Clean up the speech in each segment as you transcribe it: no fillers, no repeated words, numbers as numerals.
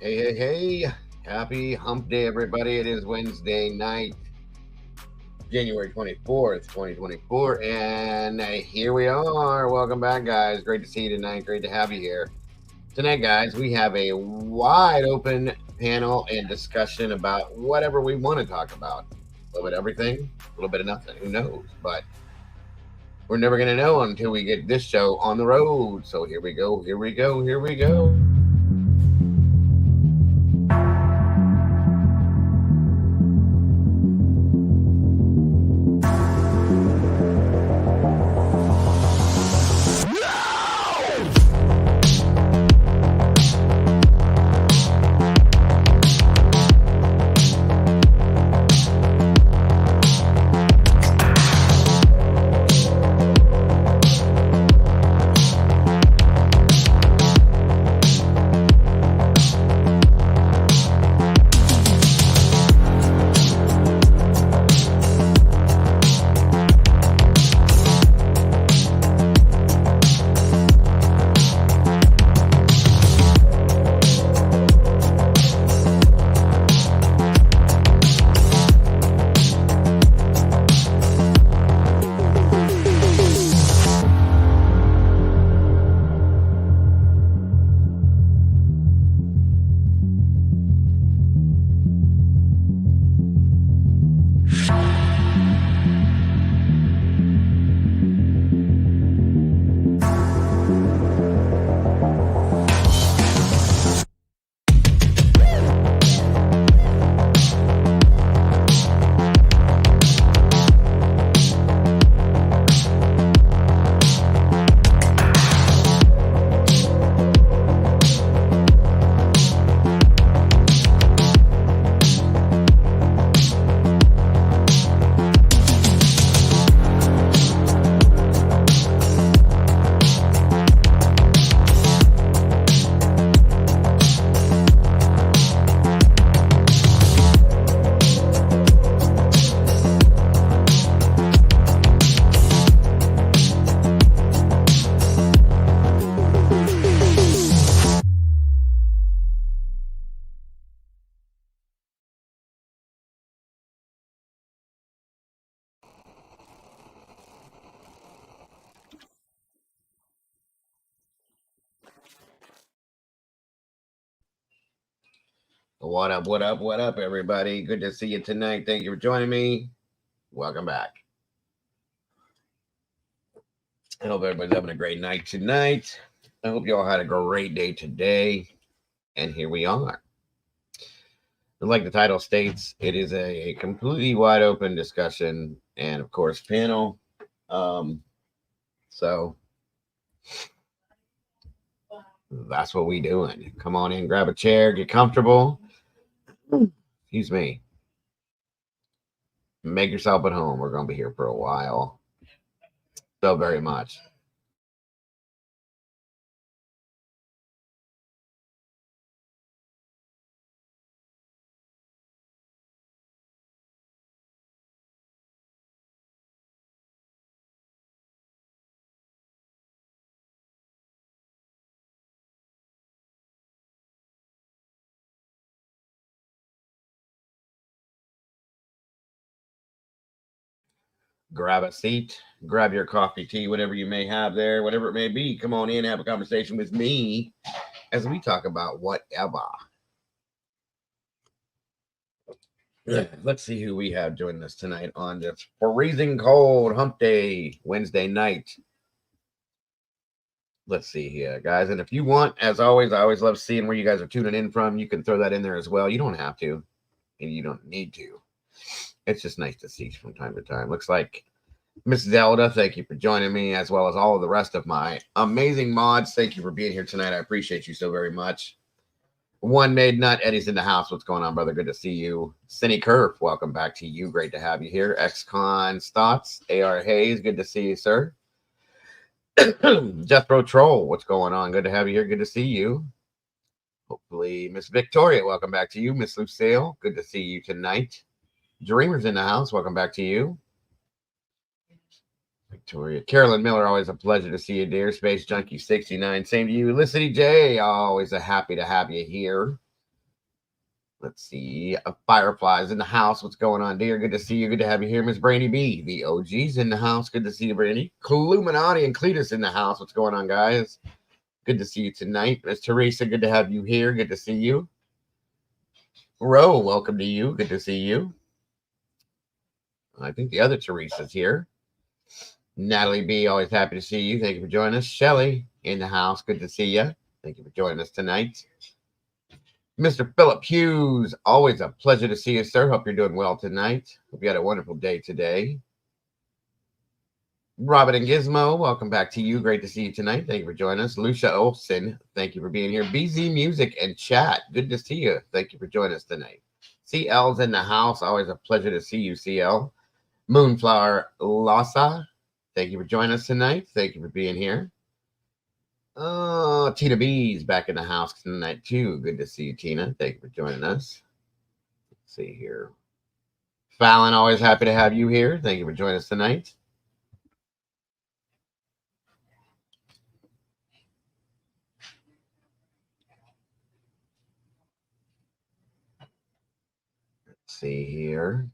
Hey, hey, hey. Happy hump day, everybody. It is Wednesday night, January 24th, 2024. And here we are. Welcome back, guys. Great to see you tonight. Great to have you here. Tonight, guys, we have a wide open panel and discussion about whatever we want to talk about. A little bit of everything, a little bit of nothing. Who knows? But we're never going to know until we get this show on the road. So here we go. Here we go. Here we go. What up, what up, what up, everybody? Good to see you tonight. Thank you for joining me. Welcome back. I hope everybody's having a great night tonight. I hope you all had a great day today. And here we are. And like the title states, it is a completely wide open discussion and, of course, panel. So that's what we doing. Come on in, grab a chair, get comfortable. Excuse me. Make yourself at home. We're going to be here for a while. So very much. Grab a seat, grab your coffee, tea, whatever you may have there, whatever it may be. Come on in, have a conversation with me as we talk about whatever. Let's see who we have joining us tonight on this freezing cold hump day, Wednesday night. Let's see here, guys. And if you want, as always, I always love seeing where you guys are tuning in from. You can throw that in there as well. You don't have to, and you don't need to. It's just nice to see from time to time. Looks like Miss Zelda, thank you for joining me, as well as all of the rest of my amazing mods. Thank you for being here tonight. I appreciate you so very much. One Made Nut, Eddie's in the house. What's going on, brother? Good to see you. Cindy Curve, welcome back to you. Great to have you here. Ex-Con Stotts, AR Hayes, good to see you, sir. Jethro Troll, what's going on? Good to have you here. Good to see you. Hopefully, Miss Victoria, welcome back to you. Miss Lucille, good to see you tonight. Dreamer's in the house. Welcome back to you. Victoria. Carolyn Miller, always a pleasure to see you, dear. Space Junkie 69, same to you. Felicity J, always a happy to have you here. Let's see. Fireflies in the house. What's going on, dear? Good to see you. Good to have you here, Miss Brandy B. The OG's in the house. Good to see you, Brandy. Illuminati and Cletus in the house. What's going on, guys? Good to see you tonight. Miss Teresa, good to have you here. Good to see you. Ro, welcome to you. Good to see you. I think the other Teresa's here. Natalie B, always happy to see you. Thank you for joining us. Shelly in the house. Good to see you. Thank you for joining us tonight. Mr. Philip Hughes, always a pleasure to see you, sir. Hope you're doing well tonight. Hope you had a wonderful day today. Robin and Gizmo, welcome back to you. Great to see you tonight. Thank you for joining us. Lucia Olson, thank you for being here. BZ Music and Chat, good to see you. Thank you for joining us tonight. CL's in the house. Always a pleasure to see you, CL. Moonflower Lassa, thank you for joining us tonight. Thank you for being here. Oh, Tina B's back in the house tonight, too. Good to see you, Tina. Thank you for joining us. Let's see here. Fallon, always happy to have you here. Thank you for joining us tonight. Let's see here.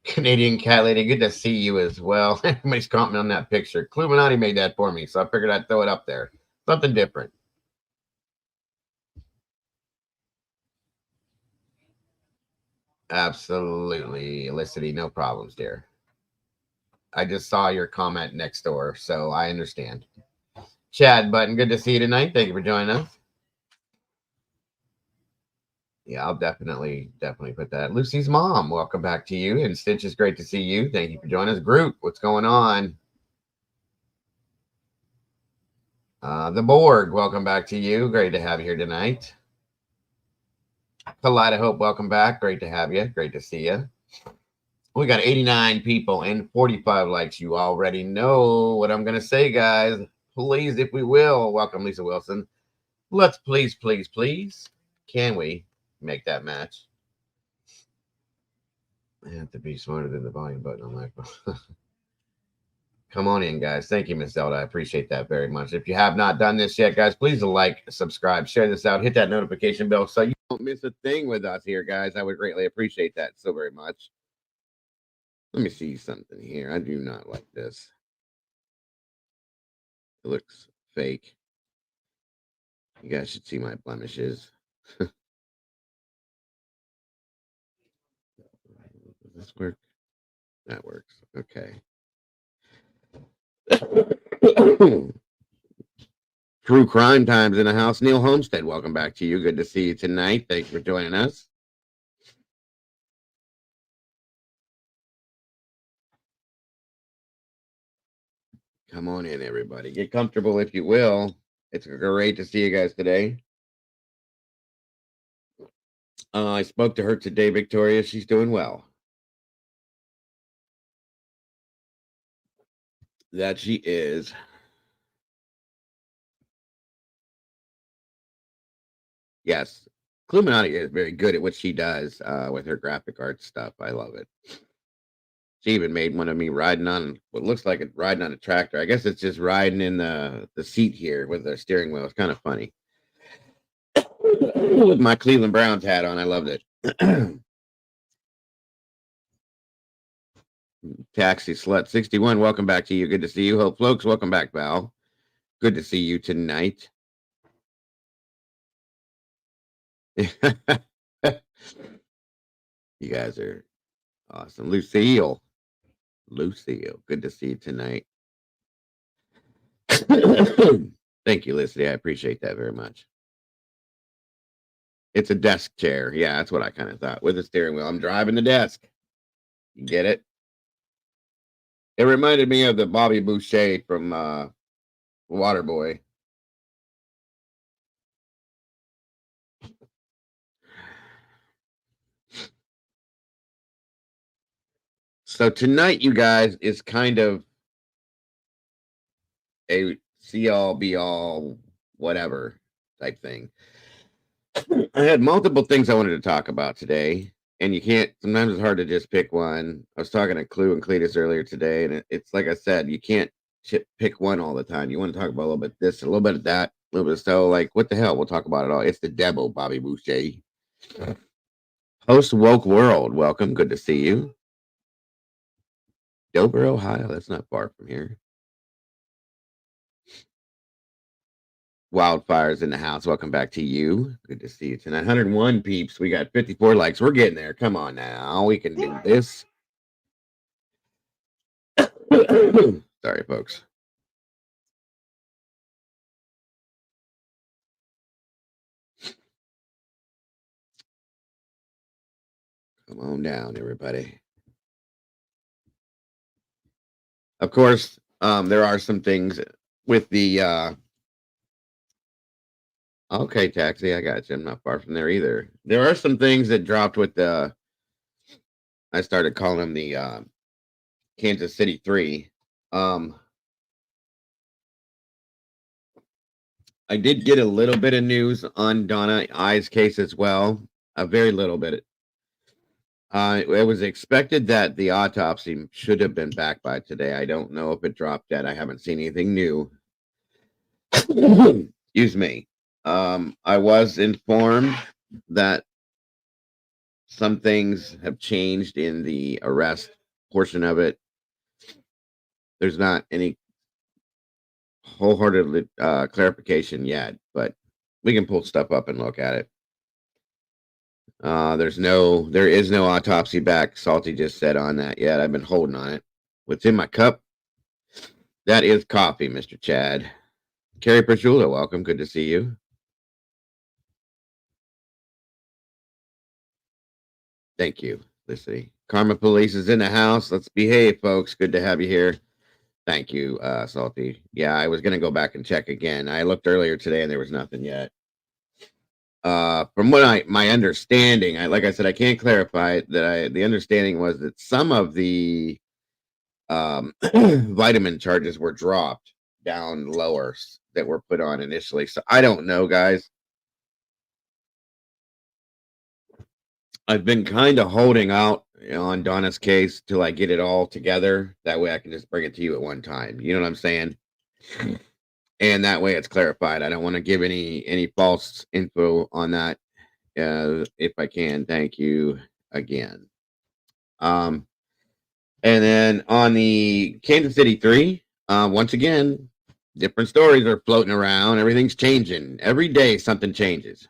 Canadian Cat Lady, good to see you as well. Everybody's commenting on that picture. Illuminati made that for me, so I figured I'd throw it up there. Something different. Absolutely, Elicity, no problems, dear. I just saw your comment next door, so I understand. Chad Button, good to see you tonight. Thank you for joining us. Yeah, I'll definitely put that. Lucy's mom, welcome back to you. And Stitch, is great to see you. Thank you for joining us. Groot, what's going on? The Borg, welcome back to you. Great to have you here tonight. Kaleida Hope, welcome back. Great to have you. Great to see you. We got 89 people and 45 likes. You already know what I'm going to say, guys. Please, if we will, welcome Lisa Wilson. Let's please, can we make that match? I have to be smarter than the volume button on my phone. Come on in, guys. Thank you, Miss Zelda. I appreciate that very much. If you have not done this yet, guys, please like, subscribe, share this out, hit that notification bell so you don't miss a thing with us here, guys. I would greatly appreciate that so very much. Let me see something here. I do not like this. It looks fake. You guys should see my blemishes. Does this work? That works. Okay. True Crime Times in the house. Neil Homestead, welcome back to you. Good to see you tonight. Thanks for joining us. Come on in, everybody. Get comfortable if you will. It's great to see you guys today. I spoke to her today, Victoria. She's doing well. That she is. Yes. Illuminati is very good at what she does with her graphic art stuff. I love it. She even made one of me riding on what looks like it riding on a tractor. I guess it's just riding in the seat here with the steering wheel. It's kind of funny. With my Cleveland Browns hat on, I loved it. Taxi Slut 61, welcome back to you. Good to see you. Hope folks, welcome back, Val. Good to see you tonight. You guys are awesome. Lucille, good to see you tonight. Thank you, Felicity. I appreciate that very much. It's a desk chair. Yeah, that's what I kind of thought. With a steering wheel. I'm driving the desk. You get it? It reminded me of the Bobby Boucher from Waterboy. So tonight, you guys, is kind of a see all, be all, whatever type thing. I had multiple things I wanted to talk about today, and you can't. Sometimes it's hard to just pick one. I was talking to Clue and Cletus earlier today, and it's like I said, you can't pick one all the time. You want to talk about a little bit of this, a little bit of that, a little bit of so. Like, what the hell? We'll talk about it all. It's the devil, Bobby Boucher. Post woke world, welcome. Good to see you. Dover, Ohio. That's not far from here. Wildfires in the house. Welcome back to you. Good to see you tonight. 101 peeps. We got 54 likes. We're getting there. Come on now. We can do this. Sorry, folks. Come on down, everybody. Of course, there are some things with the okay, taxi, I got you. I'm not far from there either. There are some things that dropped with the I started calling them the Kansas City 3. I did get a little bit of news on Donna I's case as well. A very little bit. It was expected that the autopsy should have been back by today. I don't know if it dropped yet. I haven't seen anything new. Excuse me. I was informed that some things have changed in the arrest portion of it. There's not any wholehearted clarification yet, but we can pull stuff up and look at it. There is no autopsy back. Salty just said on that yet. I've been holding on it. What's in my cup? That is coffee, Mr. Chad. Carrie Perchula, welcome. Good to see you. Thank you. Let's see. Karma Police is in the house. Let's behave, folks. Good to have you here. Thank you, Salty. Yeah, I was going to go back and check again. I looked earlier today and there was nothing yet. From what my understanding, like I said, I can't clarify that. The understanding was that some of the vitamin charges were dropped down lower that were put on initially. So I don't know, guys. I've been kind of holding out on Donna's case till I get it all together. That way I can just bring it to you at one time. You know what I'm saying? And that way it's clarified. I don't want to give any false info on that. If I can, thank you again. And then on the Kansas City 3, once again, different stories are floating around. Everything's changing. Every day something changes.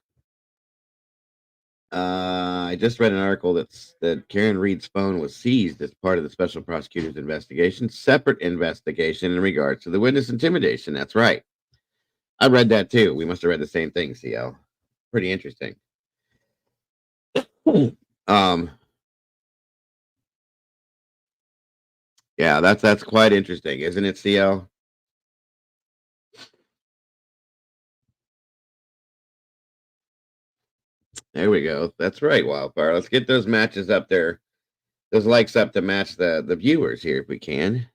I just read an article that Karen Reed's phone was seized as part of the special prosecutor's investigation, separate investigation in regards to the witness intimidation. That's right. I read that too. We must have read the same thing, CL. Pretty interesting. Yeah, that's quite interesting, isn't it, CL? There we go. That's right, Wildfire. Let's get those matches up there, those likes up to match the viewers here if we can.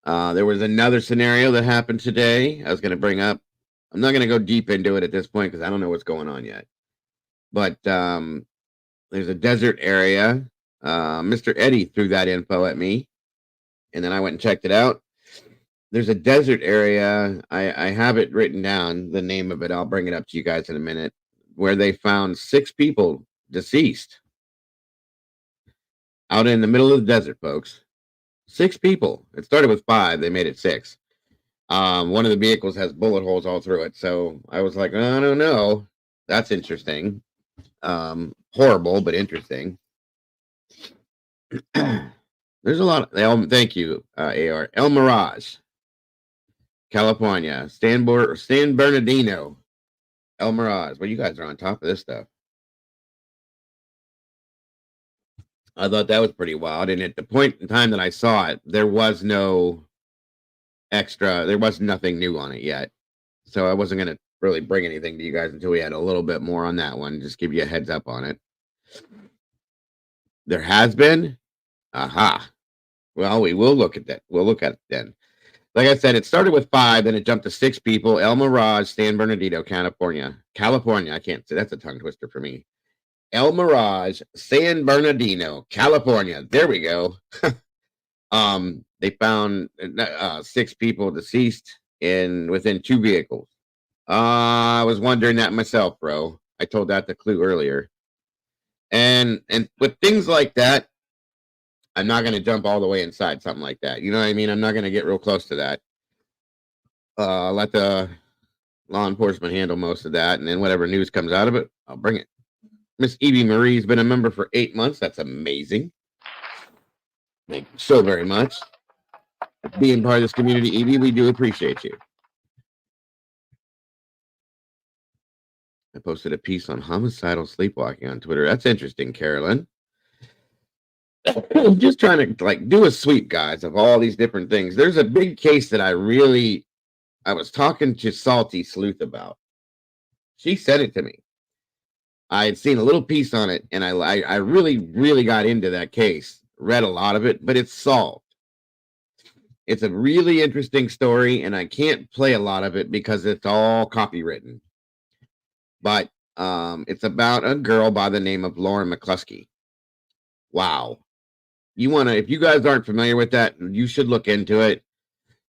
There was another scenario that happened today. I was going to bring up. I'm not going to go deep into it at this point because I don't know what's going on yet. But there's a desert area. Mr. Eddie threw that info at me, and then I went and checked it out. There's a desert area. I have it written down, the name of it. I'll bring it up to you guys in a minute, where they found 6 people deceased out in the middle of the desert, folks. 6 people. It started with 5. They made it 6. One of the vehicles has bullet holes all through it. So I was like, I don't know. That's interesting. Horrible, but interesting. There's a lot of thank you, AR. El Mirage, California. San Bernardino. El Mirage. Well, you guys are on top of this stuff. I thought that was pretty wild. And at the point in time that I saw it, there was no extra, there was nothing new on it yet. So I wasn't going to really bring anything to you guys until we had a little bit more on that one. Just give you a heads up on it. There has been? Aha. Well, we will look at that. We'll look at it then. Like I said, it started with 5, then it jumped to 6 people. El Mirage, San Bernardino, California. I can't say. That's a tongue twister for me. El Mirage, San Bernardino, California. There we go. They found 6 people deceased within 2 vehicles. I was wondering that myself, bro. I told that to Clue earlier. And with things like that, I'm not going to jump all the way inside something like that. You know what I mean? I'm not going to get real close to that. Let the law enforcement handle most of that, and then whatever news comes out of it, I'll bring it. Miss Evie Marie's been a member for 8 months. That's amazing. Thank you so very much. Being part of this community, Evie, we do appreciate you. I posted a piece on homicidal sleepwalking on Twitter. That's interesting, Carolyn. I'm just trying to do a sweep, guys, of all these different things. There's a big case that I was talking to Salty Sleuth about. She said it to me. I had seen a little piece on it, and I really, really got into that case. Read a lot of it, but it's solved. It's a really interesting story, and I can't play a lot of it because it's all copywritten. But it's about a girl by the name of Lauren McCluskey. Wow. If you guys aren't familiar with that, you should look into it.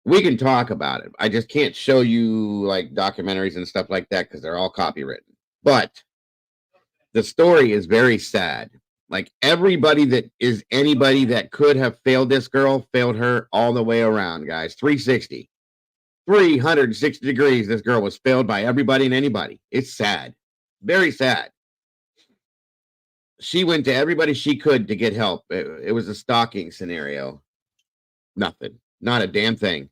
We can talk about it. I just can't show you documentaries and stuff like that because they're all copywritten. But the story is very sad. Everybody that is anybody that could have failed this girl, failed her all the way around, guys. 360 degrees. This girl was failed by everybody and anybody. It's sad. Very sad. She went to everybody she could to get help. It was a stalking scenario. Nothing. Not a damn thing.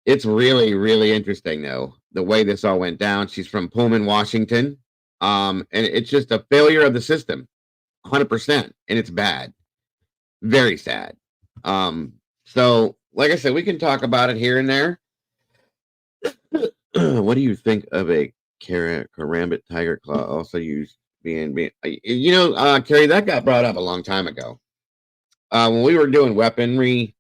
It's really, really interesting, though, the way this all went down. She's from Pullman, Washington. And it's just a failure of the system. 100%. And it's bad. Very sad. So, like I said, we can talk about it here and there. What do you think of a karambit tiger claw also used being Carrie, that got brought up a long time ago. When we were doing weaponry,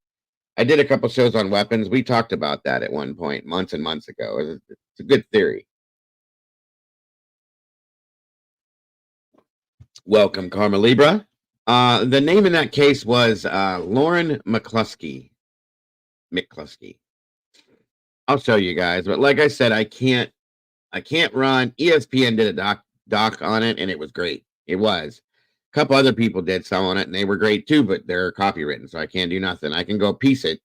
I did a couple shows on weapons. We talked about that at one point, months and months ago. It's a good theory. Welcome, Karma Libra. The name in that case was Lauren McCluskey. I'll show you guys, but like I said, I can't run. ESPN did a doc on it, and it was great. It was. A couple other people did some on it, and they were great too, but they're copywritten, so I can't do nothing. I can go piece it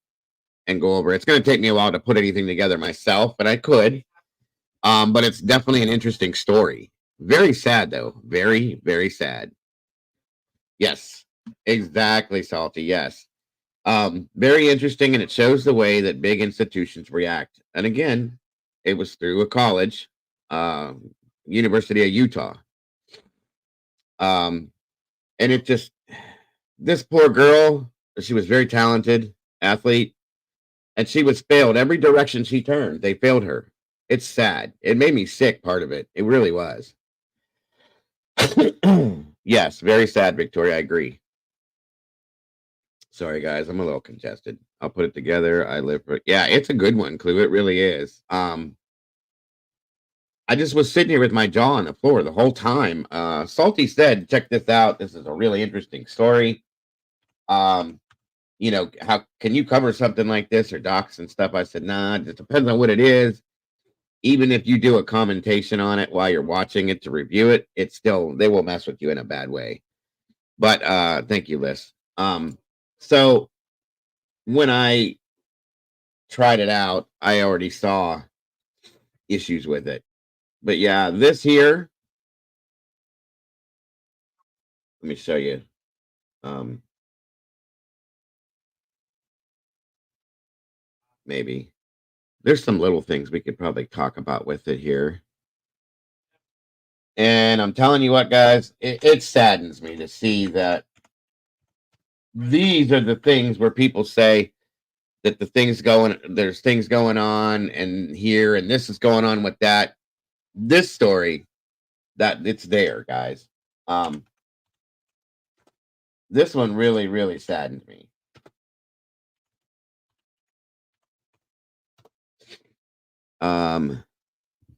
and go over. It's going to take me a while to put anything together myself, but I could. But it's definitely an interesting story. Very sad, though. Very, very sad. Yes, exactly, Salty. Yes. Very interesting, and it shows the way that big institutions react. And again, it was through a college, University of Utah. And it just, this poor girl, she was very talented athlete, and she was failed every direction she turned. They failed her. It's sad. It made me sick, part of it. It really was. Yes, very sad, Victoria. I agree. Sorry, guys. I'm a little congested. I'll put it together. I live for, yeah, it's a good one, Clue. It really is. I just was sitting here with my jaw on the floor the whole time. Salty said, check this out. This is a really interesting story. How can you cover something like this or docs and stuff? I said, nah, it just depends on what it is. Even if you do a commentation on it while you're watching it to review it, it's still, they will mess with you in a bad way. But thank you, Liz. So when I tried it out, I already saw issues with it. But yeah, this here, let me show you. Maybe there's some little things we could probably talk about with it here. And I'm telling you what, guys, it saddens me to see that these are the things where people say that there's things going on and here, and this is going on with that. This story, that it's there, guys. This one really, really saddened me.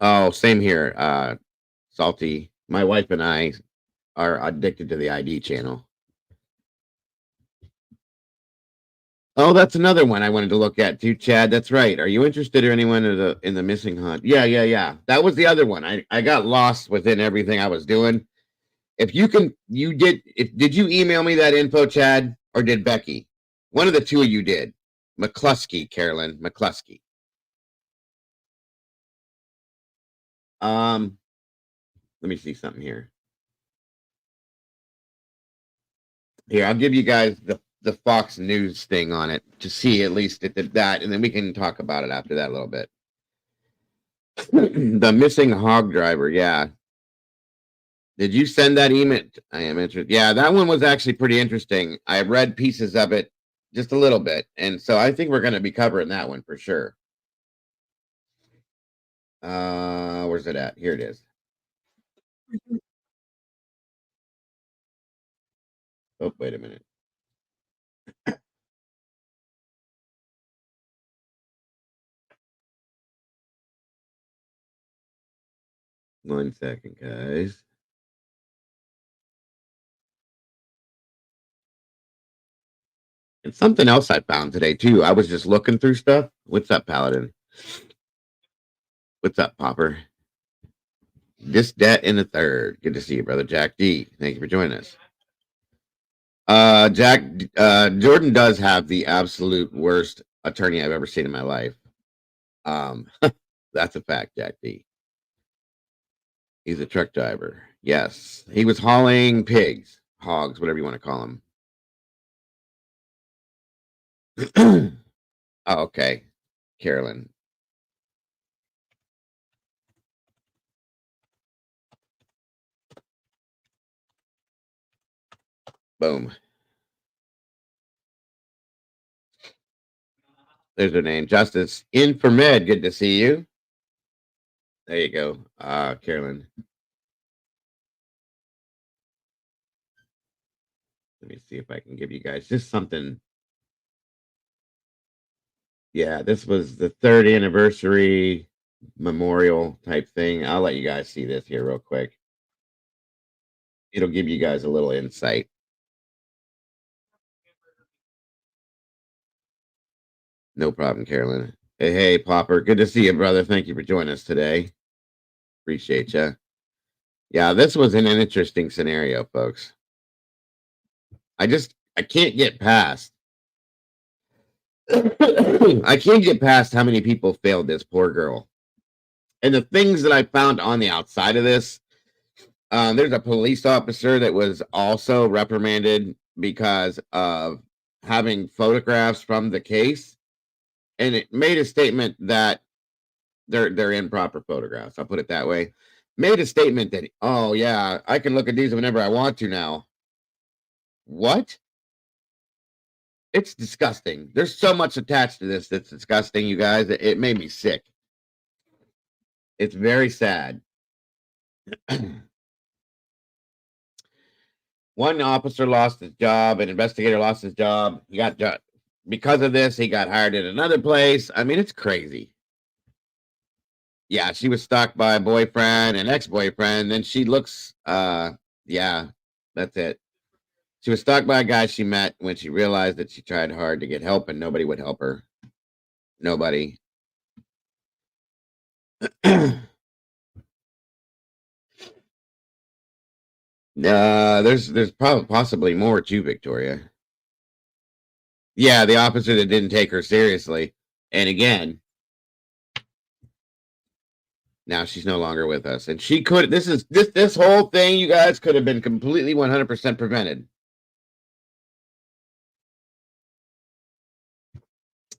Oh, same here. Salty. My wife and I are addicted to the ID channel. Oh, that's another one I wanted to look at too, Chad. That's right. Are you interested or anyone in the missing hunt? Yeah. That was the other one. I got lost within everything I was doing. If you can, did you email me that info, Chad, or did Becky? One of the two of you did. McCluskey, Carolyn McCluskey. Let me see something here. Here, I'll give you guys the Fox News thing on it to see at least that, and then we can talk about it after that a little bit. The missing hog driver, yeah. Did you send that email? I am interested. Yeah, that one was actually pretty interesting. I read pieces of it just a little bit, and so I think we're going to be covering that one for sure. Where's it at? Here it is. Oh, wait a minute. One second, guys. And something else I found today, too. I was just looking through stuff. What's up, Paladin? What's up, Popper? This debt in the third. Good to see you, brother. Jack D. Thank you for joining us. Jack, Jordan does have the absolute worst attorney I've ever seen in my life. That's a fact, Jack D. He's a truck driver. Yes. He was hauling pigs, hogs, whatever you want to call them. Oh, okay. Carolyn. Boom. There's her name. Justice Inframed. Good to see you. There you go. Carolyn. Let me see if I can give you guys just something. Yeah, this was the 3rd anniversary memorial type thing. I'll let you guys see this here real quick. It'll give you guys a little insight. No problem, Carolyn. Hey, Popper. Good to see you, brother. Thank you for joining us today. Appreciate you. Yeah, this was an interesting scenario, folks. I can't get past. I can't get past how many people failed this poor girl. And the things that I found on the outside of this, there's a police officer that was also reprimanded because of having photographs from the case. And it made a statement that they're improper photographs. I'll put it that way. Made a statement that, oh yeah, I can look at these whenever I want to now. What? It's disgusting. There's so much attached to this that's disgusting, you guys. It made me sick. It's very sad. One officer lost his job, an investigator lost his job. He got because of this, he got hired at another place. I mean, it's crazy. Yeah, she was stalked by a boyfriend and ex-boyfriend. Then she looks, yeah, that's it. She was stalked by a guy she met when she realized that she tried hard to get help and nobody would help her. Nobody. There's probably possibly more too, Victoria. Yeah, the officer that didn't take her seriously. And again, now she's no longer with us. And she could this whole thing, you guys, could have been completely 100% prevented.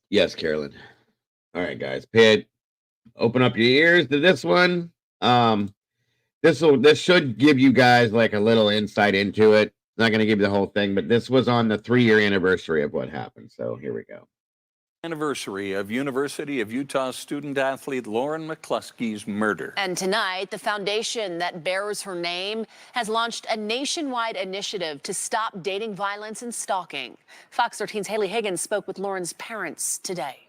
Yes, Carolyn. All right, guys. Open up your ears to this one. This should give you guys like a little insight into it. It's not going to give you the whole thing, but this was on the 3-year anniversary of what happened. So here we go. Anniversary of University of Utah student athlete Lauren McCluskey's murder. And tonight, the foundation that bears her name has launched a nationwide initiative to stop dating violence and stalking. Fox 13's Haley Higgins spoke with Lauren's parents today.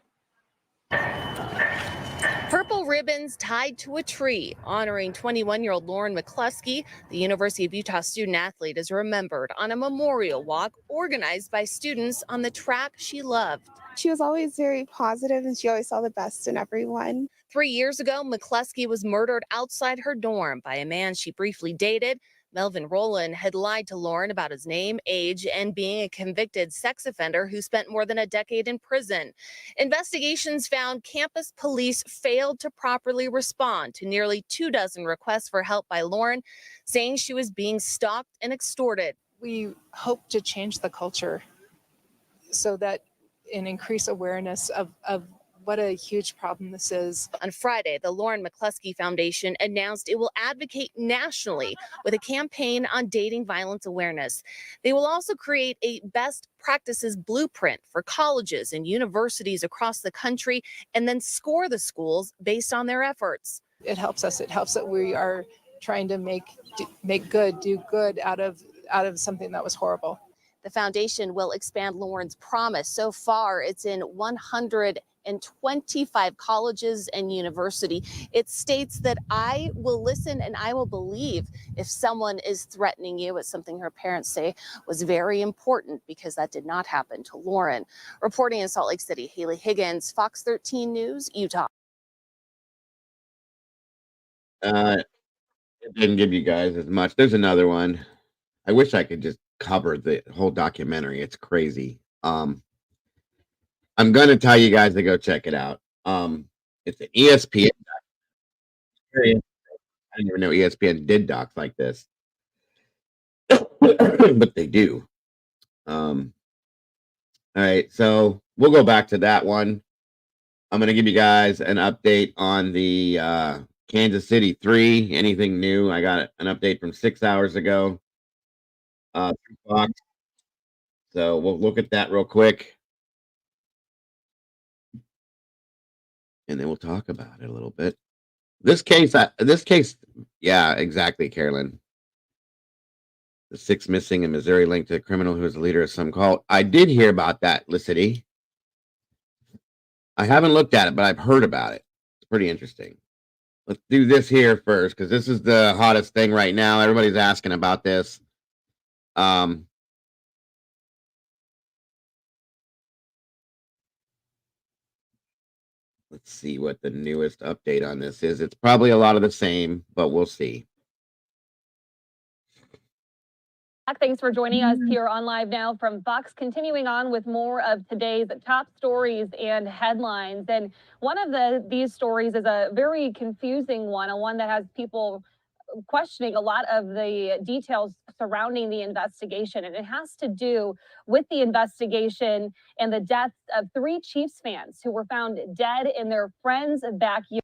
Purple Blue ribbons tied to a tree honoring 21-year-old Lauren McCluskey, the University of Utah student athlete, is remembered on a memorial walk organized by students on the track she loved. She was always very positive and she always saw the best in everyone. 3 years ago, McCluskey was murdered outside her dorm by a man she briefly dated. Melvin Rowland had lied to Lauren about his name, age, and being a convicted sex offender who spent more than a decade in prison. Investigations found campus police failed to properly respond to nearly 24 requests for help by Lauren, saying she was being stalked and extorted. We hope to change the culture so that and increase awareness of what a huge problem this is. On Friday, the Lauren McCluskey Foundation announced it will advocate nationally with a campaign on dating violence awareness. They will also create a best practices blueprint for colleges and universities across the country and then score the schools based on their efforts. It helps us. It helps that we are trying to do good out of something that was horrible. The foundation will expand Lauren's promise. So far, it's in 125 colleges and university. It states that I will listen and I will believe if someone is threatening you. It's something her parents say was very important because that did not happen to Lauren. Reporting in Salt Lake City, Haley Higgins, Fox 13 News, Utah. It didn't give you guys as much. There's another one. I wish I could just cover the whole documentary. It's crazy. I'm gonna tell you guys to go check it out. It's an ESPN documentary. I didn't even know ESPN did docs like this, but they do. All right, so we'll go back to that one. I'm gonna give you guys an update on the Kansas City 3. Anything new? I got an update from 6 hours ago. Fox. So we'll look at that real quick. And then we'll talk about it a little bit. This case, yeah, exactly, Carolyn. The 6 missing in Missouri linked to a criminal who is the leader of some cult. I did hear about that, Licity. I haven't looked at it, but I've heard about it. It's pretty interesting. Let's do this here first, because this is the hottest thing right now. Everybody's asking about this. Let's see what the newest update on this is. It's probably a lot of the same, but we'll see. Thanks for joining us here on Live Now from Fox. Continuing on with more of today's top stories and headlines. And one of these stories is a very confusing one that has people questioning a lot of the details surrounding the investigation. And it has to do with the investigation and the deaths of 3 Chiefs fans who were found dead in their friend's backyard.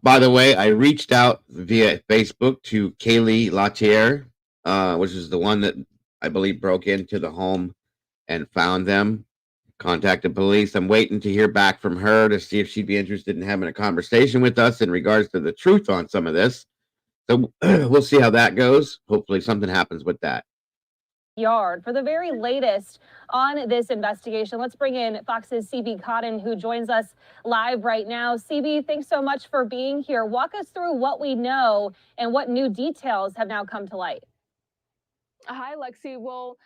By the way, I reached out via Facebook to Kaylee Latier, which is the one that I believe broke into the home and found them, contacted police. I'm waiting to hear back from her to see if she'd be interested in having a conversation with us in regards to the truth on some of this. So we'll see how that goes. Hopefully something happens with that. Yard. For the very latest on this investigation, let's bring in Fox's CB Cotton, who joins us live right now. CB, thanks so much for being here. Walk us through what we know and what new details have now come to light. Hi, Lexi. Well,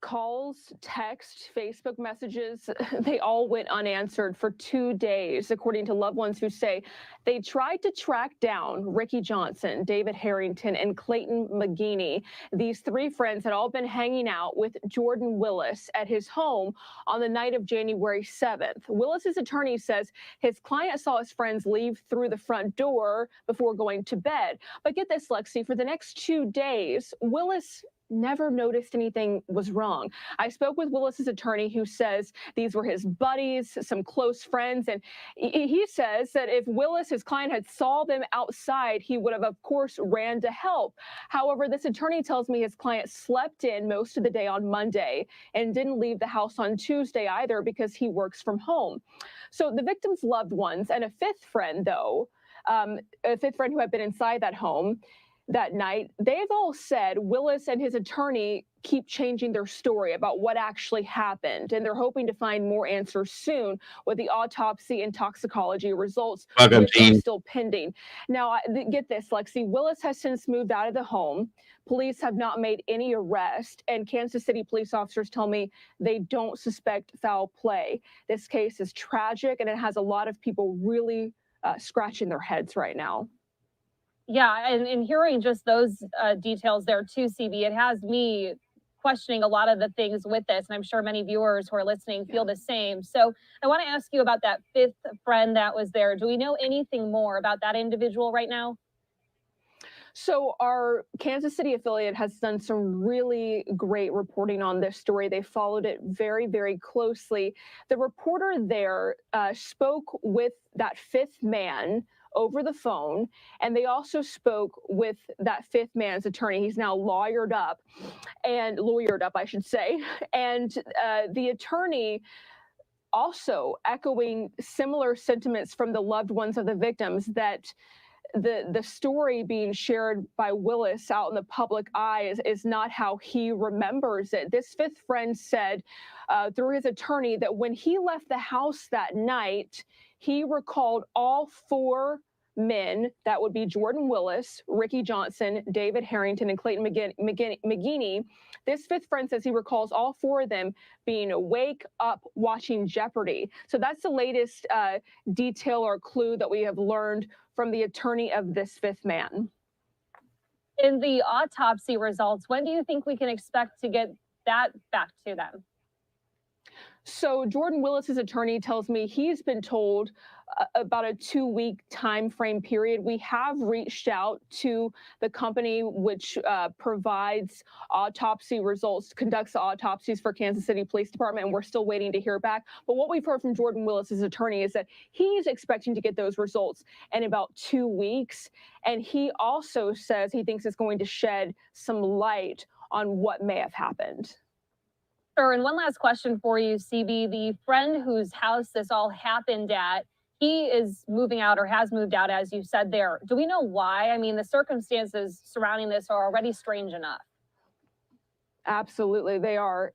calls, text, Facebook messages, they all went unanswered for 2 days, according to loved ones who say they tried to track down Ricky Johnson, David Harrington, and Clayton McGeaney. These 3 friends had all been hanging out with Jordan Willis at his home on the night of January 7th. Willis's attorney says his client saw his friends leave through the front door before going to bed. But get this, Lexi, for the next 2 days, Willis never noticed anything was wrong. I spoke with Willis's attorney, who says these were his buddies, some close friends, and he says that if Willis, his client, had saw them outside, he would have, of course, ran to help. However, this attorney tells me his client slept in most of the day on Monday and didn't leave the house on Tuesday either because he works from home. So the victim's loved ones and a 5th friend, though, a 5th friend who had been inside that home, that night, they've all said Willis and his attorney keep changing their story about what actually happened, and they're hoping to find more answers soon with the autopsy and toxicology results, which are still pending. Now, get this, Lexi, Willis has since moved out of the home. Police have not made any arrest, and Kansas City police officers tell me they don't suspect foul play. This case is tragic, and it has a lot of people really scratching their heads right now. Yeah, and hearing just those details there too, CB, it has me questioning a lot of the things with this, and I'm sure many viewers who are listening feel the same. So I want to ask you about that fifth friend that was there. Do we know anything more about that individual right now? So our Kansas City affiliate has done some really great reporting on this story. They followed it very, very closely. The reporter there spoke with that fifth man over the phone, and they also spoke with that fifth man's attorney. He's now lawyered up, I should say. And the attorney also echoing similar sentiments from the loved ones of the victims, that the story being shared by Willis out in the public eye is not how he remembers it. This fifth friend said through his attorney that when he left the house that night, he recalled all four men, that would be Jordan Willis, Ricky Johnson, David Harrington, and Clayton McGinney. This fifth friend says he recalls all four of them being awake, up, watching Jeopardy. So that's the latest detail or clue that we have learned from the attorney of this fifth man. In the autopsy results, when do you think we can expect to get that back to them? So Jordan Willis's attorney tells me he's been told about a 2-week time frame period. We have reached out to the company which provides autopsy results, conducts the autopsies for Kansas City Police Department, and we're still waiting to hear back. But what we've heard from Jordan Willis's attorney is that he's expecting to get those results in about 2 weeks. And he also says he thinks it's going to shed some light on what may have happened. Sure, and one last question for you, CB. The friend whose house this all happened at, he is moving out or has moved out, as you said there. Do we know why? I mean, the circumstances surrounding this are already strange enough. Absolutely, they are.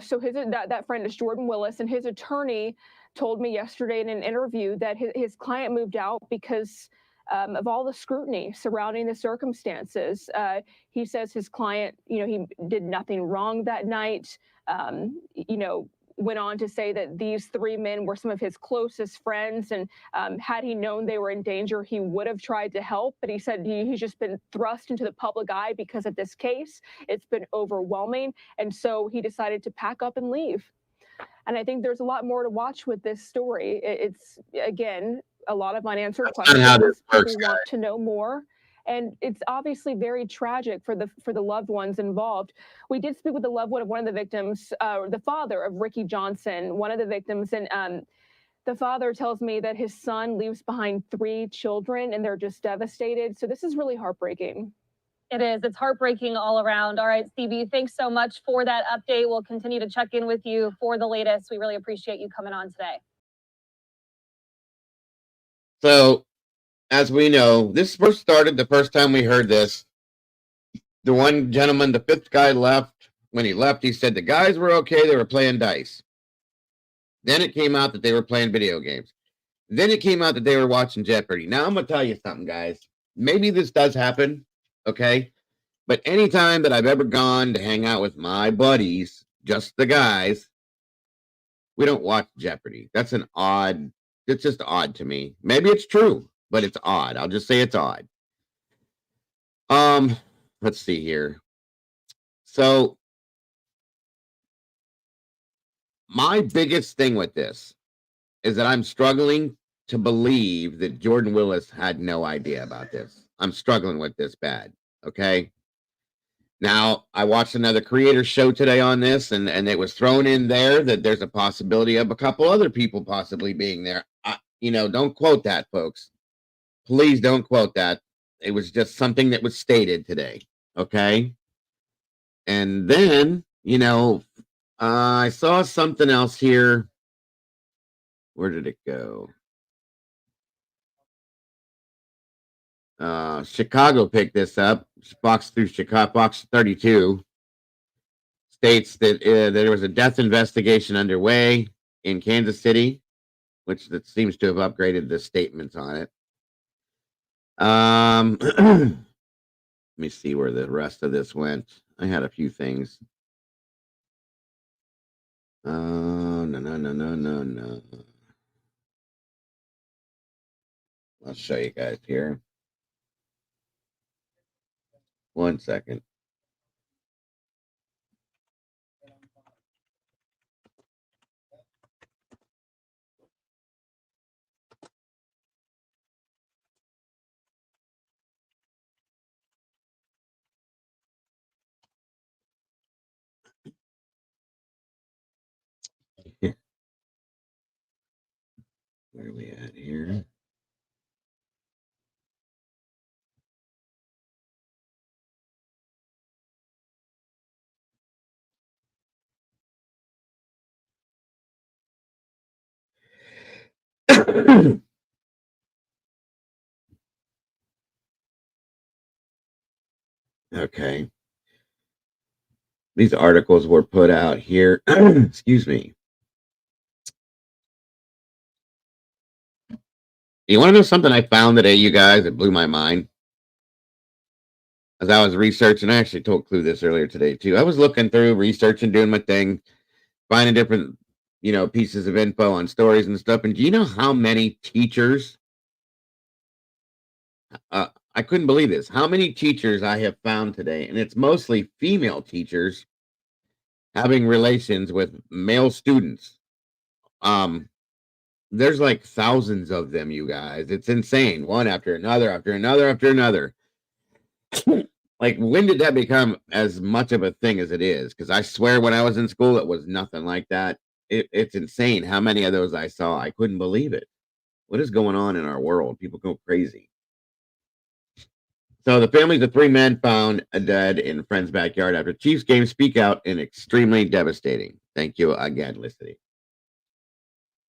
So that friend is Jordan Willis, and his attorney told me yesterday in an interview that his client moved out because of all the scrutiny surrounding the circumstances. He says his client, he did nothing wrong that night. Went on to say that these three men were some of his closest friends, and had he known they were in danger, he would have tried to help. But he said he's just been thrust into the public eye because of this case. It's been overwhelming, and so he decided to pack up and leave. And I think there's a lot more to watch with this story. It's, again, a lot of unanswered questions. How this works, People want to know more. And it's obviously very tragic for the loved ones involved. We did speak with the loved one of one of the victims, the father of Ricky Johnson, one of the victims, and the father tells me that his son leaves behind 3 children, and they're just devastated. So this is really heartbreaking. It is. It's heartbreaking all around. All right, CB, thanks so much for that update. We'll continue to check in with you for the latest. We really appreciate you coming on today. So, as we know, this first started the first time we heard this. The one gentleman, the fifth guy, left. When he left, he said the guys were okay. They were playing dice. Then it came out that they were playing video games. Then it came out that they were watching Jeopardy. Now, I'm going to tell you something, guys. Maybe this does happen, okay? But anytime that I've ever gone to hang out with my buddies, just the guys, we don't watch Jeopardy. It's just odd to me. Maybe it's true, but it's odd. I'll just say it's odd. Let's see here. So my biggest thing with this is that I'm struggling to believe that Jordan Willis had no idea about this. I'm struggling with this bad. Okay. Now, I watched another creator show today on this, and it was thrown in there that there's a possibility of a couple other people possibly being there. Don't quote that, folks. Please don't quote that. It was just something that was stated today. Okay. And then, I saw something else here. Where did it go? Chicago picked this up. Fox 32 states that there was a death investigation underway in Kansas City, which that seems to have upgraded the statements on it. Let me see where the rest of this went. I had a few things. No. I'll show you guys here. 1 second. Where are we at here? Okay. These articles were put out here. Excuse me. You want to know something I found today, you guys? It blew my mind. As I was researching, I actually told Clue this earlier today, too. I was looking through, researching, doing my thing, finding different, pieces of info on stories and stuff. And do you know how many teachers? I couldn't believe this. How many teachers I have found today, and it's mostly female teachers having relations with male students. There's like thousands of them, you guys. It's insane. One after another, after another, after another. Like, when did that become as much of a thing as it is? Because I swear when I was in school, it was nothing like that. It's insane how many of those I saw. I couldn't believe it. What is going on in our world? People go crazy. So the families of 3 men found dead in a friend's backyard after Chiefs game speak out and extremely devastating. Thank you again, listening.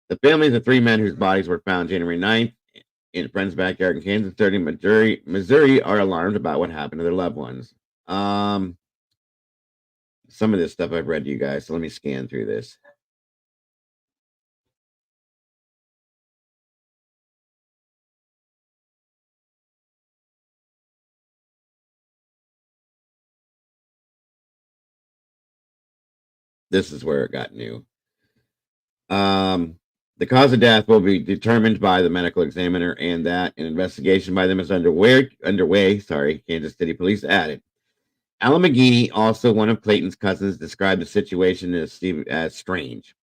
The families of 3 men whose bodies were found January 9th in a friend's backyard in Kansas City, Missouri are alarmed about what happened to their loved ones. Some of this stuff I've read to you guys, so let me scan through this. This is where it got new. The cause of death will be determined by the medical examiner, and that an investigation by them is underway. Kansas City police added. Alan McGeady, also one of Clayton's cousins, described the situation as strange.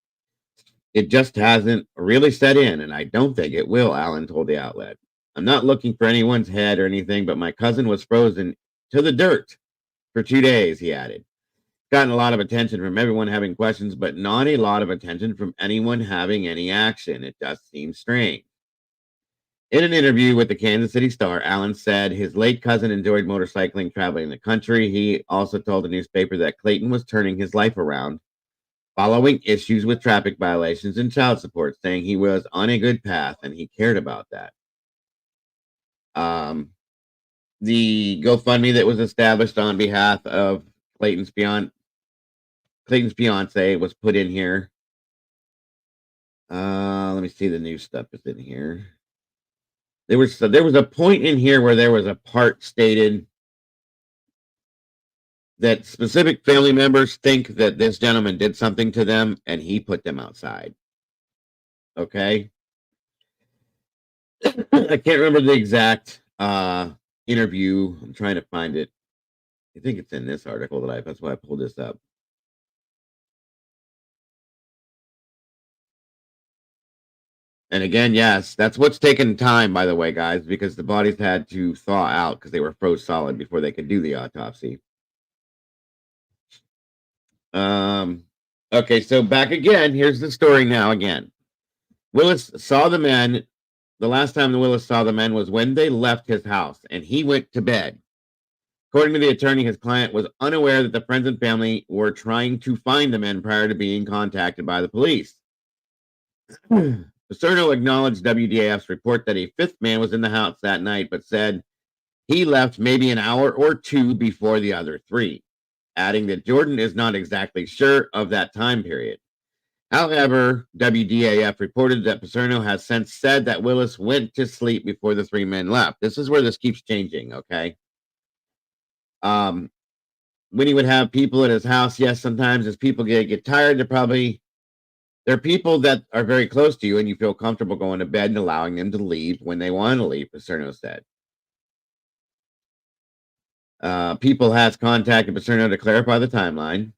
It just hasn't really set in, and I don't think it will, Alan told the outlet. I'm not looking for anyone's head or anything, but my cousin was frozen to the dirt for 2 days, he added. Gotten a lot of attention from everyone having questions, but not a lot of attention from anyone having any action. It does seem strange. In an interview with the Kansas City Star, Allen said his late cousin enjoyed motorcycling, traveling the country. He also told the newspaper that Clayton was turning his life around following issues with traffic violations and child support, saying he was on a good path and he cared about that. The GoFundMe that was established on behalf of Clayton's fiance was put in here. Let me see, the new stuff is in here. There was a point in here where there was a part stated that specific family members think that this gentleman did something to them and he put them outside. Okay. I can't remember the exact interview. I'm trying to find it. I think it's in this article that's why I pulled this up. And again, yes, that's what's taken time, by the way, guys, because the bodies had to thaw out because they were froze solid before they could do the autopsy. Okay, so back again. Here's the story now again. Willis saw the men. The last time Willis saw the men was when they left his house, and he went to bed. According to the attorney, his client was unaware that the friends and family were trying to find the men prior to being contacted by the police. Paserno acknowledged WDAF's report that a 5th man was in the house that night, but said he left maybe an hour or two before the other three, adding that Jordan is not exactly sure of that time period. However, WDAF reported that Paserno has since said that Willis went to sleep before the three men left. This is where this keeps changing, okay? When he would have people at his house, yes, sometimes as people get tired, there are people that are very close to you and you feel comfortable going to bed and allowing them to leave when they want to leave, Paserno said. People has contacted Paserno to clarify the timeline.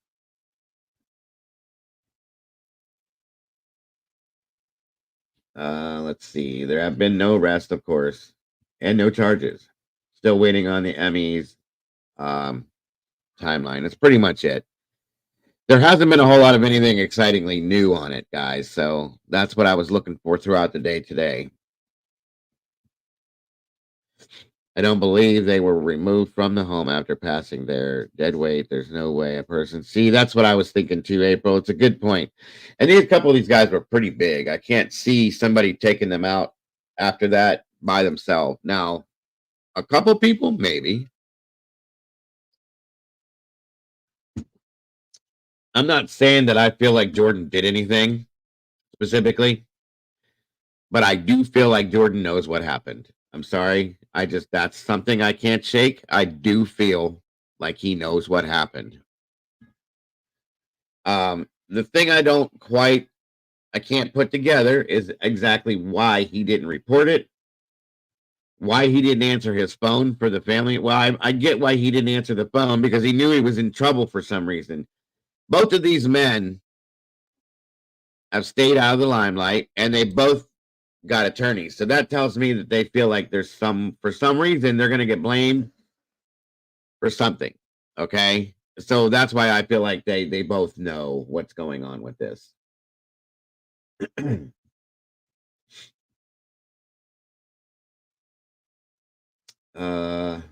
Let's see. There have been no arrests, of course, and no charges. Still waiting on the Emmys timeline. That's pretty much it. There hasn't been a whole lot of anything excitingly new on it, guys. So that's what I was looking for throughout the day today. I don't believe they were removed from the home after passing their dead weight. There's no way a person. See, that's what I was thinking too, April. It's a good point. And a couple of these guys were pretty big. I can't see somebody taking them out after that by themselves. Now, a couple people, maybe. I'm not saying that I feel like Jordan did anything specifically, but I do feel like Jordan knows what happened. I'm sorry. That's something I can't shake. I do feel like he knows what happened. The thing I can't put together is exactly why he didn't report it, why he didn't answer his phone for the family. Well, I get why he didn't answer the phone, because he knew he was in trouble for some reason. Both of these men have stayed out of the limelight, and they both got attorneys. So that tells me that they feel like for some reason, they're going to get blamed for something. Okay. So that's why I feel like they both know what's going on with this.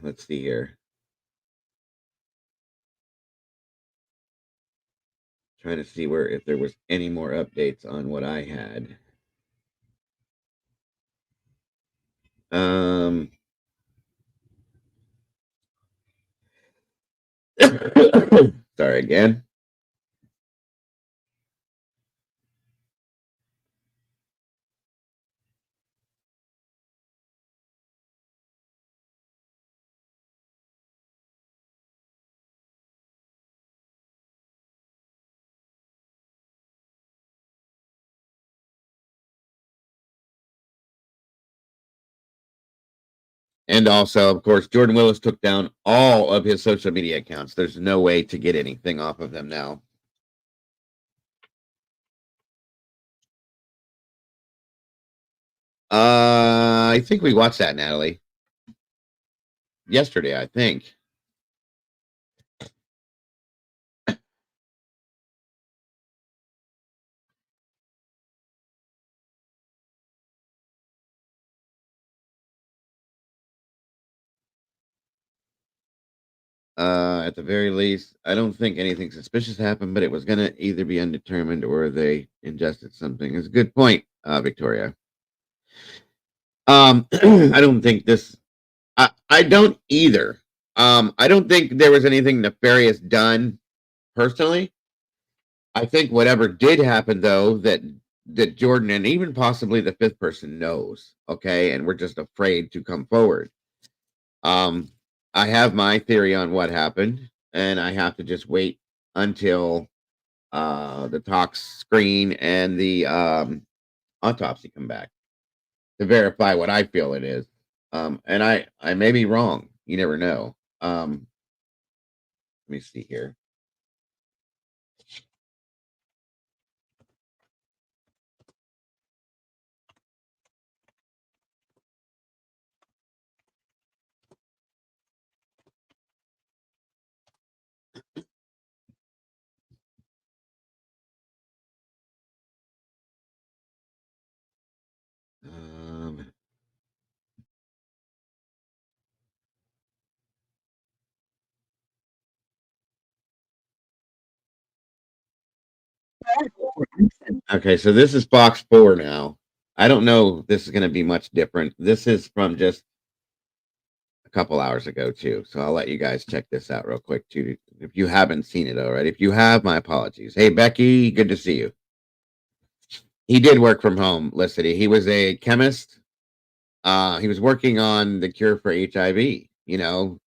Let's see here. Trying to see if there was any more updates on what I had. Sorry again. And also, of course, Jordan Willis took down all of his social media accounts. There's no way to get anything off of them now. I think we watched that, Natalie. Yesterday, I think. At the very least, I don't think anything suspicious happened, but it was going to either be undetermined or they ingested something. It's a good point, Victoria. I don't think this. I don't either. I don't think there was anything nefarious done personally. I think whatever did happen, though, that Jordan and even possibly the fifth person knows, okay, and we're just afraid to come forward. I have my theory on what happened, and I have to just wait until the tox screen and the autopsy come back to verify what I feel it is. And I may be wrong. You never know. Let me see here. Okay, so this is Fox 4 now. I don't know if this is going to be much different. This is from just a couple hours ago too. So I'll let you guys check this out real quick too. If you haven't seen it already, if you have, my apologies. Hey Becky, good to see you. He did work from home. Listen, he was a chemist. He was working on the cure for HIV. You know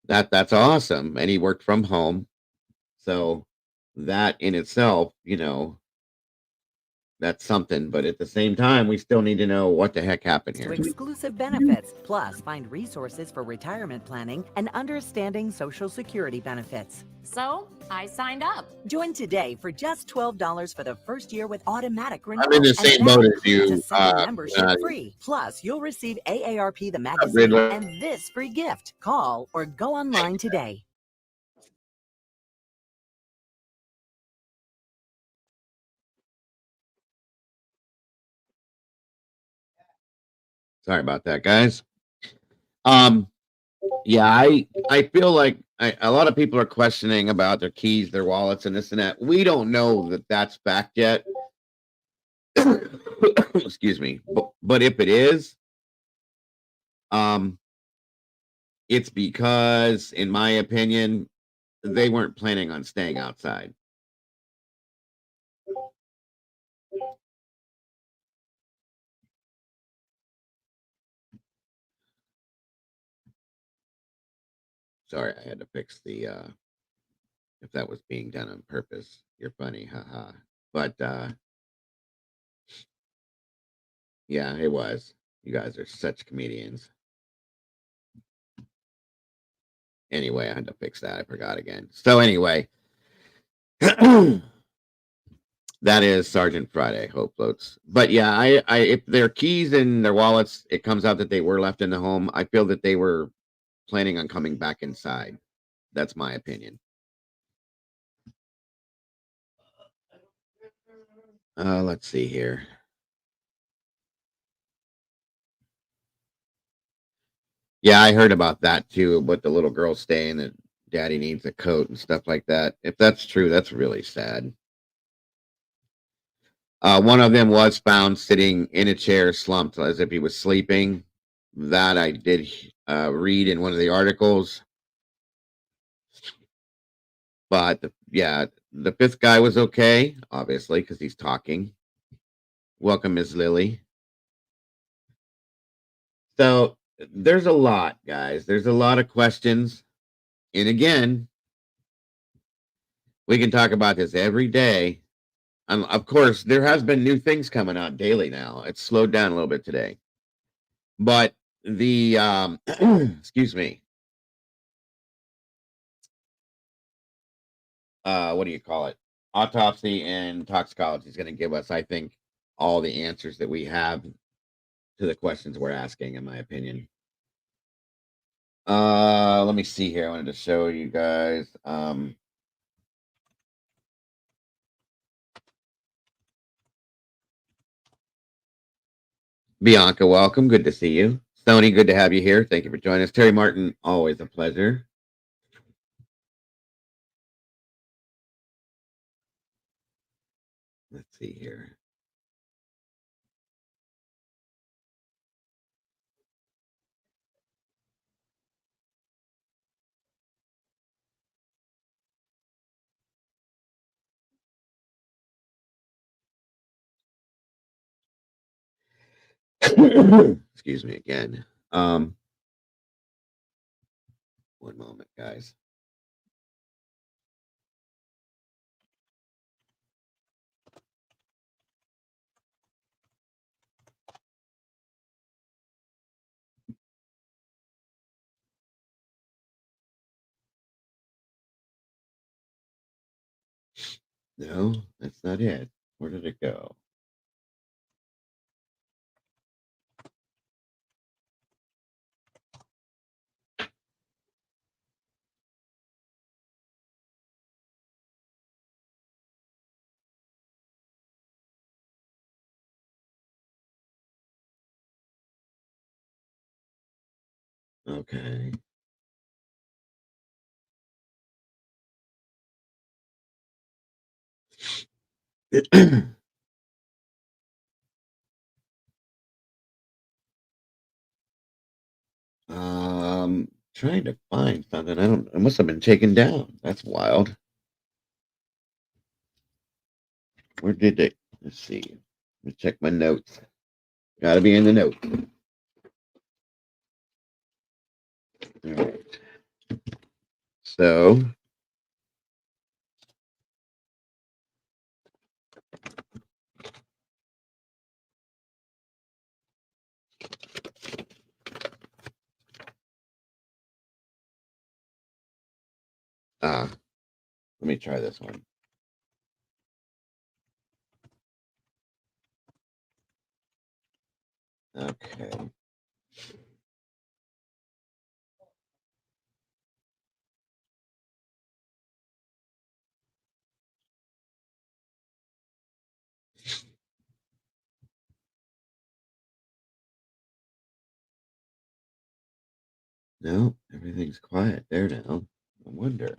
that's awesome, and he worked from home. So that in itself, that's something. But at the same time, we still need to know what the heck happened To here. exclusive benefits. Plus, find resources for retirement planning and understanding Social Security benefits. So I signed up. Join today for just $12 for the first year with automatic renewal. I'm in the same boat as you. A second membership free. Plus, you'll receive AARP the magazine and this free gift. Call or go online today. Sorry about that, guys. Yeah, I feel like a lot of people are questioning about their keys, their wallets, and this and that. We don't know that that's fact yet. Excuse me, but if it is, it's because, in my opinion, they weren't planning on staying outside. Sorry, I had to fix the if that was being done on purpose. You're funny, haha. But yeah, it was. You guys are such comedians. Anyway, I had to fix that. I forgot again. So anyway, that is Sergeant Friday, Hope Floats. But yeah, I if their keys and their wallets, it comes out that they were left in the home. I feel that they were planning on coming back inside. That's my opinion. Let's see here. Yeah, I heard about that too, with the little girl saying that daddy needs a coat and stuff like that. If that's true, that's really sad. One of them was found sitting in a chair, slumped as if he was sleeping. That I did read in one of the articles. But the fifth guy was okay, obviously, because he's talking. Welcome, Ms. Lily. So there's a lot, guys. There's a lot of questions. And again, we can talk about this every day. Of course, there has been new things coming out daily now. It's slowed down a little bit today. But the excuse me. What do you call it? Autopsy and toxicology is going to give us, I think, all the answers that we have to the questions we're asking, in my opinion. Let me see here. I wanted to show you guys. Bianca, welcome. Good to see you. Sony, good to have you here. Thank you for joining us. Terry Martin, always a pleasure. Let's see here. Excuse me again. One moment, guys. No, that's not it. Where did it go? Okay. Trying to find something. I must have been taken down. That's wild. Where did they? Let's see. Let me check my notes. Gotta be in the notes. All right. So. Let me try this one. Okay. No, everything's quiet there now. I wonder.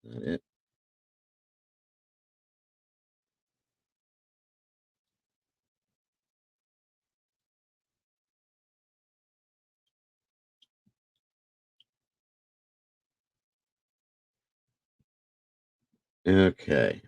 Not it. Okay.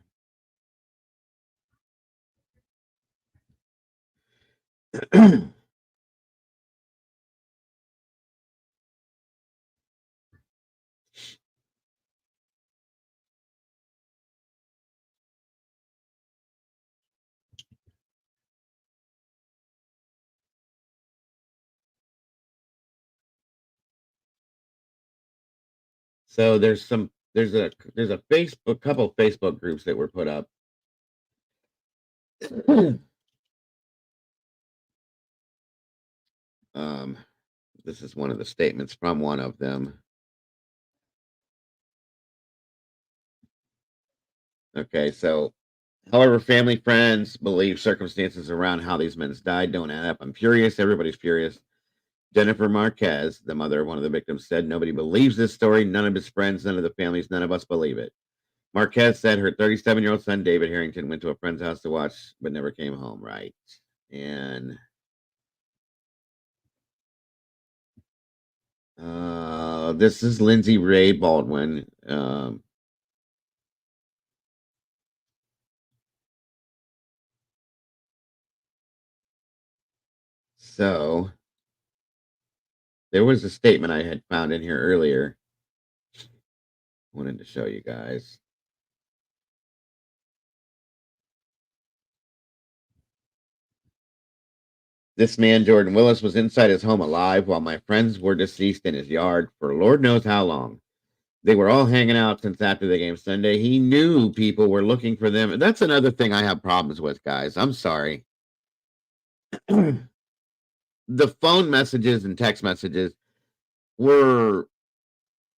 So there's a Facebook, couple Facebook groups that were put up. This is one of the statements from one of them. Okay, so however, family, friends believe circumstances around how these men died don't add up. I'm furious. Everybody's furious. Jennifer Marquez, the mother of one of the victims, said nobody believes this story. None of his friends, none of the families, none of us believe it. Marquez said her 37-year-old son, David Harrington, went to a friend's house to watch, but never came home, right? And this is Lindsay Ray Baldwin. So there was a statement I had found in here earlier. Wanted to show you guys. This man, Jordan Willis, was inside his home alive while my friends were deceased in his yard for Lord knows how long. They were all hanging out since after the game Sunday. He knew people were looking for them. And that's another thing I have problems with, guys. I'm sorry. The phone messages and text messages were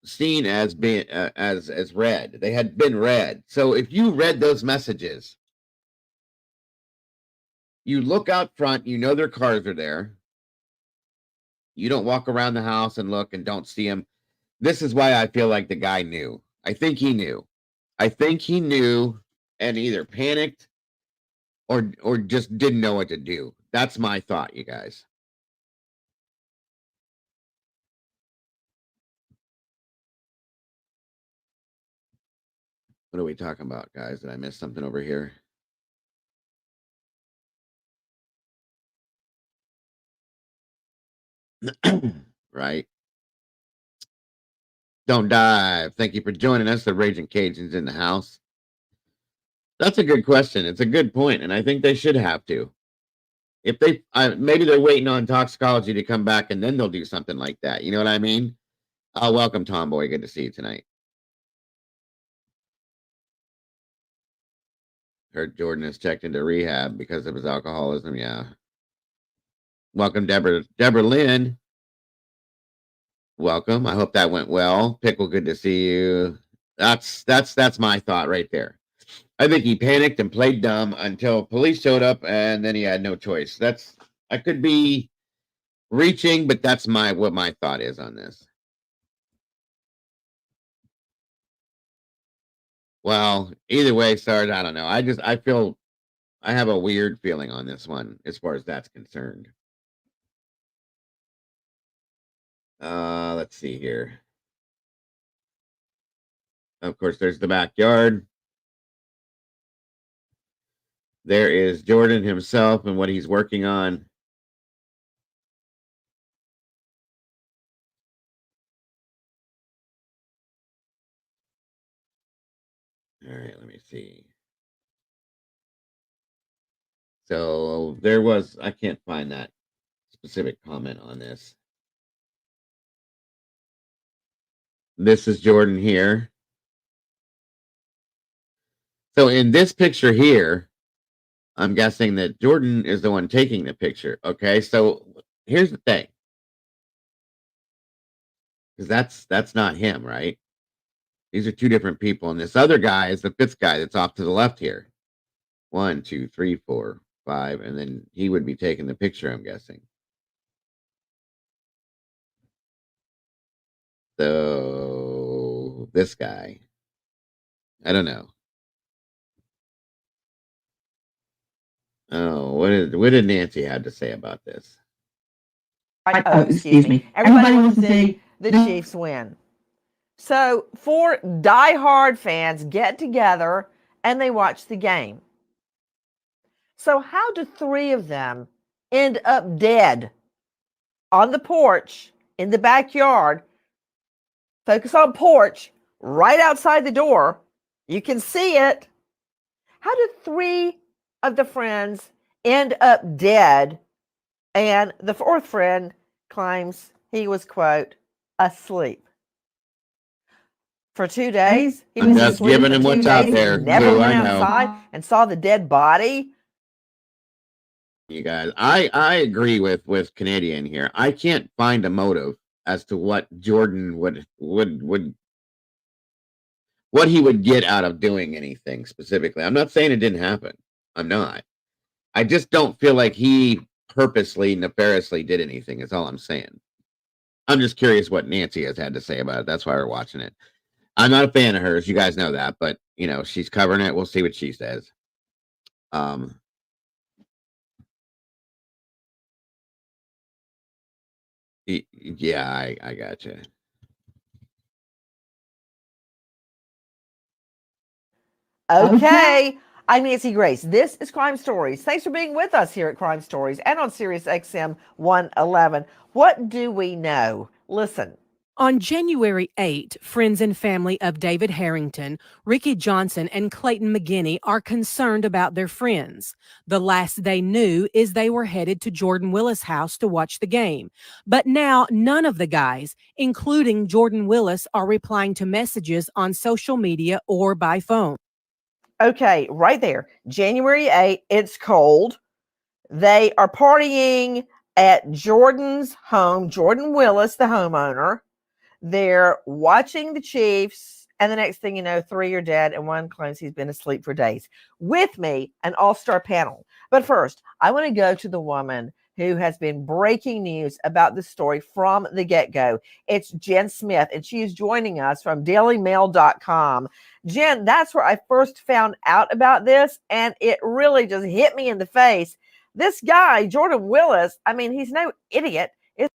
seen as being as read. They had been read. So if you read those messages, you look out front, you know their cars are there. You don't walk around the house and look and don't see them. This is why I feel like the guy knew. I think he knew. I think he knew and either panicked or just didn't know what to do. That's my thought, you guys. What are we talking about, guys? Did I miss something over here? Right. Don't dive. Thank you for joining us. The Raging Cajuns in the house. That's a good question. It's a good point, and I think they should have to. If they maybe they're waiting on toxicology to come back, and then they'll do something like that. You know what I mean? Welcome, Tomboy. Good to see you tonight. Heard Jordan is checked into rehab because of his alcoholism. Yeah. Welcome, Deborah Lynn. Welcome. I hope that went well. Pickle, good to see you. That's my thought right there. I think he panicked and played dumb until police showed up, and then he had no choice. I could be reaching, but that's what my thought is on this. Well, either way, Sarge, I don't know. I have a weird feeling on this one as far as that's concerned. Let's see here. Of course, there's the backyard. There is Jordan himself and what he's working on. All right, let me see. So there was, I can't find that specific comment on this. This is Jordan here. So in this picture here, I'm guessing that Jordan is the one taking the picture. Okay, so here's the thing. Because that's not him, right? These are two different people. And this other guy is the fifth guy that's off to the left here. 1, 2, 3, 4, 5. And then he would be taking the picture, I'm guessing. So this guy. I don't know. Oh, what did Nancy have to say about this? Oh, excuse me. Everybody wants to see the Chiefs win. So 4 diehard fans get together and they watch the game. So how do 3 of them end up dead on the porch in the backyard? Focus on porch, right outside the door. You can see it. How do 3 of the friends end up dead? And the 4th friend claims he was, quote, asleep. For 2 days, he was just asleep. giving him For 2 what's out days, there. he never Lou, went I know. outside and saw the dead body. You guys, I agree with Canadian here. I can't find a motive as to what Jordan would what he would get out of doing anything specifically. I'm not saying it didn't happen. I'm not. I just don't feel like he purposely, nefariously did anything. Is all I'm saying. I'm just curious what Nancy has had to say about it. That's why we're watching it. I'm not a fan of hers. You guys know that, but you know she's covering it. We'll see what she says. Yeah, I gotcha. Okay. I'm Nancy Grace. This is Crime Stories. Thanks for being with us here at Crime Stories and on Sirius XM 111. What do we know? Listen. On January 8, friends and family of David Harrington, Ricky Johnson, and Clayton McGinney are concerned about their friends. The last they knew is they were headed to Jordan Willis' house to watch the game. But now none of the guys, including Jordan Willis, are replying to messages on social media or by phone. Okay, right there. January 8, it's cold. They are partying at Jordan's home, Jordan Willis, the homeowner. They're watching the Chiefs, and the next thing you know, 3 are dead, and 1 claims he's been asleep for days. With me, an all-star panel. But first, I want to go to the woman who has been breaking news about this story from the get-go. It's Jen Smith, and she is joining us from dailymail.com. Jen, that's where I first found out about this, and it really just hit me in the face. This guy, Jordan Willis, I mean, he's no idiot. It's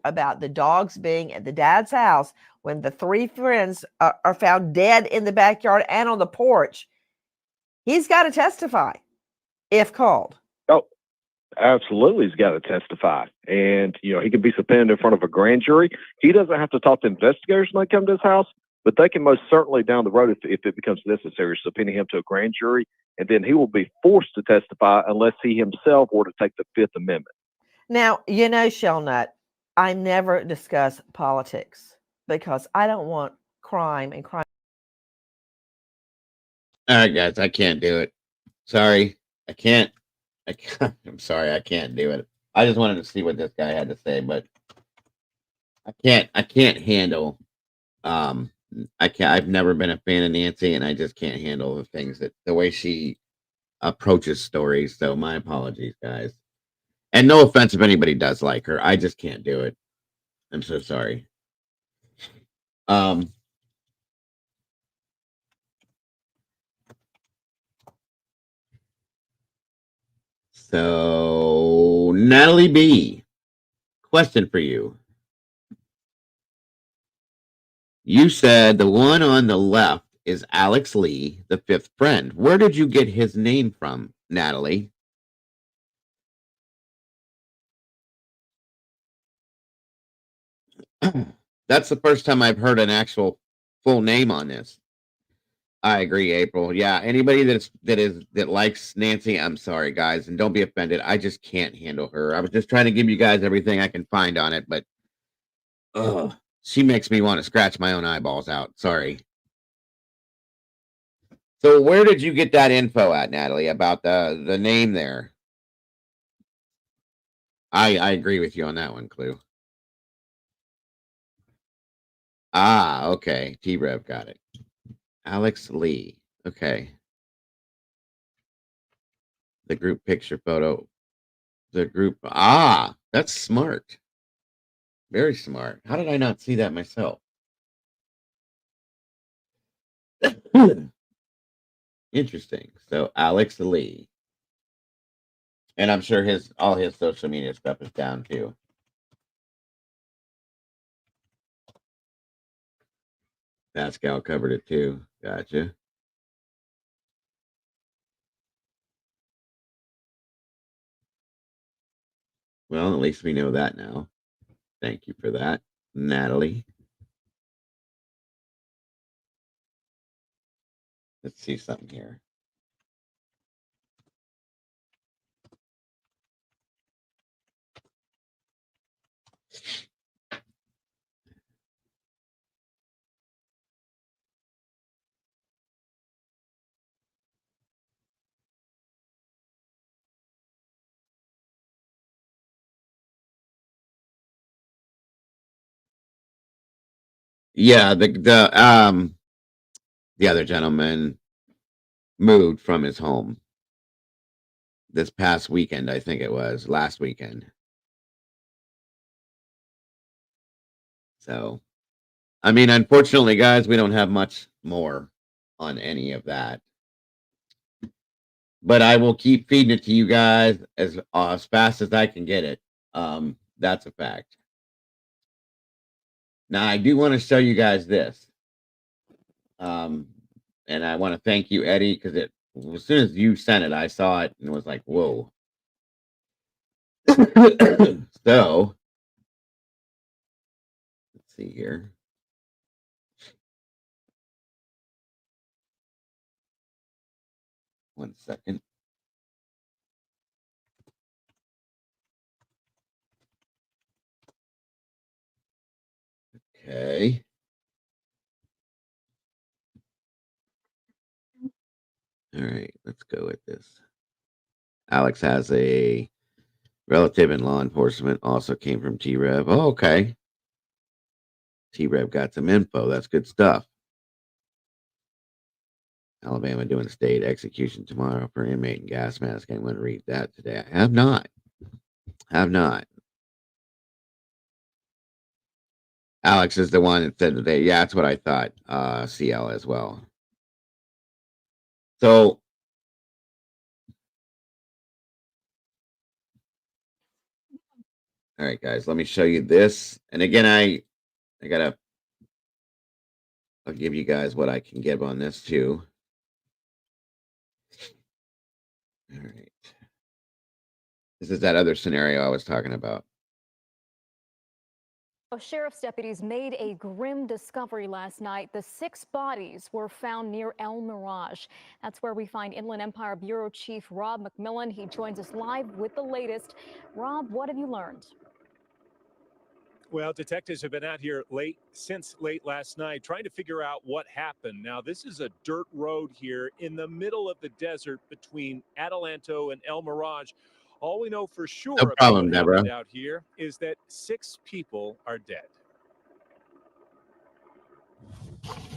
about the dogs being at the dad's house when the 3 friends are found dead in the backyard and on the porch. He's got to testify if called. Oh, absolutely. He's got to testify. And, you know, he can be subpoenaed in front of a grand jury. He doesn't have to talk to investigators when they come to his house, but they can most certainly down the road, if it becomes necessary, subpoena him to a grand jury. And then he will be forced to testify unless he himself were to take the Fifth Amendment. Now, you know, Shelnut, I never discuss politics because I don't want crime and crime. All right, guys, I can't do it. Sorry, I can't. I'm sorry, I can't do it. I just wanted to see what this guy had to say, but I can't handle. I've never been a fan of Nancy, and I just can't handle the things the way she approaches stories. So my apologies, guys. And no offense if anybody does like her. I just can't do it. I'm so sorry. So, Natalie B., question for you. You said the one on the left is Alex Lee, the fifth friend. Where did you get his name from, Natalie? That's the first time I've heard an actual full name on this. I agree, April. Yeah, anybody that likes Nancy, I'm sorry, guys, and don't be offended. I just can't handle her. I was just trying to give you guys everything I can find on it, but she makes me want to scratch my own eyeballs out. Sorry. So where did you get that info at, Natalie, about the name there? I agree with you on that one, Clue. Ah, okay. T-Rev got it. Alex Lee. Okay. The group picture photo. The group. Ah, that's smart. Very smart. How did I not see that myself? Interesting. So Alex Lee. And I'm sure all his social media stuff is down too. Pascal covered it too. Gotcha. Well, at least we know that now. Thank you for that, Natalie. Let's see something here. Yeah, the other gentleman moved from his home this past weekend. I think it was last weekend. So, I mean, unfortunately, guys, we don't have much more on any of that. But I will keep feeding it to you guys as fast as I can get it. That's a fact. Now, I do want to show you guys this. And I want to thank you, Eddie, because as soon as you sent it, I saw it and was like, whoa. So, let's see here. One second. Okay. All right, let's go with this. Alex has a relative in law enforcement, also came from T-Rev. Oh, okay. T-Rev got some info. That's good stuff. Alabama doing state execution tomorrow for inmate and gas mask. I'm going to read that today. I have not. Alex is the one that said today. Yeah, that's what I thought. CL as well. So, all right, guys, let me show you this. And again, I'll give you guys what I can give on this too. All right. This is that other scenario I was talking about. Sheriff's deputies made a grim discovery last night. The 6 bodies were found near El Mirage. That's where we find Inland Empire Bureau Chief Rob McMillan. He joins us live with the latest. Rob, what have you learned? Well, detectives have been out here since late last night trying to figure out what happened. Now, this is a dirt road here in the middle of the desert between Adelanto and El Mirage. All we know for sure about what happened out here is that 6 people are dead.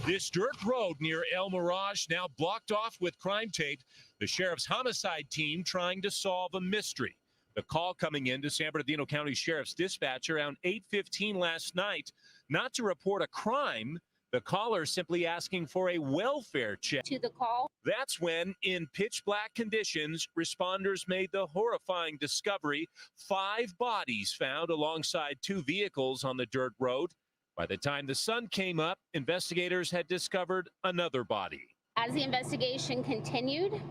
This dirt road near El Mirage now blocked off with crime tape. The sheriff's homicide team trying to solve a mystery. The call coming in to San Bernardino County Sheriff's Dispatch around 8:15 last night, not to report a crime, The caller simply asking for a welfare check. To the call. That's when, in pitch black conditions, responders made the horrifying discovery: 5 bodies found alongside 2 vehicles on the dirt road. By the time the sun came up, investigators had discovered another body. As the investigation continued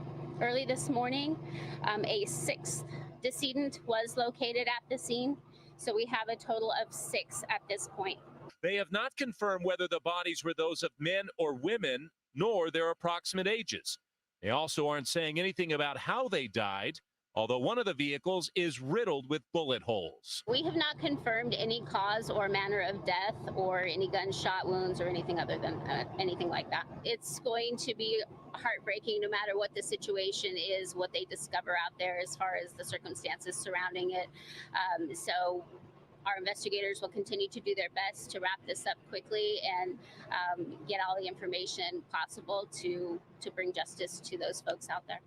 early this morning, a 6th decedent was located at the scene. So we have a total of 6 at this point. They have not confirmed whether the bodies were those of men or women, nor their approximate ages. They also aren't saying anything about how they died, although one of the vehicles is riddled with bullet holes. We have not confirmed any cause or manner of death or any gunshot wounds or anything other than anything like that. It's going to be heartbreaking no matter what the situation is, what they discover out there as far as the circumstances surrounding it. So our investigators will continue to do their best to wrap this up quickly and get all the information possible to bring justice to those folks out there.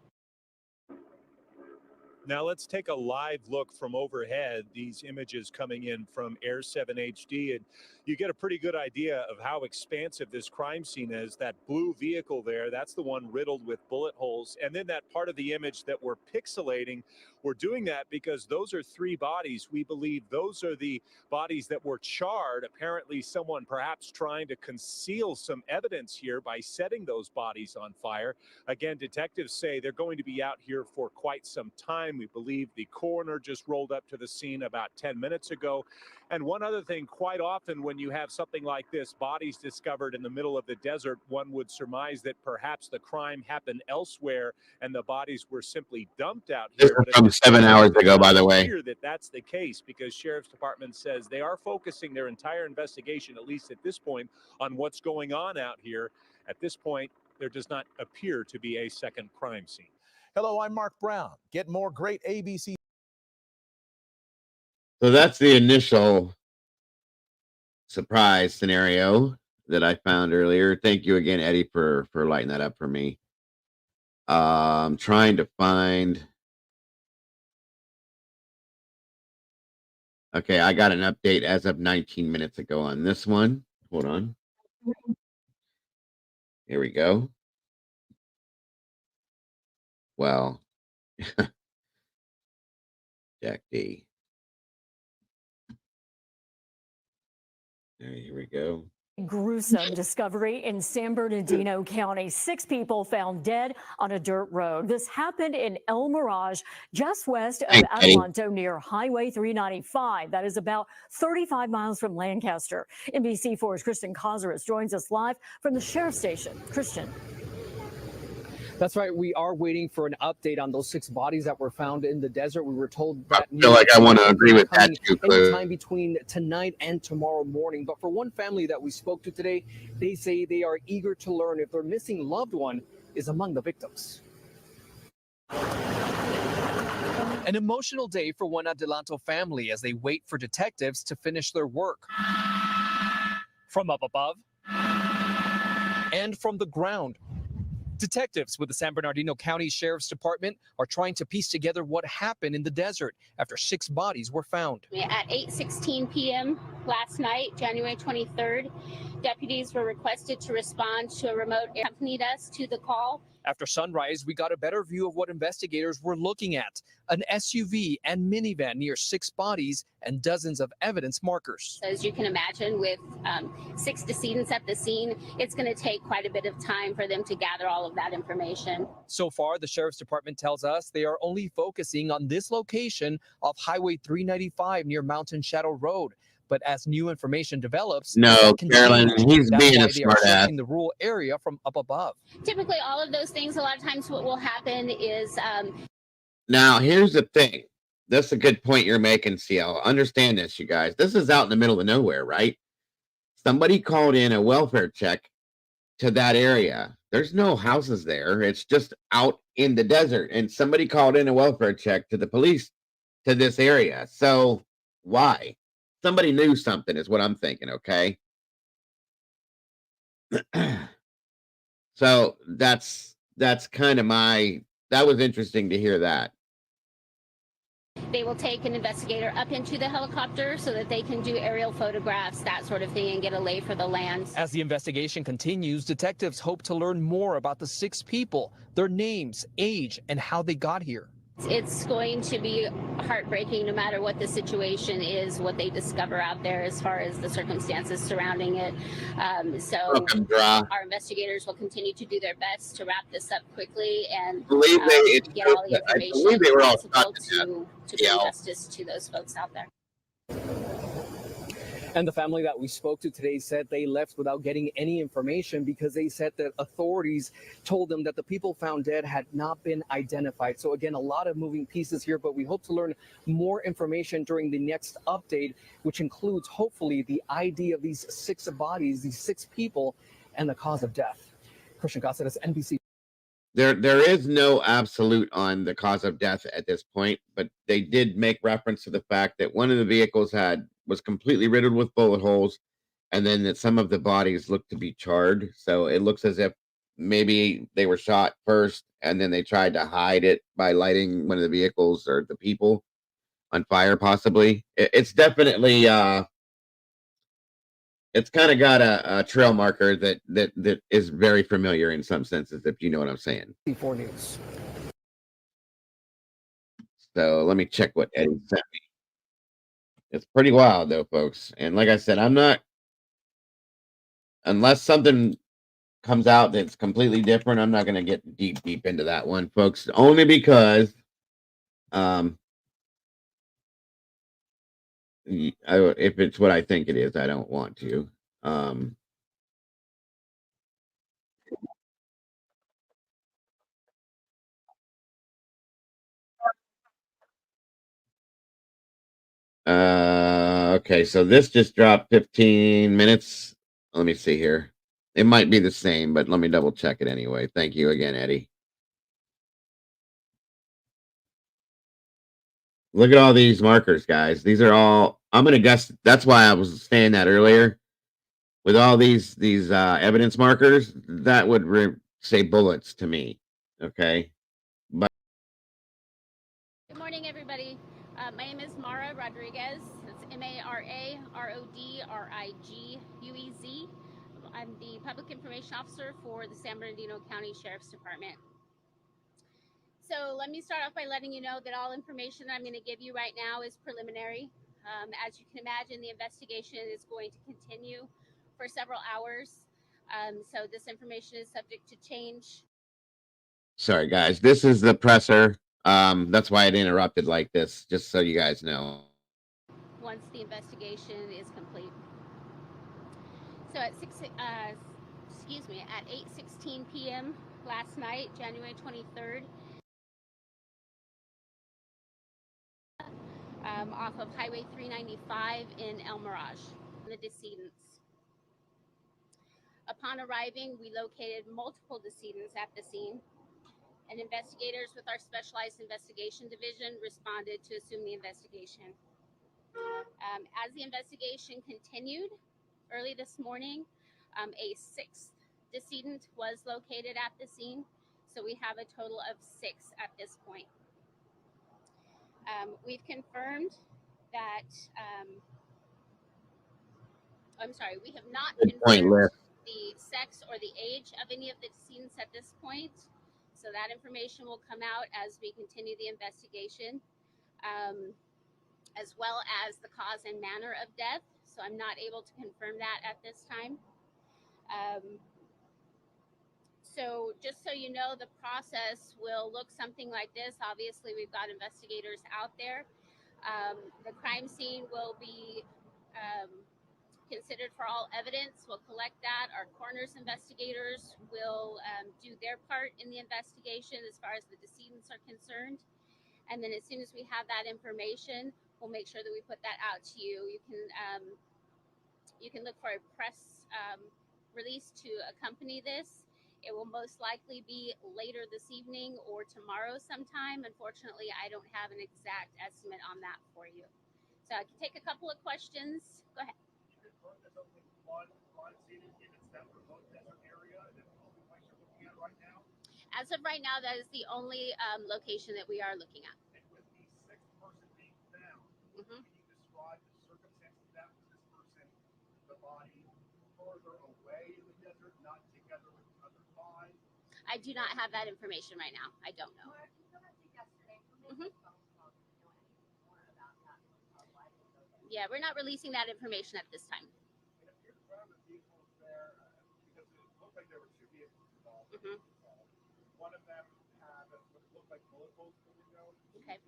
Now let's take a live look from overhead. These images coming in from Air 7 HD, and you get a pretty good idea of how expansive this crime scene is. That blue vehicle there, that's the one riddled with bullet holes. And then that part of the image that we're pixelating, we're doing that because those are 3 bodies. We believe those are the bodies that were charred. Apparently someone perhaps trying to conceal some evidence here by setting those bodies on fire. Again, detectives say they're going to be out here for quite some time. We believe the coroner just rolled up to the scene about 10 minutes ago. And one other thing, quite often when you have something like this, bodies discovered in the middle of the desert, one would surmise that perhaps the crime happened elsewhere and the bodies were simply dumped out This here. is from 7 hours ago, by the way. That that's the case, because Sheriff's Department says they are focusing their entire investigation, at least at this point, on what's going on out here. At this point, there does not appear to be a second crime scene. Hello, I'm Mark Brown. Get more great ABC. So that's the initial surprise scenario that I found earlier. Thank you again, Eddie, for lighting that up for me. I'm trying to find. Okay, I got an update as of 19 minutes ago on this one. Hold on. Here we go. Well, Jack D. Here we go. Gruesome discovery in San Bernardino County. 6 people found dead on a dirt road. This happened in El Mirage, just west of Adelanto near Highway 395. That is about 35 miles from Lancaster. NBC4's Christian Cazares joins us live from the sheriff's station. Christian. That's right. We are waiting for an update on those 6 bodies that were found in the desert. We were told that I feel like I want to agree with that too, anytime between tonight and tomorrow morning. But for one family that we spoke to today, they say they are eager to learn if their missing loved one is among the victims. An emotional day for one Adelanto family as they wait for detectives to finish their work. From up above and from the ground. Detectives with the San Bernardino County Sheriff's Department are trying to piece together what happened in the desert after 6 bodies were found. At 8:16 p.m. last night, January 23rd, deputies were requested to respond to a remote area. Accompanied us to the call. After sunrise, we got a better view of what investigators were looking at: an SUV and minivan near 6 bodies and dozens of evidence markers. As you can imagine, with 6 decedents at the scene, it's going to take quite a bit of time for them to gather all of that information. So far, the Sheriff's Department tells us they are only focusing on this location of Highway 395 near Mountain Shadow Road. But as new information develops, no, Carolyn, he's being a smart ass. The rural area from up above. Typically, all of those things, a lot of times what will happen is... Now, here's the thing. That's a good point you're making, CL. Understand this, you guys. This is out in the middle of nowhere, right? Somebody called in a welfare check to that area. There's no houses there. It's just out in the desert. And somebody called in a welfare check to the police to this area. So why? Somebody knew something is what I'm thinking, okay? So that's kind of that was interesting to hear that. They will take an investigator up into the helicopter so that they can do aerial photographs, that sort of thing, and get a lay for the land. As the investigation continues, detectives hope to learn more about the 6 people, their names, age, and how they got here. It's going to be heartbreaking no matter what the situation is, what they discover out there as far as the circumstances surrounding it. So our investigators will continue to do their best to wrap this up quickly and get all the information possible to bring justice to those folks out there. And the family that we spoke to today said they left without getting any information because they said that authorities told them that the people found dead had not been identified. So again, a lot of moving pieces here, but we hope to learn more information during the next update, which includes hopefully the ID of these 6 bodies, these 6 people, and the cause of death. Christian Cáceres, NBC. There is no absolute on the cause of death at this point, but they did make reference to the fact that one of the vehicles was completely riddled with bullet holes, and then that some of the bodies looked to be charred. So it looks as if maybe they were shot first, and then they tried to hide it by lighting one of the vehicles or the people on fire, possibly. It's definitely it's kind of got a trail marker that is very familiar in some senses, if you know what I'm saying. C4 News. So let me check what Eddie sent me. It's pretty wild, though, folks. And like I said, I'm not, unless something comes out that's completely different, I'm not going to get deep into that one, folks. Only because, if it's what I think it is, I don't want to. Okay, so this just dropped 15 minutes. Let me see here. It might be the same, but let me double check it anyway. Thank you again, Eddie. Look at all these markers, guys. These are all, I'm going to guess, that's why I was saying that earlier. With all these evidence markers, that would say bullets to me. Okay. But Good morning, everybody. My name is Mara Rodriguez. It's MARARODRIGUEZ. I'm the Public Information Officer for the San Bernardino County Sheriff's Department. So let me start off by letting you know that all information that I'm going to give you right now is preliminary. As you can imagine, the investigation is going to continue for several hours. So this information is subject to change. sorry, guys. This is the presser. That's why it interrupted like this, just so you guys know. Once the investigation is complete. So at 8:16 p.m. last night, January 23rd, off of Highway 395 in El Mirage, the decedents. Upon arriving, we located multiple decedents at the scene, and investigators with our Specialized Investigation Division responded to assume the investigation. As the investigation continued, early this morning, a 6th decedent was located at the scene, so we have a total of 6 at this point. We've confirmed that, we have not confirmed the sex or the age of any of the decedents at this point, so that information will come out as we continue the investigation, as well as the cause and manner of death, so I'm not able to confirm that at this time. So just so you know, the process will look something like this. Obviously, we've got investigators out there. The crime scene will be considered for all evidence. We'll collect that. Our coroner's investigators will do their part in the investigation as far as the decedents are concerned. And then as soon as we have that information, we'll make sure that we put that out to you. You can look for a press release to accompany this. It will most likely be later this evening or tomorrow sometime. Unfortunately, I don't have an exact estimate on that for you. So I can take a couple of questions. Go ahead. As of right now, that is the only location that we are looking at. Mhm. I do not have that information right now. I don't know. Mhm. Yeah, we're not releasing that information at this time. Mhm. Okay.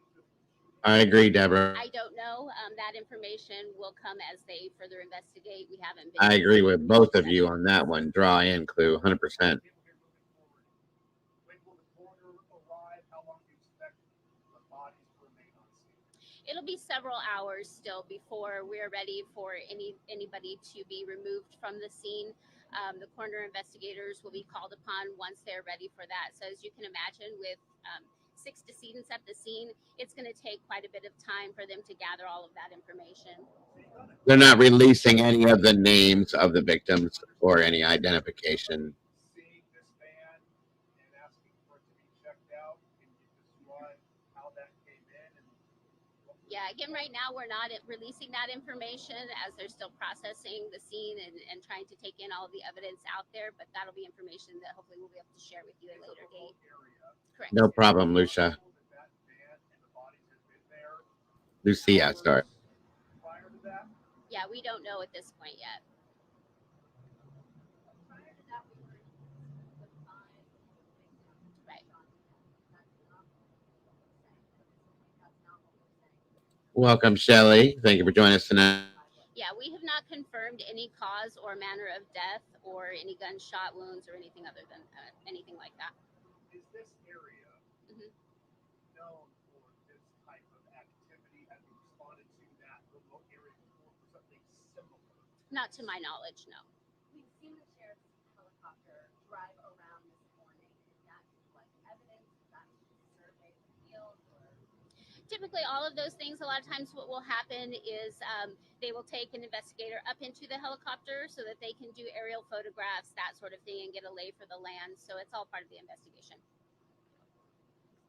I agree, Deborah. I don't know. That information will come as they further investigate. We haven't been. I agree with both of you on that one. Draw in clue, 100%. It'll be several hours still before we're ready for anybody to be removed from the scene. The coroner investigators will be called upon once they're ready for that. So as you can imagine, with 6 decedents at the scene, it's going to take quite a bit of time for them to gather all of that information. They're not releasing any of the names of the victims or any identification. Yeah, again, right now we're not releasing that information as they're still processing the scene and trying to take in all of the evidence out there, but that'll be information that hopefully we'll be able to share with you at a later date. Correct. No problem, Lucia. Lucia, sorry. Yeah, we don't know at this point yet. Right. Welcome, Shelley. Thank you for joining us tonight. Yeah, we have not confirmed any cause or manner of death or any gunshot wounds or anything other than anything like that. Is this area Mhm. known for this type of activity? Have you responded to that remote area before for something similar? Not to my knowledge, no. We've seen the sheriff's helicopter drive around this morning. Is that like evidence? Is that survey the field? Typically, all of those things, a lot of times what will happen is they will take an investigator up into the helicopter so that they can do aerial photographs, that sort of thing, and get a lay for the land. So it's all part of the investigation.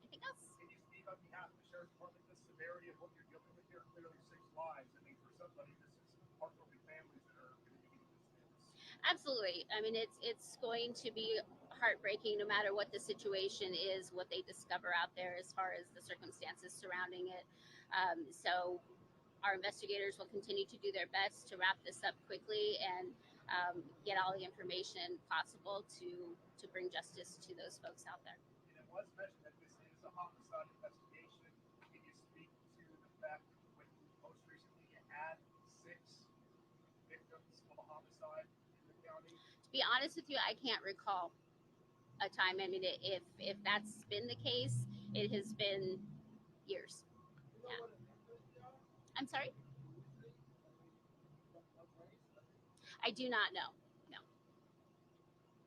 Anything else? Can you speak on behalf of the sheriff's department the severity of what you're dealing with here? Clearly 6 lives. I mean, for somebody, this is heartbroken families that are going to be getting this. Absolutely. I mean, it's going to be heartbreaking no matter what the situation is, what they discover out there as far as the circumstances surrounding it. So our investigators will continue to do their best to wrap this up quickly and get all the information possible to bring justice to those folks out there. And it was mentioned that this is a homicide investigation. Can you speak to the fact that when most recently you had 6 victims of a homicide in the county? To be honest with you, I can't recall a time. I mean, if that's been the case, it has been years. Yeah. I'm sorry? I do not know. No.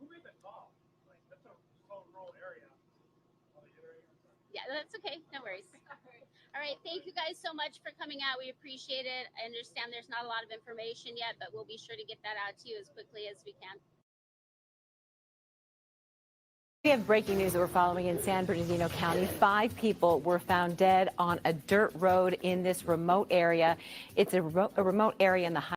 Who made the call? Like, that's a so rural area. Yeah, that's okay. No worries. All right. Thank you guys so much for coming out. We appreciate it. I understand there's not a lot of information yet, but we'll be sure to get that out to you as quickly as we can. We have breaking news that we're following in San Bernardino County. 5 people were found dead on a dirt road in this remote area. It's a remote area in the high.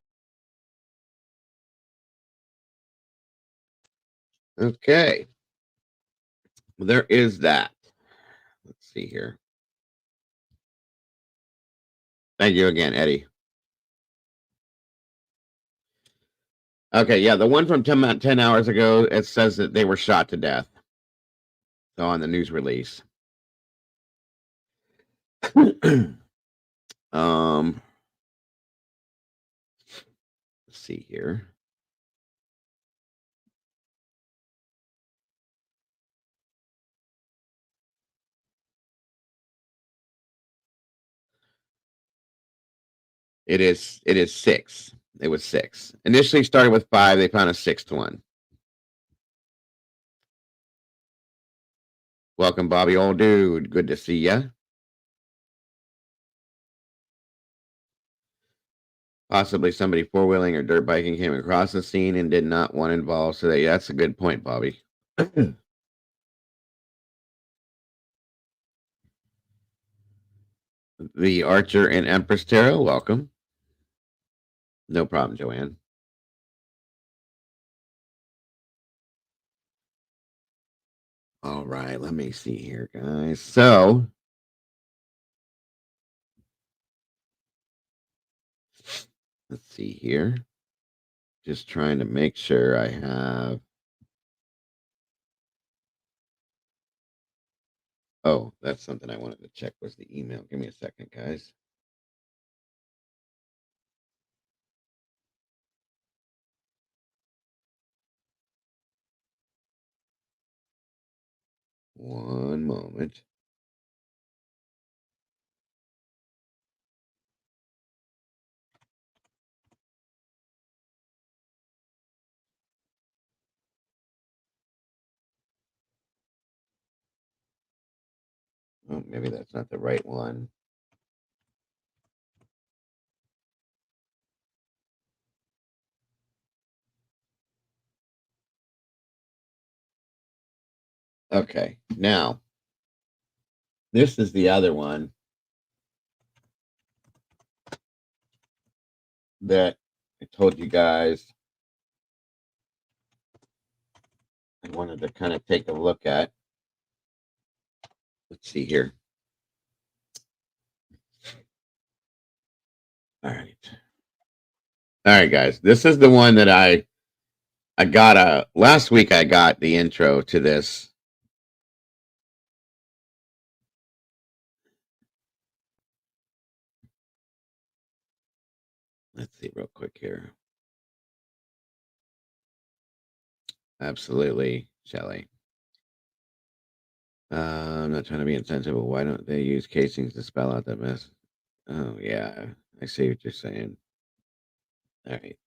Okay. Well, there is that. Let's see here. Thank you again, Eddie. Okay, yeah, the one from 10 hours ago, it says that they were shot to death. So on the news release. Let's see here. It is 6. It was 6. Initially started with 5. They found a 6th one. Welcome, Bobby, old dude. Good to see ya. Possibly somebody 4-wheeling or dirt biking came across the scene and did not want involved. So that's a good point, Bobby. the Archer and Empress Tarot. Welcome. No problem, Joanne. All right, let me see here, guys. So, let's see here. Just trying to make sure I have. Oh, that's something I wanted to check was the email. Give me a second, guys. One moment. Oh, maybe that's not the right one. Okay, now this is the other one that I told you guys I wanted to kind of take a look at. Let's see here. All right, guys. This is the one that I got last week. I got the intro to this. Let's see real quick here. Absolutely, Shelley. I'm not trying to be insensitive, but why don't they use casings to spell out that mess? Oh, yeah. I see what you're saying. All right.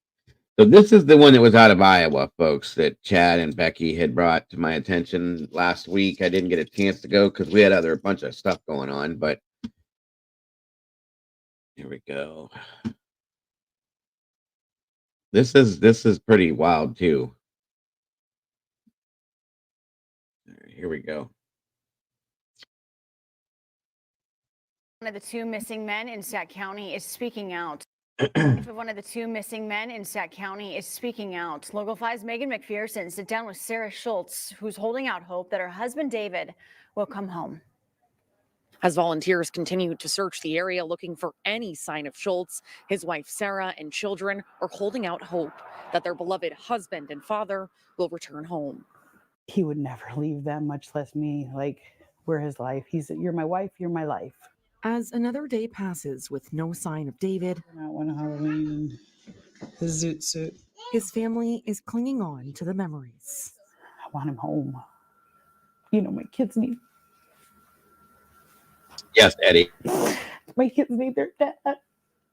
So this is the one that was out of Iowa, folks, that Chad and Becky had brought to my attention last week. I didn't get a chance to go because we had a bunch of stuff going on, but here we go. This is pretty wild too. Here we go. One of the two missing men in Sac County is speaking out. One of the two missing men in Sac County is speaking out. Local 5's Megan McPherson sit down with Sarah Schultz, who's holding out hope that her husband David will come home. As volunteers continue to search the area looking for any sign of Schultz, his wife Sarah and children are holding out hope that their beloved husband and father will return home. He would never leave them, much less me. Like, we're his life. You're my wife, you're my life. As another day passes with no sign of David, Not one Halloween, his zoot suit. his family is clinging on to the memories. I want him home. You know, my kids need. Yes, Eddie. My kids need their dad.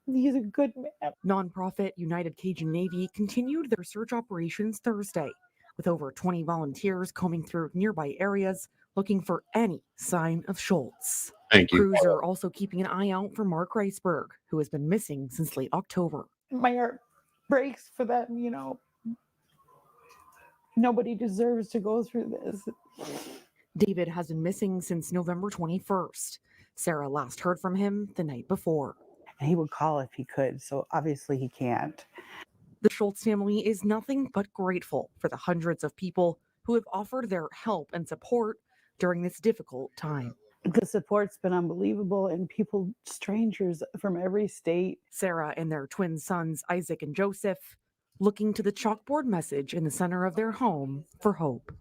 He's a good man. Nonprofit United Cajun Navy continued their search operations Thursday, with over 20 volunteers combing through nearby areas looking for any sign of Schultz. Thank you. Crews are also keeping an eye out for Mark Reisberg, who has been missing since late October. My heart breaks for them, you know. Nobody deserves to go through this. David has been missing since November 21st. Sarah last heard from him the night before. And he would call if he could, so obviously he can't. The Schultz family is nothing but grateful for the hundreds of people who have offered their help and support during this difficult time. The support's been unbelievable, and people, strangers from every state. Sarah and their twin sons, Isaac and Joseph, looking to the chalkboard message in the center of their home for hope.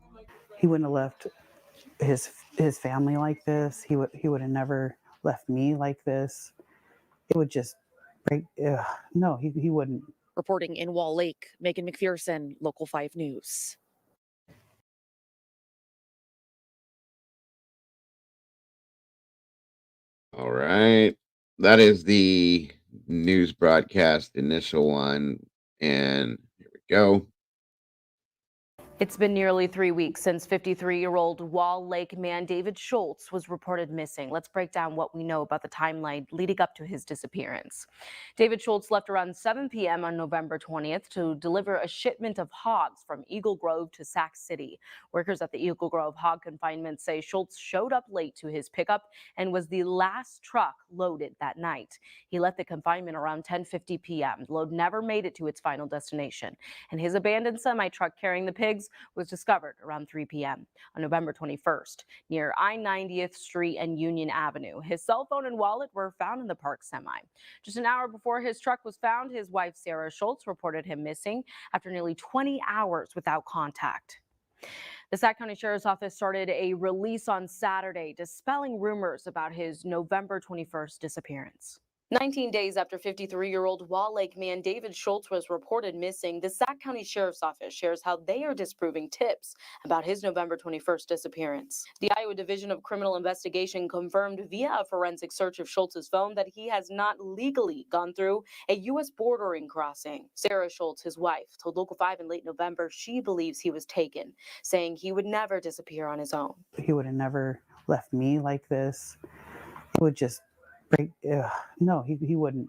He wouldn't have left his family like this. He would have never left me like this. It would just break. No, he wouldn't. Reporting in Wall Lake, Megan McPherson, Local 5 News. All right. That is the news broadcast initial one. And here we go. It's been nearly 3 weeks since 53-year-old Wall Lake man David Schultz was reported missing. Let's break down what we know about the timeline leading up to his disappearance. David Schultz left around 7 p.m. on November 20th to deliver a shipment of hogs from Eagle Grove to Sac City. Workers at the Eagle Grove hog confinement say Schultz showed up late to his pickup and was the last truck loaded that night. He left the confinement around 10:50 p.m. The load never made it to its final destination, and his abandoned semi-truck carrying the pigs was discovered around 3 p.m. on November 21st near I-90th Street and Union Avenue. His cell phone and wallet were found in the park semi. Just an hour before his truck was found, his wife Sarah Schultz reported him missing after nearly 20 hours without contact. The Sac County Sheriff's Office started a release on Saturday, dispelling rumors about his November 21st disappearance. 19 days after 53-year-old Wall Lake man David Schultz was reported missing, the Sac County Sheriff's Office shares how they are disproving tips about his November 21st disappearance. The Iowa Division of Criminal Investigation confirmed via a forensic search of Schultz's phone that he has not legally gone through a U.S. bordering crossing. Sarah Schultz, his wife, told Local 5 in late November she believes he was taken, saying he would never disappear on his own. He would have never left me like this. He would just break. No, he wouldn't.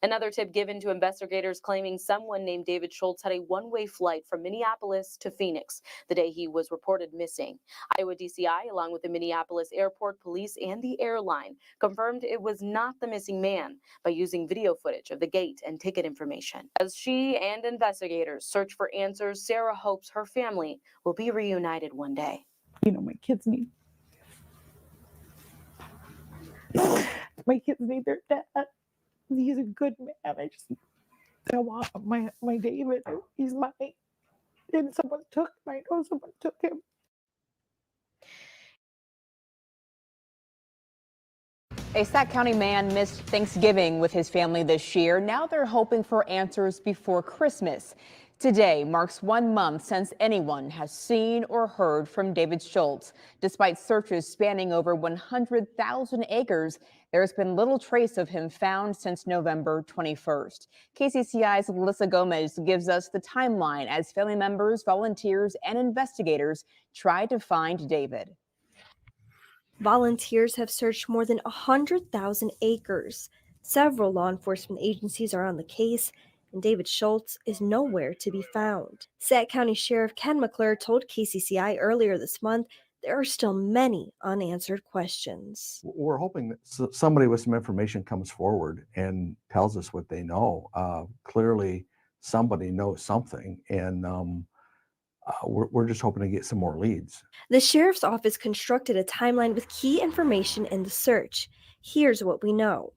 Another tip given to investigators claiming someone named David Schultz had a one-way flight from Minneapolis to Phoenix the day he was reported missing. Iowa DCI, along with the Minneapolis Airport Police and the airline, confirmed it was not the missing man by using video footage of the gate and ticket information. As she and investigators search for answers, Sarah hopes her family will be reunited one day. You know, my kids need their dad. He's a good man. I want my David. He's mine. And someone took him. I know someone took him. A Sac County man missed Thanksgiving with his family this year. Now they're hoping for answers before Christmas. Today marks 1 month since anyone has seen or heard from David Schultz. Despite searches spanning over 100,000 acres, there's been little trace of him found since November 21st. KCCI's Elisa Gomez gives us the timeline as family members, volunteers, and investigators try to find David. Volunteers have searched more than 100,000 acres. Several law enforcement agencies are on the case, and David Schultz is nowhere to be found. Sac County Sheriff Ken McClure told KCCI earlier this month there are still many unanswered questions. We're hoping that somebody with some information comes forward and tells us what they know. Clearly, somebody knows something, and we're just hoping to get some more leads. The sheriff's office constructed a timeline with key information in the search. Here's what we know.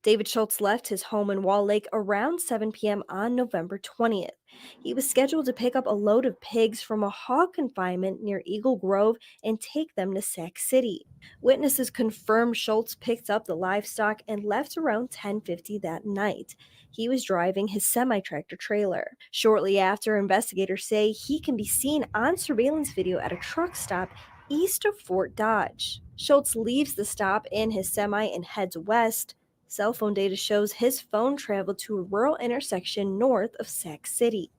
David Schultz left his home in Wall Lake around 7 p.m. on November 20th. He was scheduled to pick up a load of pigs from a hog confinement near Eagle Grove and take them to Sac City. Witnesses confirmed Schultz picked up the livestock and left around 10:50 that night. He was driving his semi-tractor trailer. Shortly after, investigators say he can be seen on surveillance video at a truck stop east of Fort Dodge. Schultz leaves the stop in his semi and heads west. Cell phone data shows his phone traveled to a rural intersection north of Sac City.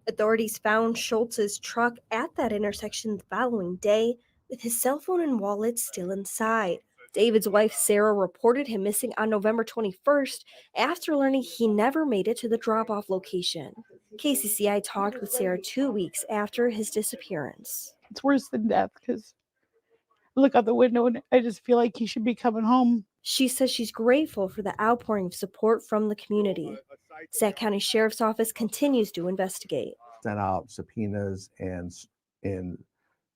Authorities found Schultz's truck at that intersection the following day with his cell phone and wallet still inside. David's wife Sarah reported him missing on November 21st after learning he never made it to the drop-off location. KCCI talked with Sarah 2 weeks after his disappearance. It's worse than death because I look out the window and I just feel like he should be coming home. She says she's grateful for the outpouring of support from the community. Sac County Sheriff's Office continues to investigate. Sent out subpoenas and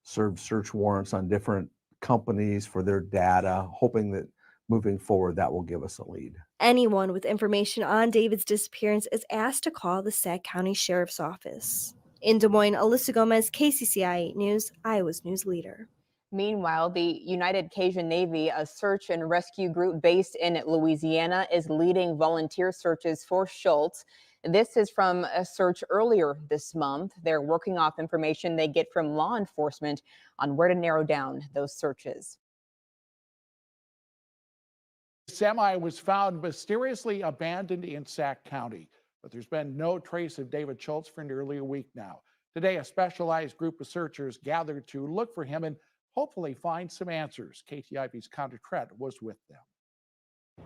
served search warrants on different companies for their data, hoping that moving forward that will give us a lead. Anyone with information on David's disappearance is asked to call the Sac County Sheriff's Office. In Des Moines, Elisa Gomez, KCCI 8 News, Iowa's news leader. Meanwhile, the United Cajun Navy, a search and rescue group based in Louisiana, is leading volunteer searches for Schultz. This is from a search earlier this month. They're working off information they get from law enforcement on where to narrow down those searches. Semi was found mysteriously abandoned in Sac County, but there's been no trace of David Schultz for nearly a week now. Today, a specialized group of searchers gathered to look for him and hopefully find some answers. KTIV's Contra Trett was with them.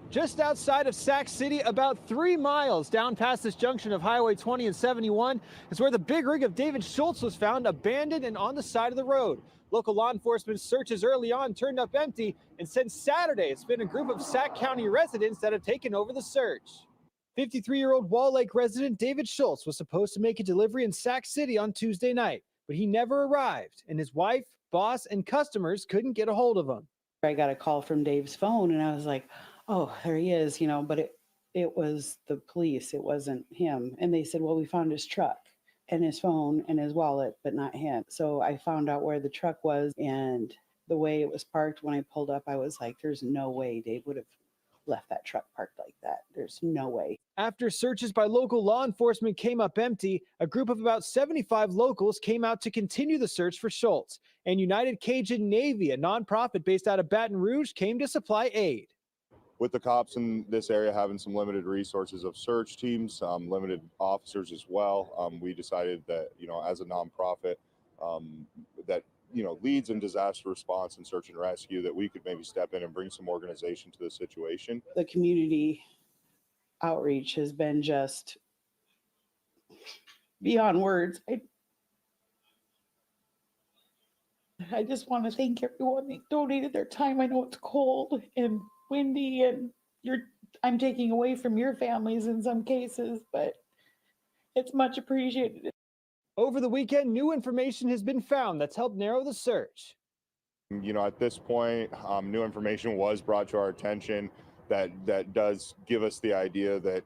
Just outside of Sac City, about 3 miles down past this junction of Highway 20 and 71, is where the big rig of David Schultz was found abandoned and on the side of the road. Local law enforcement searches early on turned up empty, and since Saturday, it's been a group of Sac County residents that have taken over the search. 53-year-old Wall Lake resident David Schultz was supposed to make a delivery in Sac City on Tuesday night, but he never arrived, and his wife, boss, and customers couldn't get a hold of him. I got a call from Dave's phone, and I was like, oh, there he is, but it was the police. It wasn't him. And they said, well, we found his truck and his phone and his wallet, but not him. So I found out where the truck was, and the way it was parked when I pulled up, I was like, there's no way Dave would have left that truck parked like that. There's no way. After searches by local law enforcement came up empty, a group of about 75 locals came out to continue the search for Schultz. And United Cajun Navy, a nonprofit based out of Baton Rouge, came to supply aid. With the cops in this area having some limited resources of search teams, limited officers as well, we decided that, as a nonprofit that, leads in disaster response and search and rescue, that we could maybe step in and bring some organization to the situation. The community outreach has been just beyond words. I just want to thank everyone that donated their time. I know it's cold and windy, and I'm taking away from your families in some cases, but it's much appreciated. Over the weekend, new information has been found that's helped narrow the search. At this point, new information was brought to our attention that does give us the idea that,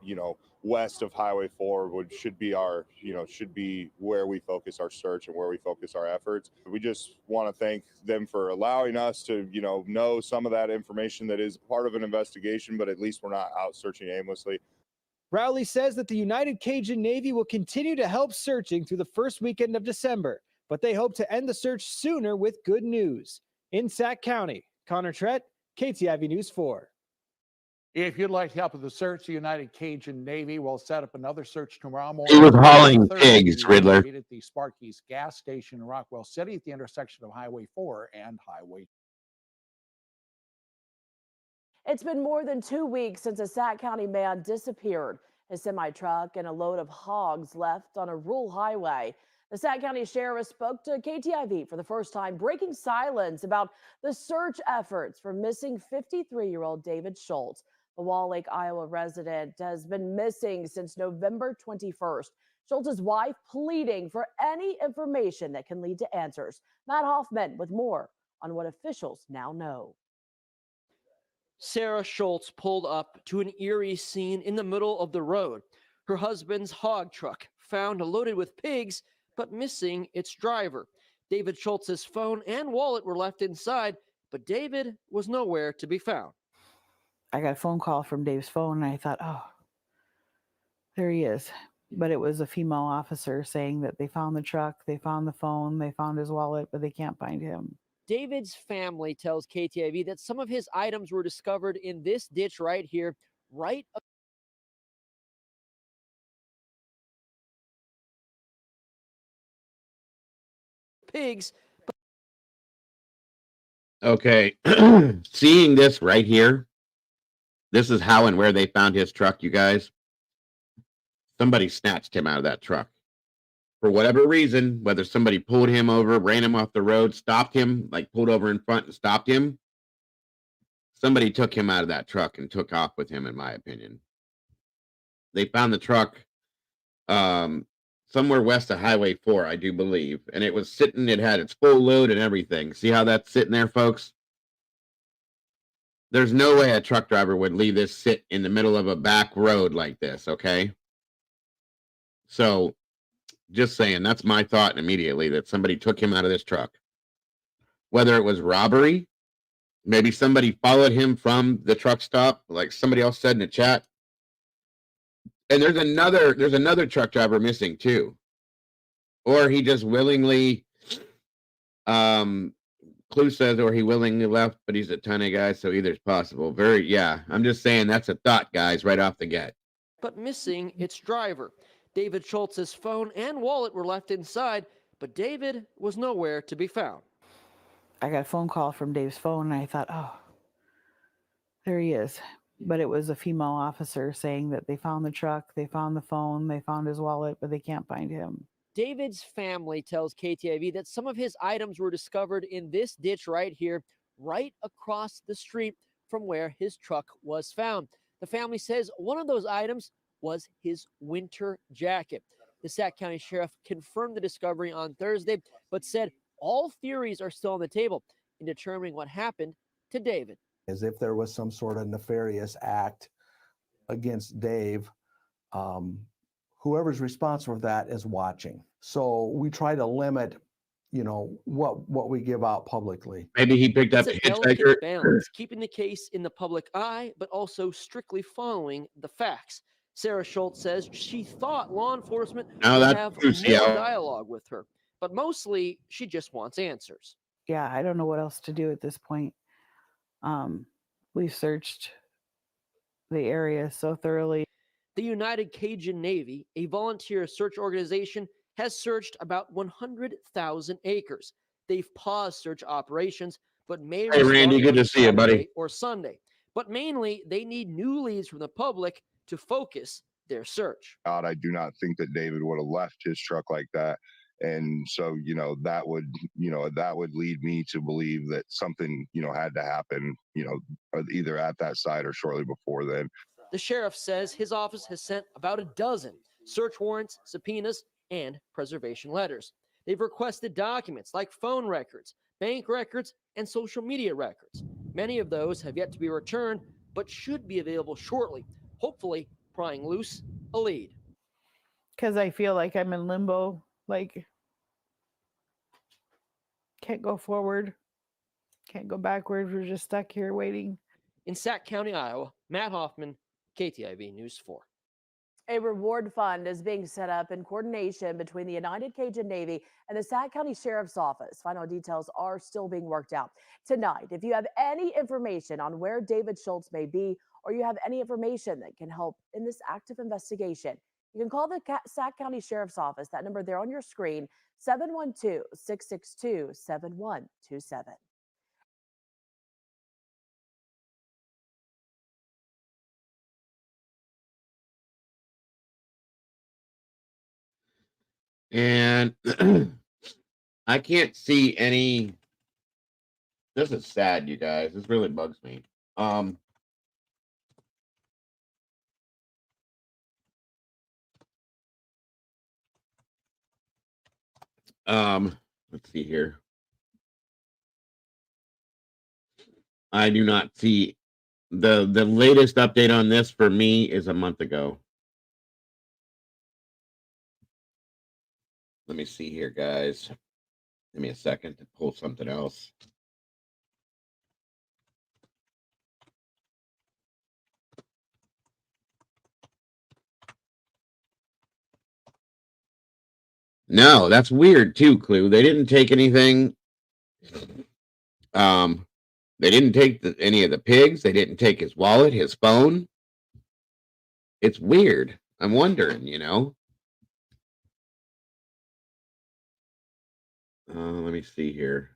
west of Highway 4 should be where we focus our search and where we focus our efforts. We just want to thank them for allowing us to, know some of that information that is part of an investigation, but at least we're not out searching aimlessly. Rowley says that the United Cajun Navy will continue to help searching through the first weekend of December, but they hope to end the search sooner with good news. In Sac County, Connor Trett, KTIV News 4. If you'd like help with the search, the United Cajun Navy will set up another search tomorrow morning. He was hauling pigs, Riddler. At the Sparky's gas station in Rockwell City at the intersection of Highway 4 and Highway. It's been more than 2 weeks since a Sac County man disappeared. His semi-truck and a load of hogs left on a rural highway. The Sac County Sheriff spoke to KTIV for the first time, breaking silence about the search efforts for missing 53-year-old David Schultz. The Wall Lake, Iowa resident has been missing since November 21st. Schultz's wife pleading for any information that can lead to answers. Matt Hoffman with more on what officials now know. Sarah Schultz pulled up to an eerie scene in the middle of the road. Her husband's hog truck found loaded with pigs, but missing its driver. David Schultz's phone and wallet were left inside, but David was nowhere to be found. I got a phone call from Dave's phone, and I thought, oh, there he is. But it was a female officer saying that they found the truck, they found the phone, they found his wallet, but they can't find him. David's family tells KTIV that some of his items were discovered in this ditch right here, right pigs. Okay, seeing this right here, this is how and where they found his truck, you guys. Somebody snatched him out of that truck. For whatever reason, whether somebody pulled him over, ran him off the road, stopped him, like pulled over in front and stopped him, somebody took him out of that truck and took off with him, in my opinion. They found the truck somewhere west of Highway 4, I do believe, and it was sitting, it had its full load and everything. See how that's sitting there, folks? There's no way a truck driver would leave this sit in the middle of a back road like this, okay? So, just saying, that's my thought immediately, that somebody took him out of this truck. Whether it was robbery, maybe somebody followed him from the truck stop, like somebody else said in the chat. And there's another truck driver missing too. Or he just willingly, Clue says, or he willingly left, but he's a ton of guys, so either's possible. I'm just saying that's a thought, guys, right off the get. But missing its driver. David Schultz's phone and wallet were left inside, but David was nowhere to be found. I got a phone call from Dave's phone, and I thought, oh, there he is. But it was a female officer saying that they found the truck, they found the phone, they found his wallet, but they can't find him. David's family tells KTIV that some of his items were discovered in this ditch right here, right across the street from where his truck was found. The family says one of those items was his winter jacket. The Sac County Sheriff confirmed the discovery on Thursday, but said all theories are still on the table in determining what happened to David. As if there was some sort of nefarious act against Dave, whoever's responsible for that is watching. So we try to limit, what we give out publicly. Maybe he picked up It's a a delicate hitchhiker. balance, keeping the case in the public eye, but also strictly following the facts. Sarah Schultz says she thought law enforcement Now would that's have juicy, more Al. dialogue with her, but mostly she just wants answers. Yeah, I don't know what else to do at this point. We've searched the area so thoroughly. The United Cajun Navy, a volunteer search organization, has searched about 100,000 acres. They've paused search operations, but may Hey, Randy, restart good to on see you, buddy. Saturday or Sunday. But mainly, they need new leads from the public to focus their search. I do not think that David would have left his truck like that. And so, that would lead me to believe that something, had to happen, either at that site or shortly before then. The sheriff says his office has sent about a dozen search warrants, subpoenas, and preservation letters. They've requested documents like phone records, bank records, and social media records. Many of those have yet to be returned, but should be available shortly, hopefully prying loose a lead. Because I feel like I'm in limbo, like can't go forward, can't go backward. We're just stuck here waiting. In Sac County, Iowa, Matt Hoffman, KTIV News 4. A reward fund is being set up in coordination between the United Cajun Navy and the Sac County Sheriff's Office. Final details are still being worked out. Tonight, if you have any information on where David Schultz may be, or you have any information that can help in this active investigation, you can call the Sac County Sheriff's Office. That number there on your screen, 712-662-7127. And I can't see any. This is sad, you guys. This really bugs me. Let's see here. I do not see the latest update on this for me is a month ago. Let me see here, guys. Give me a second to pull something else. No, that's weird too, Clue. They didn't take anything. They didn't take any of the pigs. They didn't take his wallet, his phone. It's weird. I'm wondering, Let me see here.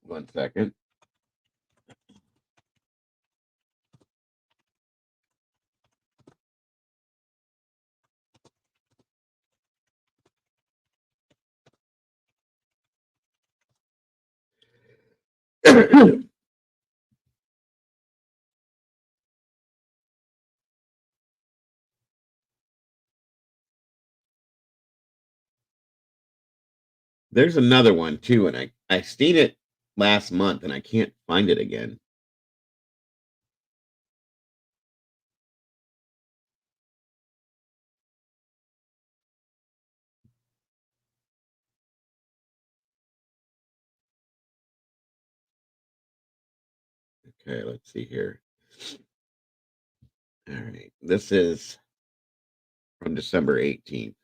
One second. There's another one too, and I seen it last month, and I can't find it again. Okay, let's see here. All right. This is from December 18th.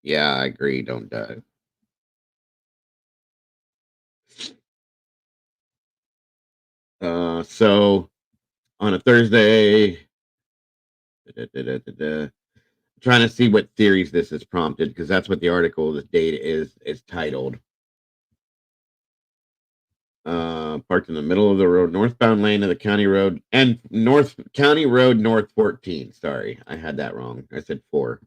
Yeah, I agree. Don't die. So on a Thursday, trying to see what theories this is prompted, because that's what the article, the date is titled. Parked in the middle of the road, northbound lane of the county road, and North 14. Sorry, I had that wrong. I said 4.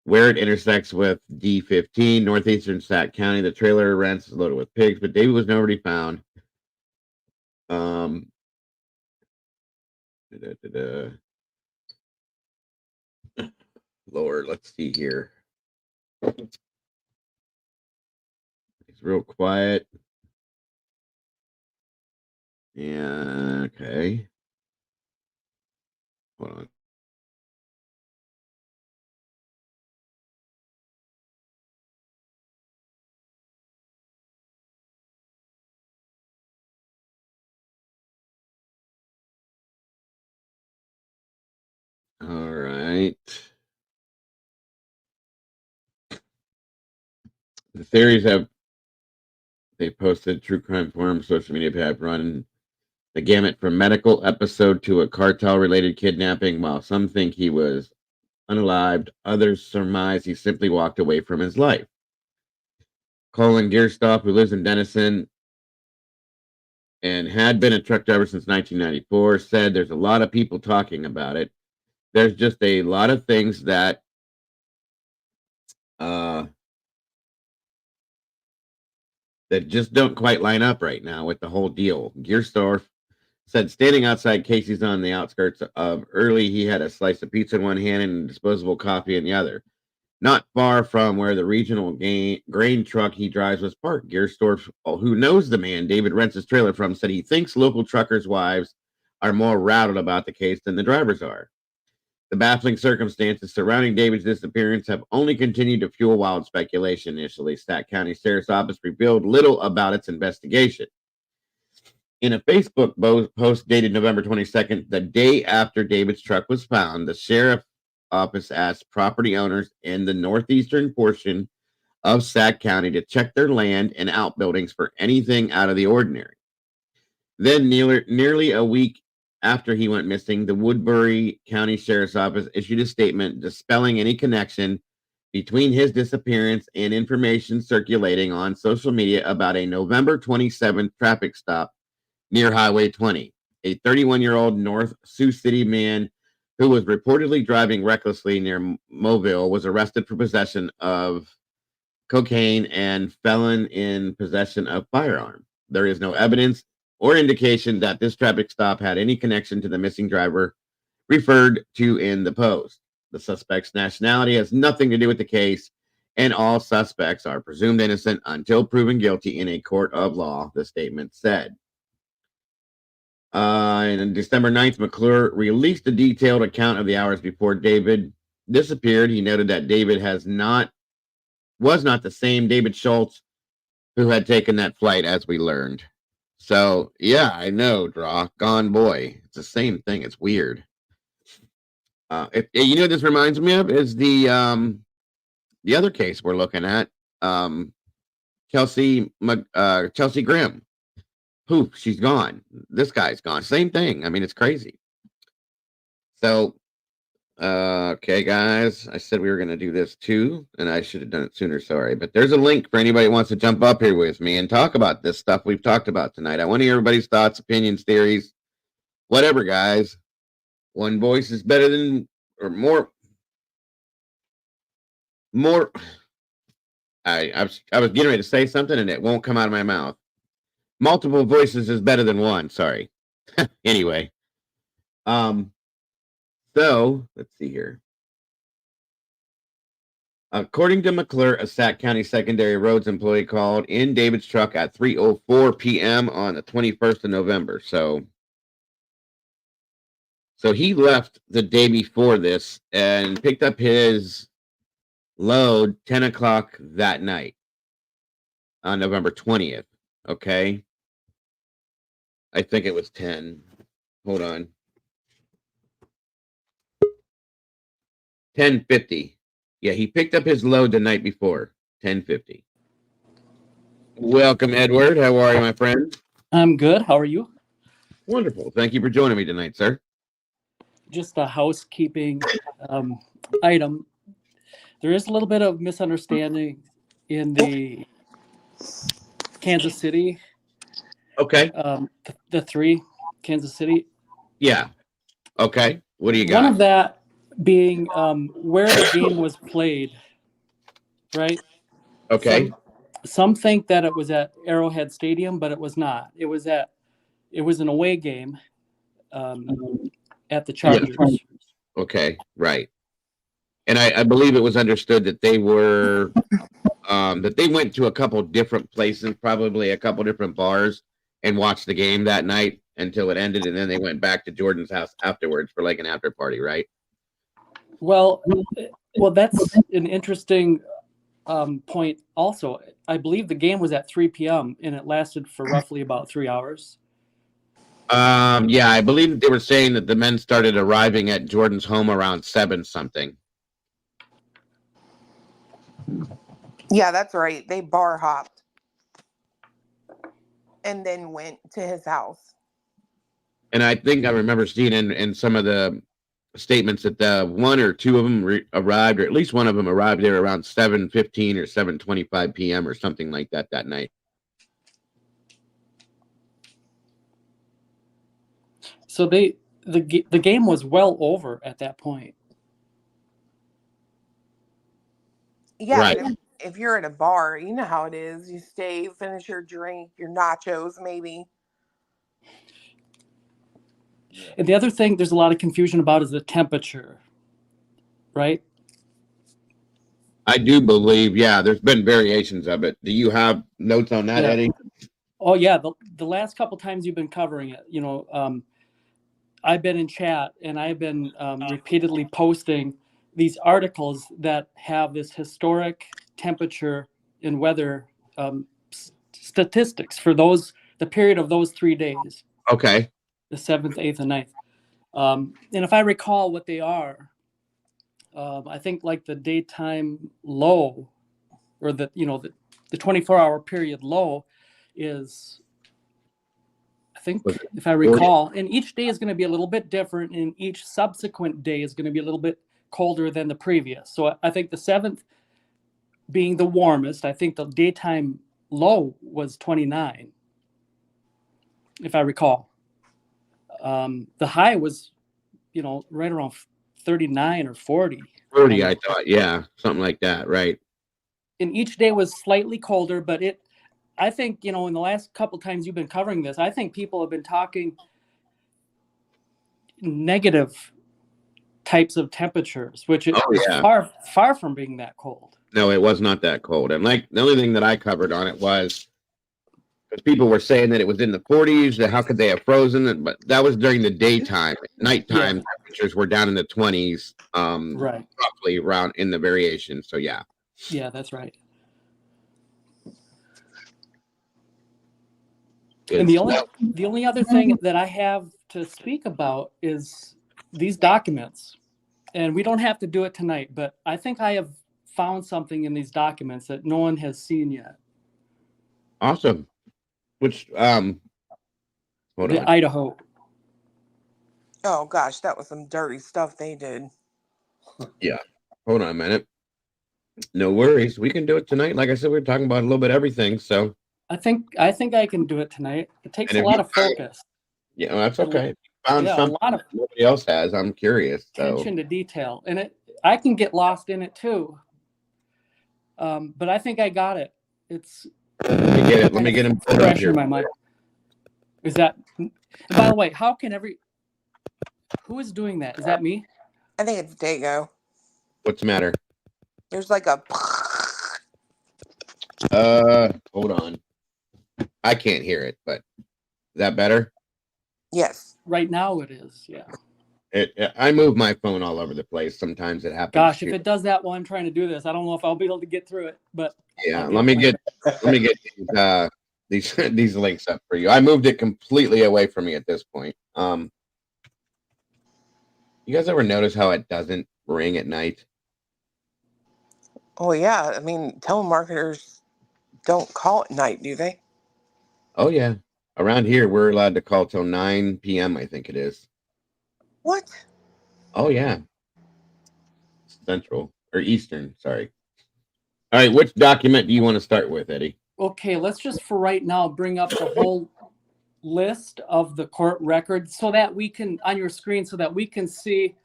Where it intersects with D15, northeastern Sac County. The trailer rents is loaded with pigs, but David was nowhere to be found. Lord, let's see here. It's real quiet. Yeah, okay. Hold on. All right. The theories they posted true crime forums, social media have run the gamut from medical episode to a cartel related kidnapping. While some think he was unalived, others surmise he simply walked away from his life. Colin Gearstoff, who lives in Denison and had been a truck driver since 1994, said there's a lot of people talking about it. There's just a lot of things that that just don't quite line up right now with the whole deal. Gearstorff said standing outside Casey's on the outskirts of Early, he had a slice of pizza in one hand and a disposable coffee in the other. Not far from where the regional grain truck he drives was parked. Gearstorff, who knows the man David rents his trailer from, said he thinks local truckers' wives are more rattled about the case than the drivers are. The baffling circumstances surrounding David's disappearance have only continued to fuel wild speculation. Initially, Sac County Sheriff's Office revealed little about its investigation. In a Facebook post dated November 22nd, the day after David's truck was found, the Sheriff's Office asked property owners in the northeastern portion of Sac County to check their land and outbuildings for anything out of the ordinary. Then, nearly a week after he went missing, the Woodbury County Sheriff's Office issued a statement dispelling any connection between his disappearance and information circulating on social media about a November 27th traffic stop near Highway 20. A 31-year-old North Sioux City man who was reportedly driving recklessly near Moonville was arrested for possession of cocaine and felon in possession of firearm. There is no evidence or indication that this traffic stop had any connection to the missing driver referred to in the post. The suspect's nationality has nothing to do with the case, and all suspects are presumed innocent until proven guilty in a court of law, the statement said. On December 9th, McClure released a detailed account of the hours before David disappeared. He noted that David was not the same David Schultz who had taken that flight, as we learned. So, yeah, I know, Draw. Gone boy. It's the same thing. It's weird. If you know what this reminds me of is the other case we're looking at, Chelsea Grimm. Poof, she's gone. This guy's gone. Same thing. I mean, it's crazy. So, okay, guys, I said we were going to do this too, and I should have done it sooner. Sorry, but there's a link for anybody who wants to jump up here with me and talk about this stuff we've talked about tonight. I want to hear everybody's thoughts, opinions, theories, whatever, guys. One voice is better than or more. I was getting ready to say something and it won't come out of my mouth. Multiple voices is better than one. Sorry. Anyway, so let's see here. According to McClure, a Sac County Secondary Roads employee called in David's truck at 3:04 p.m. on the 21st of November. So he left the day before this and picked up his load 10 o'clock that night on November 20th. Okay. I think it was 10. Hold on. 10:50. Yeah, he picked up his load the night before. 10:50. Welcome, Edward. How are you, my friend? I'm good. How are you? Wonderful. Thank you for joining me tonight, sir. Just a housekeeping item. There is a little bit of misunderstanding in the Kansas City. Okay. The 3, Kansas City. Yeah. Okay. What do you got? One of that being where the game was played, right? Okay. Some think that it was at Arrowhead Stadium, but it was not. It was an away game at the Chargers. Yeah. Okay. Right. And I believe it was understood that they were that they went to a couple different places, probably a couple different bars, and watched the game that night until it ended, and then they went back to Jordan's house afterwards for like an after party, right? Well, that's an interesting point. Also, I believe the game was at 3 p.m. and it lasted for roughly about 3 hours. Yeah, I believe that they were saying that the men started arriving at Jordan's home around 7 something. Yeah, that's right. They bar hopped and then went to his house. And I think I remember seeing in some of the statements that one or two of them arrived, or at least one of them arrived there around 7:15 or 7:25 p.m. or something like that night. So the game was well over at that point. Yeah, right. But if you're at a bar, you know how it is. You stay, finish your drink, your nachos, maybe. And the other thing there's a lot of confusion about is the temperature, right? I do believe, yeah, there's been variations of it. Do you have notes on that, Eddie? Oh, yeah. The last couple times you've been covering it, I've been in chat and I've been repeatedly posting these articles that have this historic temperature and weather statistics for the period of those 3 days. Okay. The 7th, 8th, and 9th. And if I recall what they are, I think like the daytime low, or the 24-hour period low is, I think, if I recall, and each day is going to be a little bit different, and each subsequent day is going to be a little bit colder than the previous. So I think the 7th being the warmest, I think the daytime low was 29, if I recall. The high was, right around 39 or 40. 40, I thought. Yeah, something like that, right? And each day was slightly colder, but I think, in the last couple times you've been covering this, I think people have been talking negative types of temperatures, which is far from being that cold. No, it was not that cold. And like the only thing that I covered on it was because people were saying that it was in the 40s, that how could they have frozen it? But that was during the daytime. Nighttime temperatures were down in the 20s, right, roughly around in the variation. So yeah. Yeah, that's right. And the only other thing that I have to speak about is these documents. And we don't have to do it tonight, but I think I have found something in these documents that no one has seen yet. Awesome. Which hold on. Idaho. Oh gosh, that was some dirty stuff they did. Yeah. Hold on a minute. No worries. We can do it tonight. Like I said, we're talking about a little bit of everything. So I think I can do it tonight. It takes a lot of focus. Yeah, that's okay. Found something a lot of nobody else has. I'm curious. Attention to detail, and I can get lost in it too. But I think I got it. It's. Let me get him fresh in my mind. Is that? By the way, how can who is doing that? Is that me? I think it's Dago. What's the matter? There's like a. Hold on. I can't hear it, but is that better? Yes. Right now it is, yeah. I move my phone all over the place. Sometimes it happens. Gosh, if it does that while I'm trying to do this, I don't know if I'll be able to get through it. But yeah, let me get these these links up for you. I moved it completely away from me at this point. You guys ever notice how it doesn't ring at night? Oh yeah, I mean, telemarketers don't call at night, do they? Oh yeah. Around here, we're allowed to call till 9 p.m. I think it is. What? Oh yeah. Central or Eastern. Sorry. All right. Which document do you want to start with, Eddie? Okay, let's just for right now bring up the whole list of the court records so that we can, on your screen, so that we can see,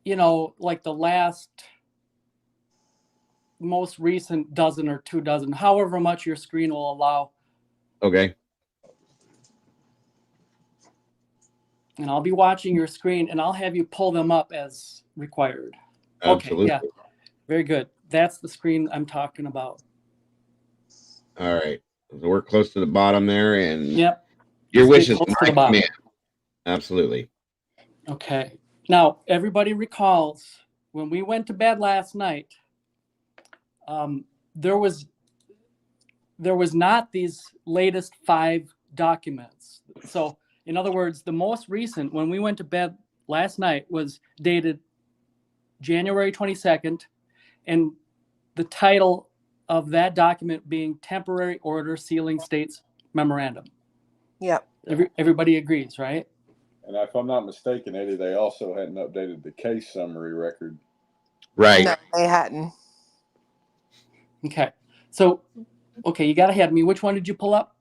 you know, like the last most recent dozen or 2 dozen, however much your screen will allow. Okay. And I'll be watching your screen and I'll have you pull them up as required. Absolutely. Okay, yeah. Very good. That's the screen I'm talking about. All right. So we're close to the bottom there, and yep. Your Stay wish is close to my the bottom. command. Absolutely. Okay. Now, everybody recalls when we went to bed last night, there was not these latest 5 documents. So, in other words, the most recent, when we went to bed last night, was dated January 22nd, and the title of that document being Temporary Order Sealing States Memorandum. Yep. Everybody agrees, right? And if I'm not mistaken, Eddie, they also hadn't updated the case summary record. Right. No, they hadn't. Okay. So, okay, you got ahead of me. Which one did you pull up?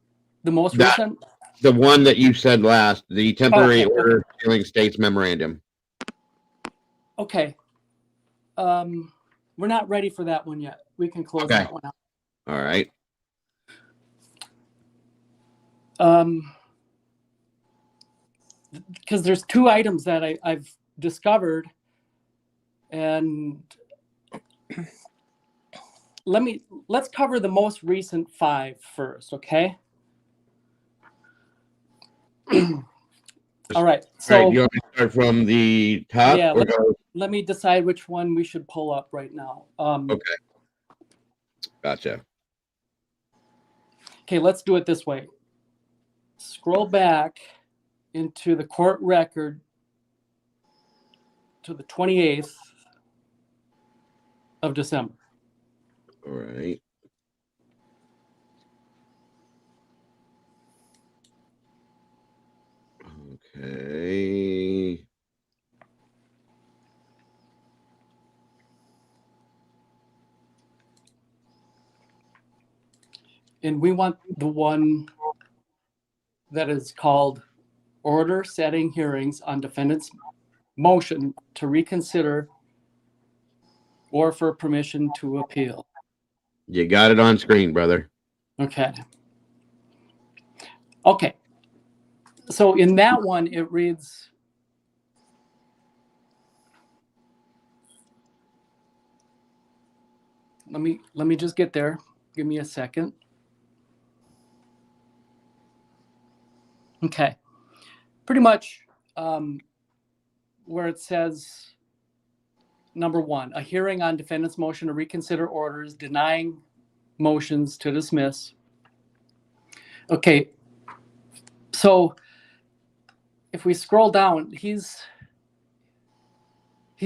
The most recent? The one that you said last, the Temporary Okay, Order Sealing States Memorandum. Okay. We're not ready for that one yet. We can close that one out. All right. Because there's 2 items that I've discovered, and let's cover the most recent 5 first, okay? All right. So All right, you want me to start from the top? yeah, Or go? let me decide which one we should pull up right now. Okay. Gotcha. Okay, let's do it this way. Scroll back into the court record to the 28th of December. All right. Okay. And we want the one that is called Order Setting Hearings on Defendant's Motion to Reconsider or for Permission to Appeal. You got it on screen, brother. Okay. Okay. So in that one, it reads, let me just get there. Give me a second. Okay. Pretty much where it says, number 1, a hearing on defendant's motion to reconsider orders denying motions to dismiss. Okay. So if we scroll down, he's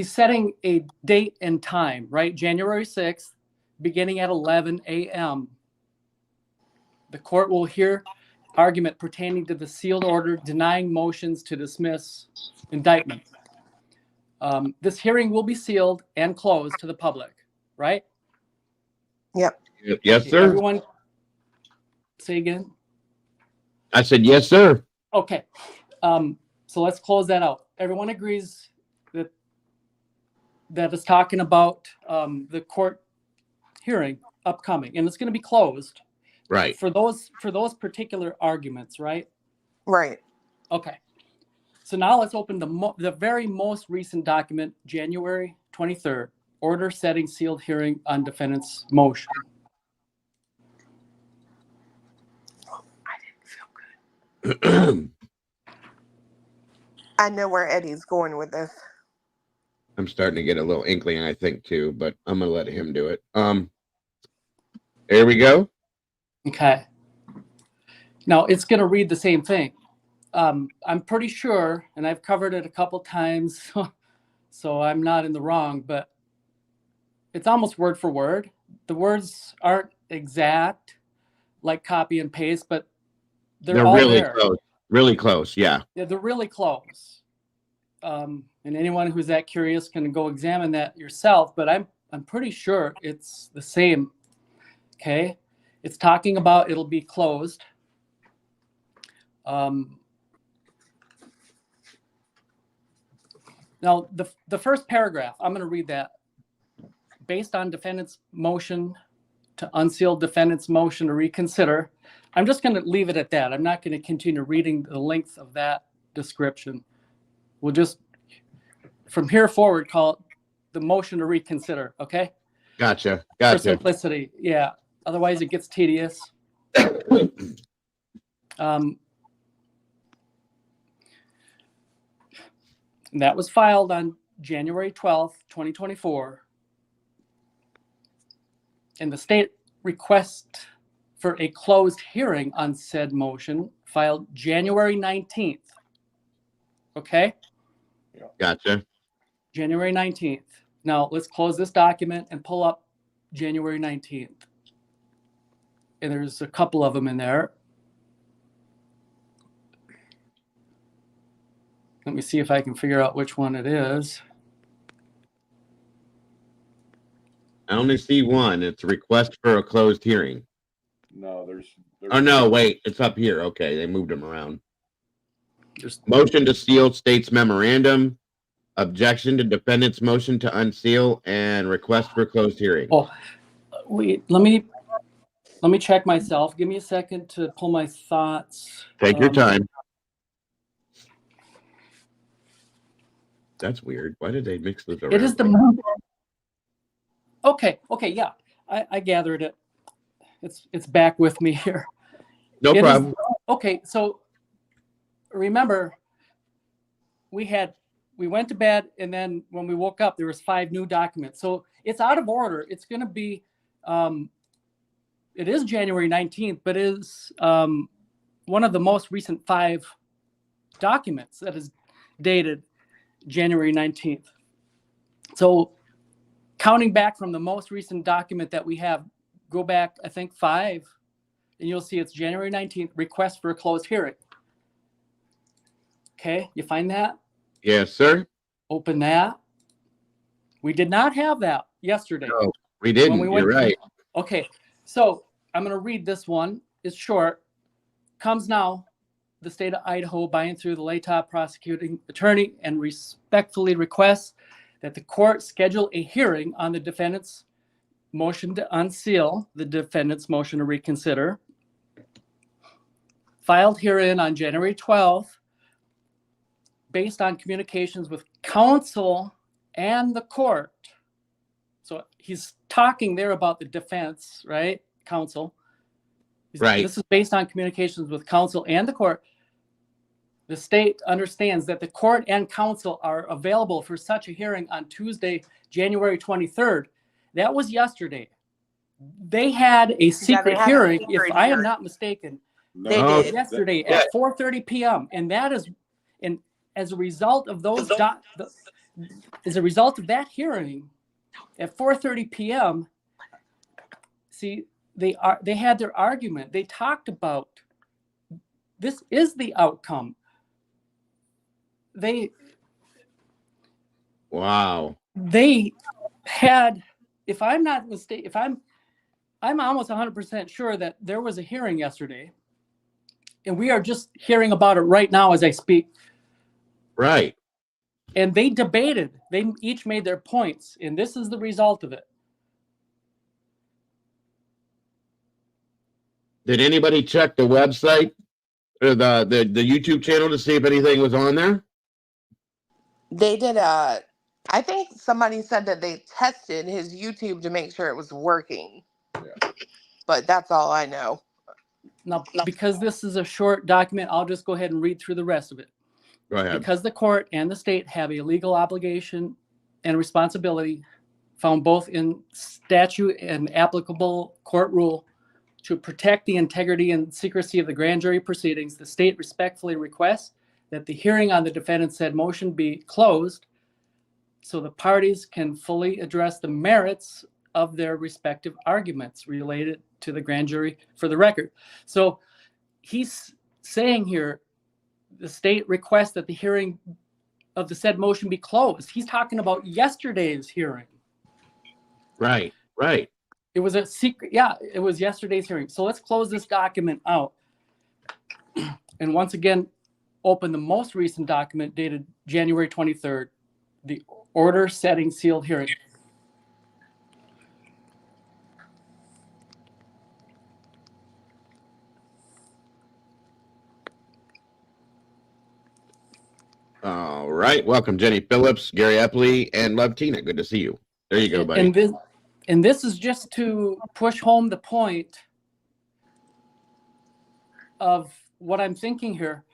setting a date and time, right? January 6th, beginning at 11 a.m. The court will hear argument pertaining to the sealed order denying motions to dismiss indictment. This hearing will be sealed and closed to the public, right? Yep. Yes, sir. Everyone, say again. I said, yes, sir. Okay. So let's close that out. Everyone agrees that is talking about the court hearing upcoming, and it's going to be closed. Right. For those particular arguments, right? Right. Okay. So now let's open the very most recent document, January 23rd, order setting sealed hearing on defendant's motion. I didn't feel good. I know where Eddie's going with this. I'm starting to get a little inkling, I think, too, but I'm gonna let him do it. Here we go. Okay. Now it's going to read the same thing. I'm pretty sure, and I've covered it a couple times, so I'm not in the wrong, but it's almost word for word. The words aren't exact, like copy and paste, but they're all really there. close. Really close, yeah. Yeah, they're really close. And anyone who's that curious can go examine that yourself, but I'm pretty sure it's the same. Okay, it's talking about it'll be closed. Now, the first paragraph, I'm going to read that. Based on defendant's motion to unseal defendant's motion to reconsider, I'm just going to leave it at that. I'm not going to continue reading the length of that description. We'll just, from here forward, call it the motion to reconsider, okay? Gotcha. For simplicity, yeah. Otherwise, it gets tedious. And that was filed on January 12th, 2024. And the state request for a closed hearing on said motion filed January 19th. Okay? Gotcha. January 19th. Now, let's close this document and pull up January 19th. And there's a couple of them in there. Let me see if I can figure out which one it is. I only see one. It's a request for a closed hearing. No, there's Oh, no, wait. It's up here. Okay, they moved them around. Motion to seal state's memorandum, objection to defendant's motion to unseal, and request for closed hearing. Oh, wait. Let me check myself. Give me a second to pull my thoughts. Take your time. That's weird. Why did they mix this around? It is the okay, yeah. I gathered it. It's back with me here. No problem. Okay, so remember, we went to bed, and then when we woke up, there was 5 new documents. So it's out of order. It's going to be, it is January 19th, but it is one of the most recent 5 documents that is dated January 19th. So counting back from the most recent document that we have, go back, I think 5, and you'll see it's January 19th, request for a closed hearing. Okay, you find that? Yes, sir. Open that. We did not have that yesterday. No, we didn't. You're right. Okay, so I'm going to read this one. It's short. Comes now, the state of Idaho, by and through the Latah prosecuting attorney, and respectfully requests that the court schedule a hearing on the defendant's motion to unseal the defendant's motion to reconsider, filed herein on January 12th, based on communications with counsel and the court. So he's talking there about the defense, right? Counsel. Right. This is based on communications with counsel and the court. The state understands that the court and counsel are available for such a hearing on Tuesday, January 23rd. That was yesterday. They had a secret hearing, if I am not mistaken, yesterday at 4:30 p.m. And that is, and as a result of those, as a result of that hearing at 4:30 p.m., see, they had their argument. They talked about this is the outcome. Wow. They had, if I'm not mistaken, I'm almost 100% sure that there was a hearing yesterday, and we are just hearing about it right now as I speak. Right. And they debated. They each made their points, and this is the result of it. Did anybody check the website or the YouTube channel to see if anything was on there? They did I think somebody said that they tested his YouTube to make sure it was working. Yeah. But that's all I know. Now, because this is a short document, I'll just go ahead and read through the rest of it. Go ahead. Because the court and the state have a legal obligation and responsibility found both in statute and applicable court rule to protect the integrity and secrecy of the grand jury proceedings, the state respectfully requests that the hearing on the defendant's said motion be closed so the parties can fully address the merits of their respective arguments related to the grand jury for the record. So he's saying here, the state requests that the hearing of the said motion be closed. He's talking about yesterday's hearing. Right. It was a secret. Yeah, it was yesterday's hearing. So let's close this document out. And once again, open the most recent document dated January 23rd, the order setting sealed hearing. All right. Welcome, Jenny Phillips, Gary Epley, and Love Tina. Good to see you. There you go, buddy. And this is just to push home the point of what I'm thinking here.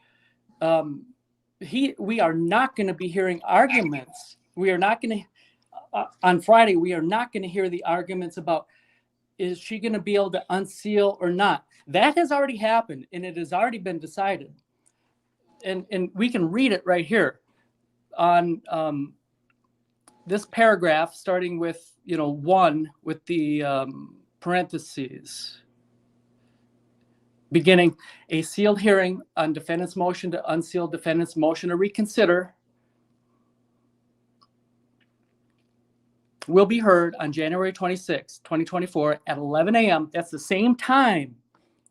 We are not going to be hearing arguments. We are not going to, on Friday, we are not going to hear the arguments about, is she going to be able to unseal or not? That has already happened, and it has already been decided. And we can read it right here on this paragraph, starting with, 1 with the parentheses. Beginning, a sealed hearing on defendant's motion to unseal defendant's motion to reconsider will be heard on January 26, 2024 at 11 a.m. That's the same time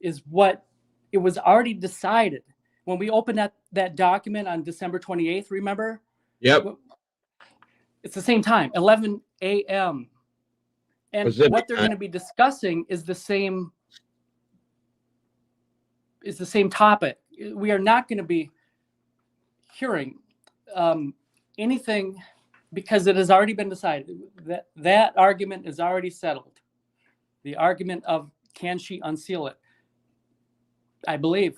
is what it was already decided. When we opened that document on December 28th, remember? Yep. It's the same time, 11 a.m. And Pacific what they're time. going to be discussing is the same topic. We are not going to be hearing anything because it has already been decided. That argument is already settled. The argument of can she unseal it? I believe.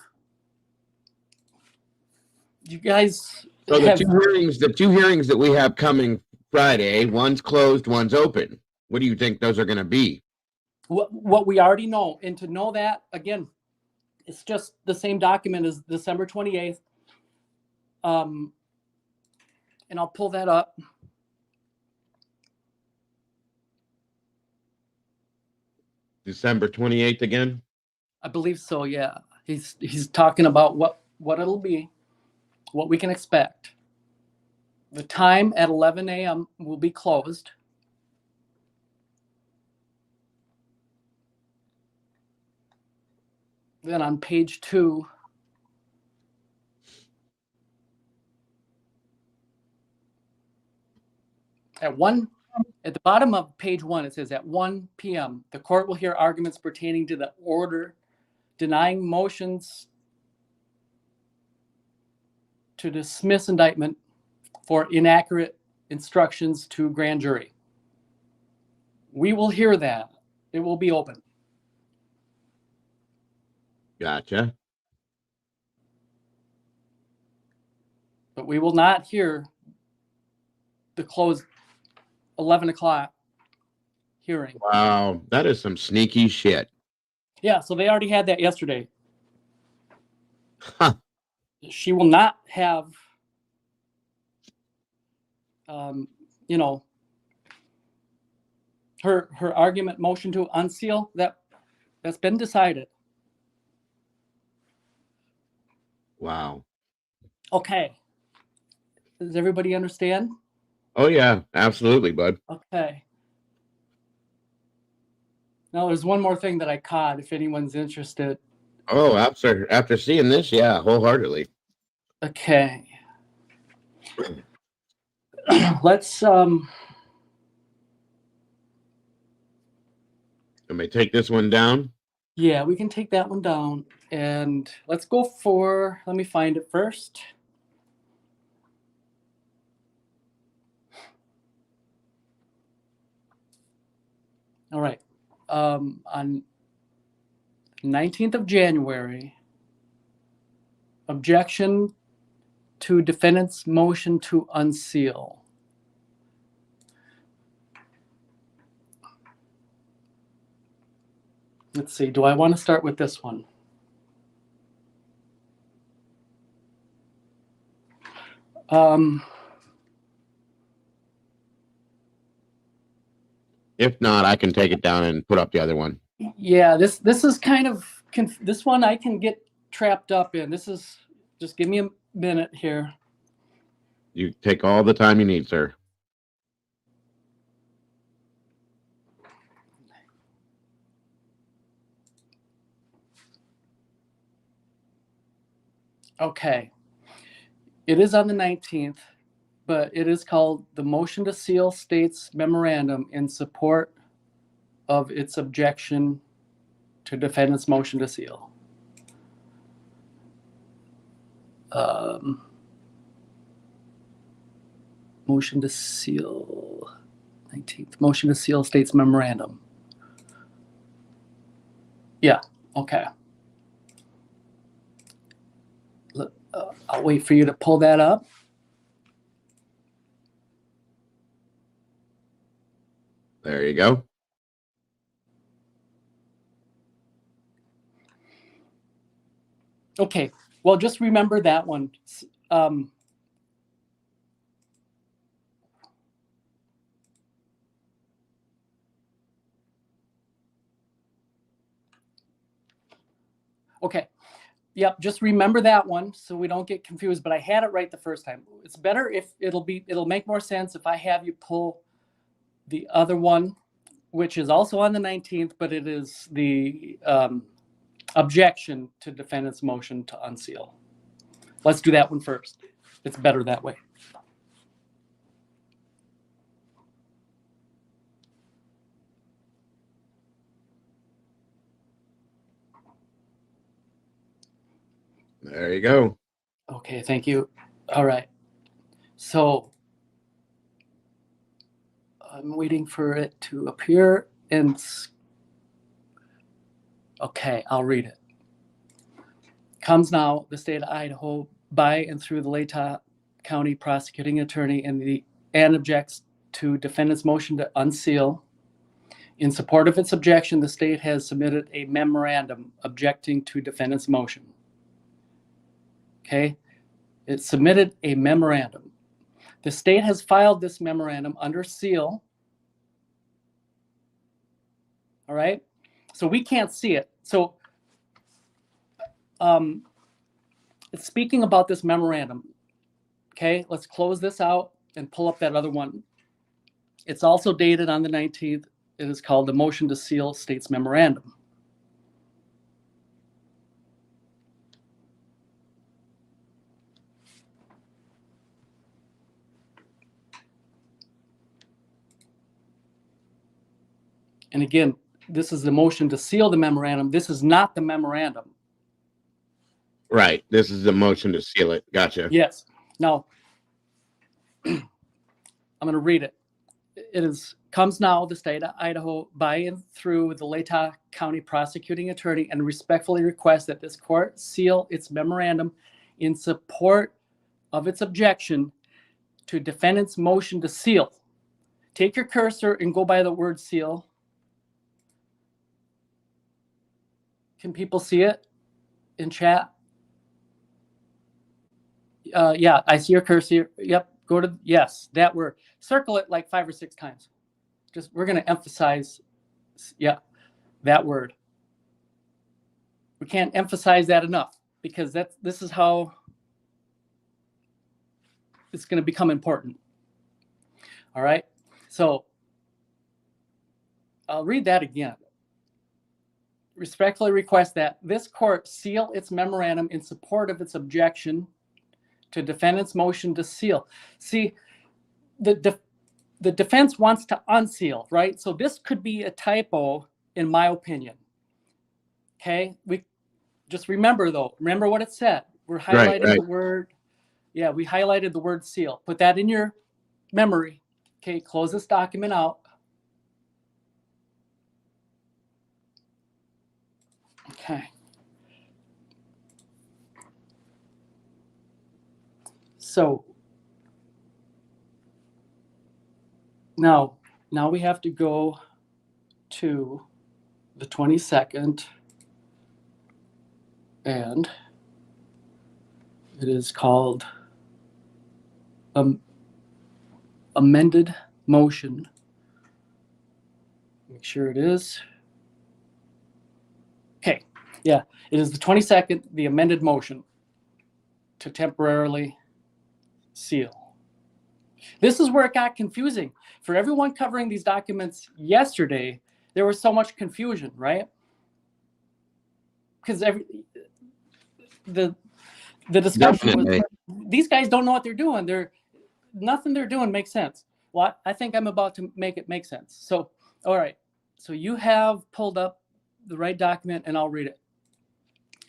You guys. So the two hearings that we have coming Friday, one's closed, one's open. What do you think those are going to be? What we already know, and to know that again, it's just the same document as December 28th. And I'll pull that up. December 28th again? I believe so, yeah. He's talking about what it'll be, what we can expect. The time at 11 a.m. will be closed. Then on page 2, at the bottom of page 1, it says at 1 p.m., the court will hear arguments pertaining to the order denying motions to dismiss indictment for inaccurate instructions to grand jury. We will hear that. It will be open. Gotcha. But we will not hear the closed 11 o'clock hearing. Wow, that is some sneaky shit. Yeah, so they already had that yesterday. Huh. She will not have, her argument motion to unseal, that's been decided. Wow. Okay. Does everybody understand? Oh, yeah, absolutely, bud. Okay. Now, there's one more thing that I caught, if anyone's interested. Oh, after seeing this, yeah, wholeheartedly. Okay. Let's Let me take this one down. yeah, we can take that one down, and let's go for, let me find it first. All right. On 19th of January, objection to defendant's motion to unseal. Let's see. Do I want to start with this one? If not, I can take it down and put up the other one. Yeah, this is kind of this one I can get trapped up in. This is just give me a minute here. You take all the time you need, sir. Okay. It is on the 19th, but it is called the Motion to Seal States Memorandum in support of its objection to defendant's motion to seal. Motion to seal, 19th. Motion to seal states memorandum. Yeah, okay. I'll wait for you to pull that up. There you go. Okay, well, just remember that one. Okay, yep, just remember that one so we don't get confused, but I had it right the first time. It's better if it'll make more sense if I have you pull the other one, which is also on the 19th, but it is the objection to defendant's motion to unseal. Let's do that one first. It's better that way. There you go. Okay, thank you. All right. So I'm waiting for it to appear and okay, I'll read it. Comes now, the state of Idaho, by and through the Latah County prosecuting attorney and objects to defendant's motion to unseal. In support of its objection, the state has submitted a memorandum objecting to defendant's motion. Okay, it submitted a memorandum. The state has filed this memorandum under seal. All right, so we can't see it. So it's speaking about this memorandum. Okay, let's close this out and pull up that other one. It's also dated on the 19th. It is called the Motion to Seal States Memorandum. And again, this is the motion to seal the memorandum. This is not the memorandum. Right. This is the motion to seal it. Gotcha. Yes. Now, I'm going to read it. It comes now, the state of Idaho, by and through the Latah County prosecuting attorney, and respectfully request that this court seal its memorandum in support of its objection to defendant's motion to seal. Take your cursor and go by the word seal. Can people see it in chat? Yeah, I see your cursor. Yep, go to, yes, that word. Circle it like 5 or 6 times. Just, we're going to emphasize, yeah, that word. We can't emphasize that enough because this is how it's going to become important. All right, so I'll read that again. Respectfully request that this court seal its memorandum in support of its objection to defendant's motion to seal. See, the defense wants to unseal, right? So this could be a typo, in my opinion. Okay, we just remember though. Remember what it said. We're highlighting the word. Yeah, we highlighted the word seal. Put that in your memory. Okay, close this document out. Okay. So now we have to go to the 22nd, and it is called Amended Motion. Make sure it is. Okay, yeah, it is the 22nd, the amended motion to temporarily seal. This is where it got confusing. For everyone covering these documents yesterday, there was so much confusion, right? Because the discussion was, these guys don't know what they're doing. Nothing they're doing makes sense. Well, I think I'm about to make it make sense. So, all right. So you have pulled up the right document, and I'll read it.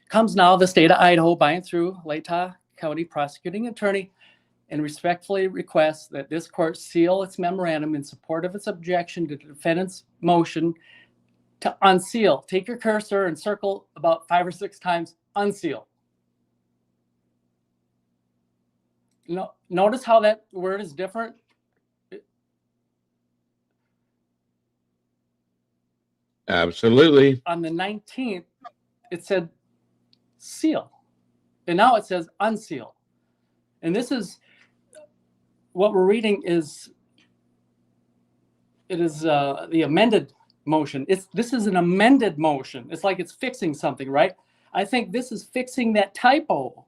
Comes now the state of Idaho by and through Latah County prosecuting attorney and respectfully requests that this court seal its memorandum in support of its objection to the defendant's motion to unseal. Take your cursor and circle about 5 or 6 times unseal. Notice how that word is different. Absolutely. On the 19th, it said seal, and now it says unseal. And this is what we're reading is the amended motion. This is an amended motion. It's like it's fixing something, right? I think this is fixing that typo.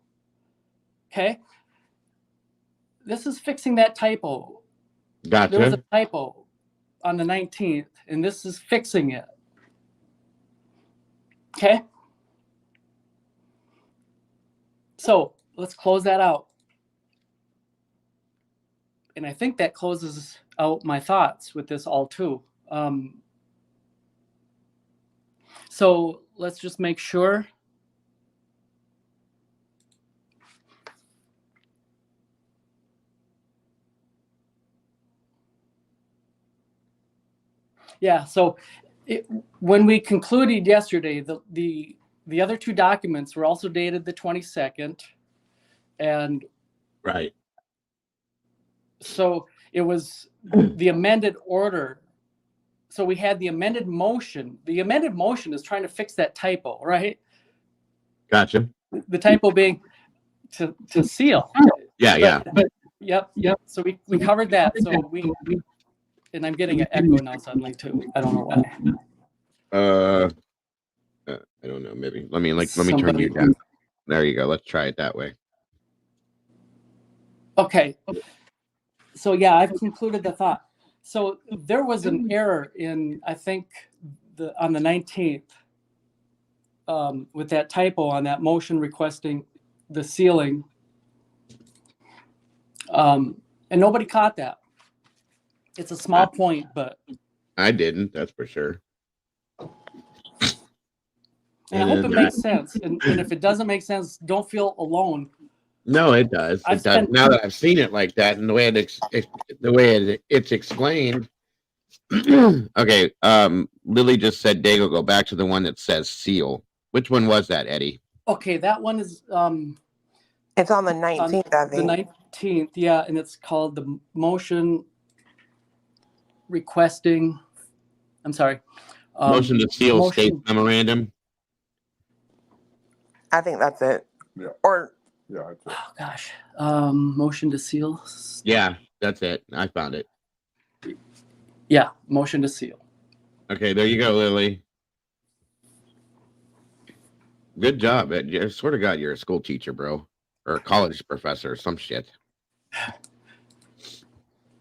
Okay, this is fixing that typo. Gotcha. There was a typo on the 19th, and this is fixing it. Okay. So let's close that out. And I think that closes out my thoughts with this all too. So let's just make sure. Yeah, so when we concluded yesterday, the other 2 documents were also dated the 22nd. And right. So it was the amended order. So we had the amended motion. The amended motion is trying to fix that typo, right? Gotcha. The typo being to seal. Yeah. But yep. So we covered that. So and I'm getting an echo now suddenly too. I don't know why. I don't know. Maybe let me turn you down. There you go. Let's try it that way. Okay. So yeah, I've concluded the thought. So there was an error in, I think, on the 19th with that typo on that motion requesting the sealing, and nobody caught that. It's a small point, but I didn't. That's for sure. And I hope it makes sense. And if it doesn't make sense, don't feel alone. No, it does. It does. Now that I've seen it like that, and the way it's explained. Okay. Lily just said Dago go back to the one that says seal. Which one was that, Eddie? Okay, that one is it's on the 19th, I think. The 19th, yeah, and it's called the motion requesting. I'm sorry. Motion to seal state memorandum. I think that's it. Yeah. Or yeah. That's it. Oh gosh. Motion to seal. Yeah, that's it. I found it. Yeah, motion to seal. Okay, there you go, Lily. Good job. I swear to God, you're a school teacher, bro, or a college professor or some shit.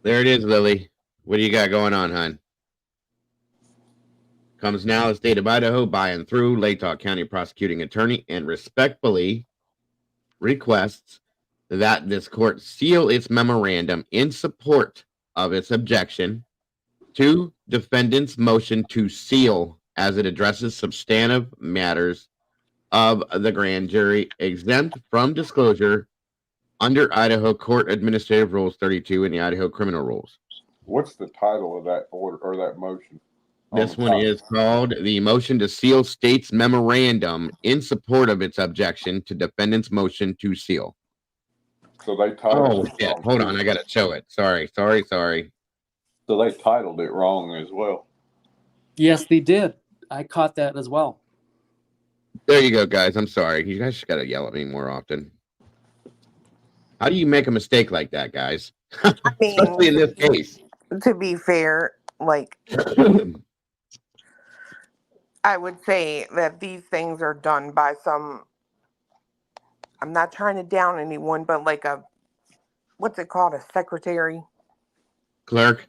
There it is, Lily. What do you got going on, hon? Comes now the state of Idaho by and through Latah County prosecuting attorney and respectfully requests that this court seal its memorandum in support of its objection to defendant's motion to seal as it addresses substantive matters of the grand jury exempt from disclosure under Idaho Court Administrative Rules 32 and the Idaho Criminal Rules. What's the title of that order or that motion? This one is called the motion to seal state's memorandum in support of its objection to defendant's motion to seal. So they titled it wrong. Hold on, I gotta show it. Sorry. So they titled it wrong as well. Yes, they did. I caught that as well. There you go, guys. I'm sorry. You guys just got to yell at me more often. How do you make a mistake like that, guys? Especially in this case. To be fair, like I would say that these things are done by some, I'm not trying to down anyone, but like a, what's it called? A secretary? Clerk?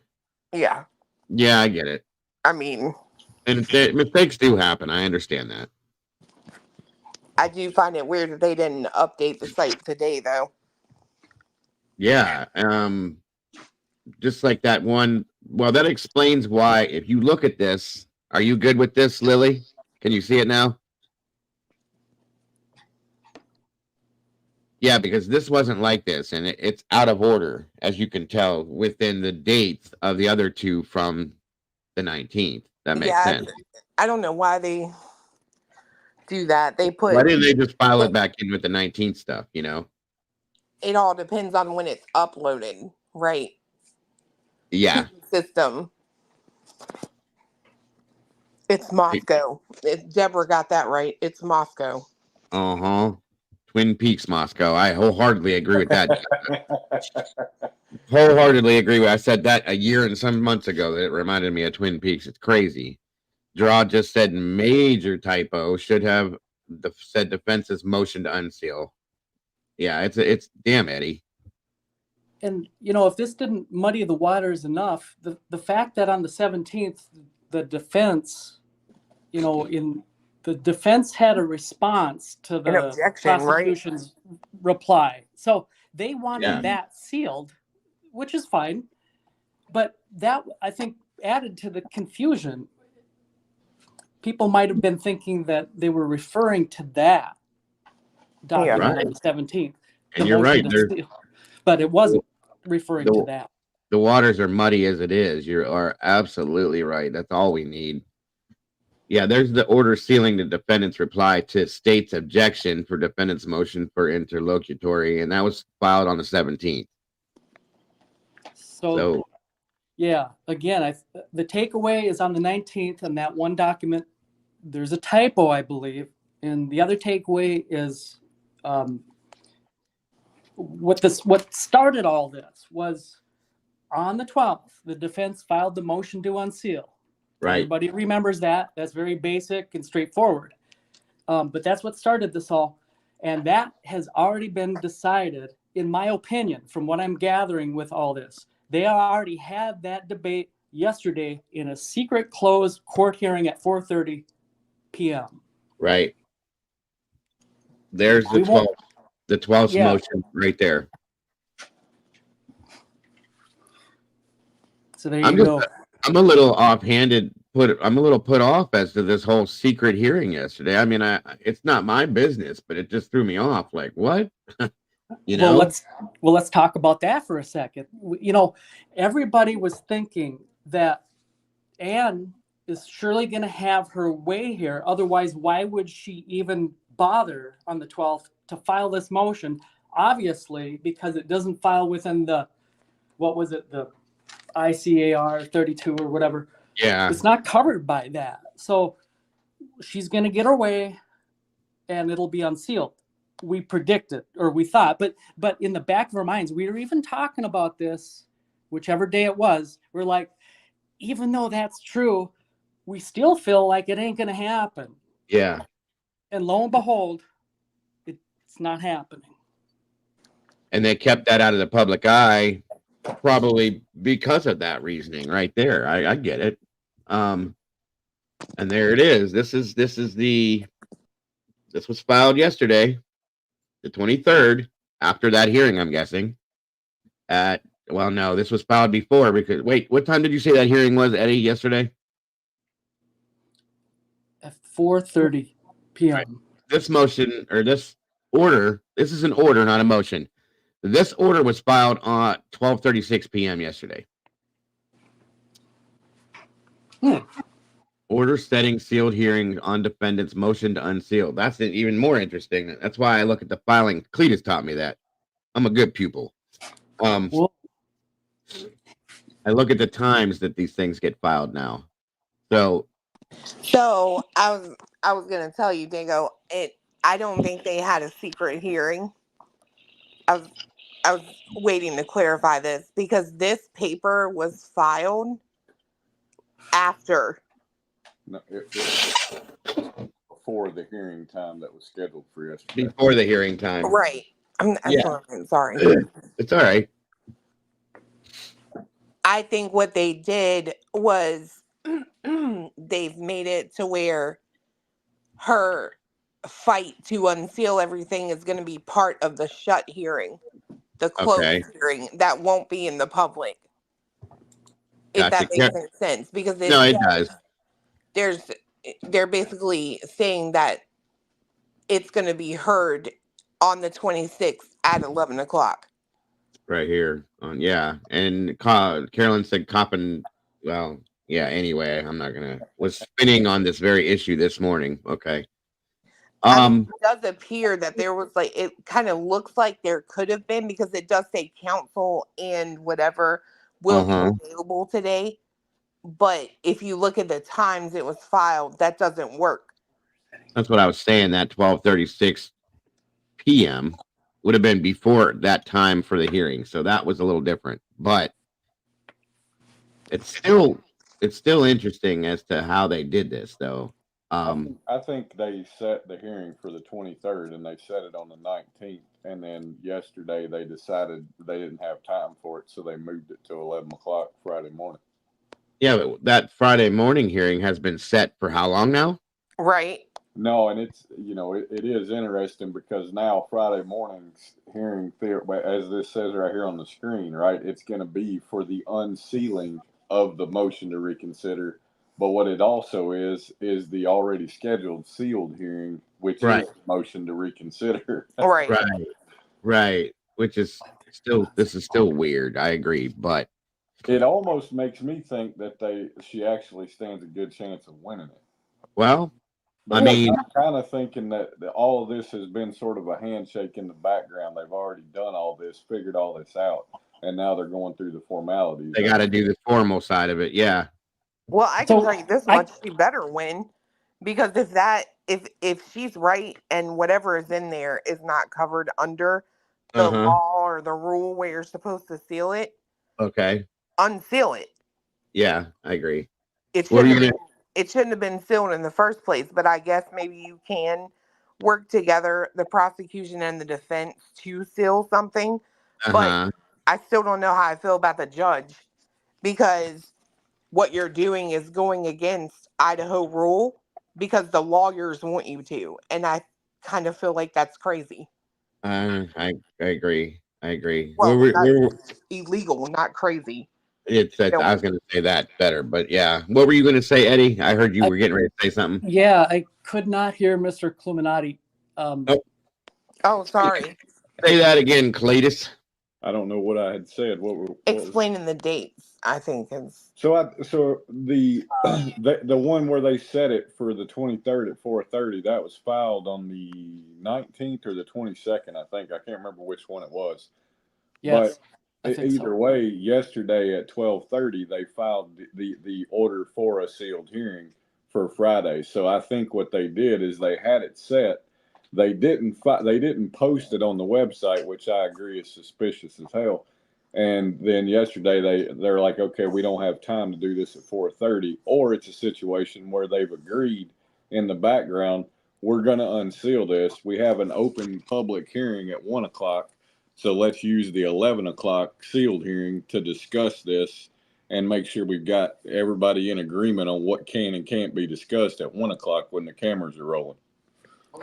Yeah. Yeah, I get it. I mean, and mistakes do happen. I understand that. I do find it weird that they didn't update the site today, though. Yeah. Just like that one. Well, that explains why. If you look at this, are you good with this, Lily? Can you see it now? Yeah, because this wasn't like this, and it's out of order, as you can tell, within the dates of the other two from the 19th. That makes sense. I don't know why they do that. They put. Why didn't they just file it back in with the 19th stuff, you know? It all depends on when it's uploaded, right? Yeah. System. It's Moscow. Deborah got that right. It's Moscow. Uh-huh. Twin Peaks, Moscow. I wholeheartedly agree with that. Wholeheartedly agree with. I said that a year and some months ago that it reminded me of Twin Peaks. It's crazy. Draw just said major typo. Should have said defense's motion to unseal. Yeah, it's damn Eddie. And you know, if this didn't muddy the waters enough, the fact that on the 17th the defense, you know, in the defense had a response to the prosecution's reply. So they wanted that sealed, which is fine. But that, I think, added to the confusion. People might have been thinking that they were referring to that document on the 17th. And you're right. But it wasn't referring to that. The waters are muddy as it is. You are absolutely right. That's all we need. Yeah, there's the order sealing the defendant's reply to state's objection for defendant's motion for interlocutory, and that was filed on the 17th. So yeah, again, the takeaway is on the 19th on that one document. There's a typo, I believe, and the other takeaway is what started all this was on the 12th, the defense filed the motion to unseal. Right. Everybody remembers that. That's very basic and straightforward. But that's what started this all. And that has already been decided, in my opinion, from what I'm gathering with all this. They already had that debate yesterday in a secret closed court hearing at 4:30 p.m. Right. There's the 12th. The 12th motion right there. So there you go. I'm a little offhanded. I'm a little put off as to this whole secret hearing yesterday. I mean, it's not my business, but it just threw me off. Like, what? You know? Well, let's talk about that for a second. You know, everybody was thinking that Anne is surely going to have her way here. Otherwise, why would she even bother on the 12th to file this motion? Obviously, because it doesn't file within the, what was it, the ICAR 32 or whatever. Yeah. It's not covered by that. So she's going to get her way and it'll be unsealed. We predicted, or we thought, but in the back of our minds, we were even talking about this, whichever day it was. We're like, even though that's true, we still feel like it ain't going to happen. Yeah. And lo and behold, it's not happening. And they kept that out of the public eye, probably because of that reasoning right there. I get it. And there it is. This was filed yesterday, the 23rd, after that hearing, I'm guessing. No, this was filed before because, wait, what time did you say that hearing was, Eddie, yesterday? At 4:30 p.m. Right. This motion, or this order, this is an order, not a motion. This order was filed on 12:36 p.m. yesterday. Order setting sealed hearing on defendant's motion to unseal. That's even more interesting. That's why I look at the filing. Cletus taught me that. I'm a good pupil. I look at the times that these things get filed now. So So I was gonna tell you, Dingo. I don't think they had a secret hearing. I was waiting to clarify this because this paper was filed after. No, before the hearing time that was scheduled for yesterday. Before the hearing time. Right. Yeah. I'm sorry. It's all right. I think what they did was they've made it to where her fight to unseal everything is going to be part of the shut hearing, the closed Okay. hearing that won't be in the public. If Gotcha. that makes any sense, because No, it does. they're basically saying that it's going to be heard on the 26th at 11 o'clock. Right here on and Carolyn said Coppin. Well, yeah. Anyway, I'm not gonna was spinning on this very issue this morning. Okay. I mean, it does appear that there was it kind of looks like there could have been, because it does say counsel and whatever will be available today. But if you look at the times it was filed, that doesn't work. That's what I was saying. That 12:36 p.m. would have been before that time for the hearing, so that was a little different. But it's still interesting as to how they did this, though. I think they set the hearing for the 23rd, and they set it on the 19th. And then yesterday they decided they didn't have time for it, so they moved it to 11 o'clock Friday morning. Yeah, but that Friday morning hearing has been set for how long now? Right. No, and it's, it is interesting because now Friday morning's hearing, as this says right here on the screen, right, it's going to be for the unsealing of the motion to reconsider. But what it also is the already scheduled sealed hearing, which is motion to reconsider. Right. Right. Which is this is still weird. I agree, but it almost makes me think that she actually stands a good chance of winning it. Well, but I'm kind of thinking that all of this has been sort of a handshake in the background. They've already done all this, figured all this out, and now they're going through the formalities. They got to do the formal side of it. Yeah. Well, I can tell you this much: she better win, because if she's right and whatever is in there is not covered under the law or the rule where you're supposed to seal it, Okay. unseal it. Yeah, I agree. It shouldn't have been sealed in the first place, but I guess maybe you can work together, the prosecution and the defense, to seal something. But I still don't know how I feel about the judge, because what you're doing is going against Idaho rule because the lawyers want you to. And I kind of feel like that's crazy. I agree. I agree. Well, illegal, not crazy. I was going to say that better, but yeah. What were you going to say, Eddie? I heard you were getting ready to say something. Yeah, I could not hear Mr. Cluminati. Oh, sorry. Say that again, Cletus. I don't know what I had said. Explaining the dates, I think is. So the one where they set it for the 23rd at 4:30, that was filed on the 19th or the 22nd, I think. I can't remember which one it was. Yes. But either way, yesterday at 12:30, they filed the order for a sealed hearing for Friday. So I think what they did is they had it set. They didn't post it on the website, which I agree is suspicious as hell. And then yesterday they're like, okay, we don't have time to do this at 4:30, or it's a situation where they've agreed in the background, we're going to unseal this. We have an open public hearing at 1 o'clock. So let's use the 11 o'clock sealed hearing to discuss this and make sure we've got everybody in agreement on what can and can't be discussed at 1 o'clock when the cameras are rolling.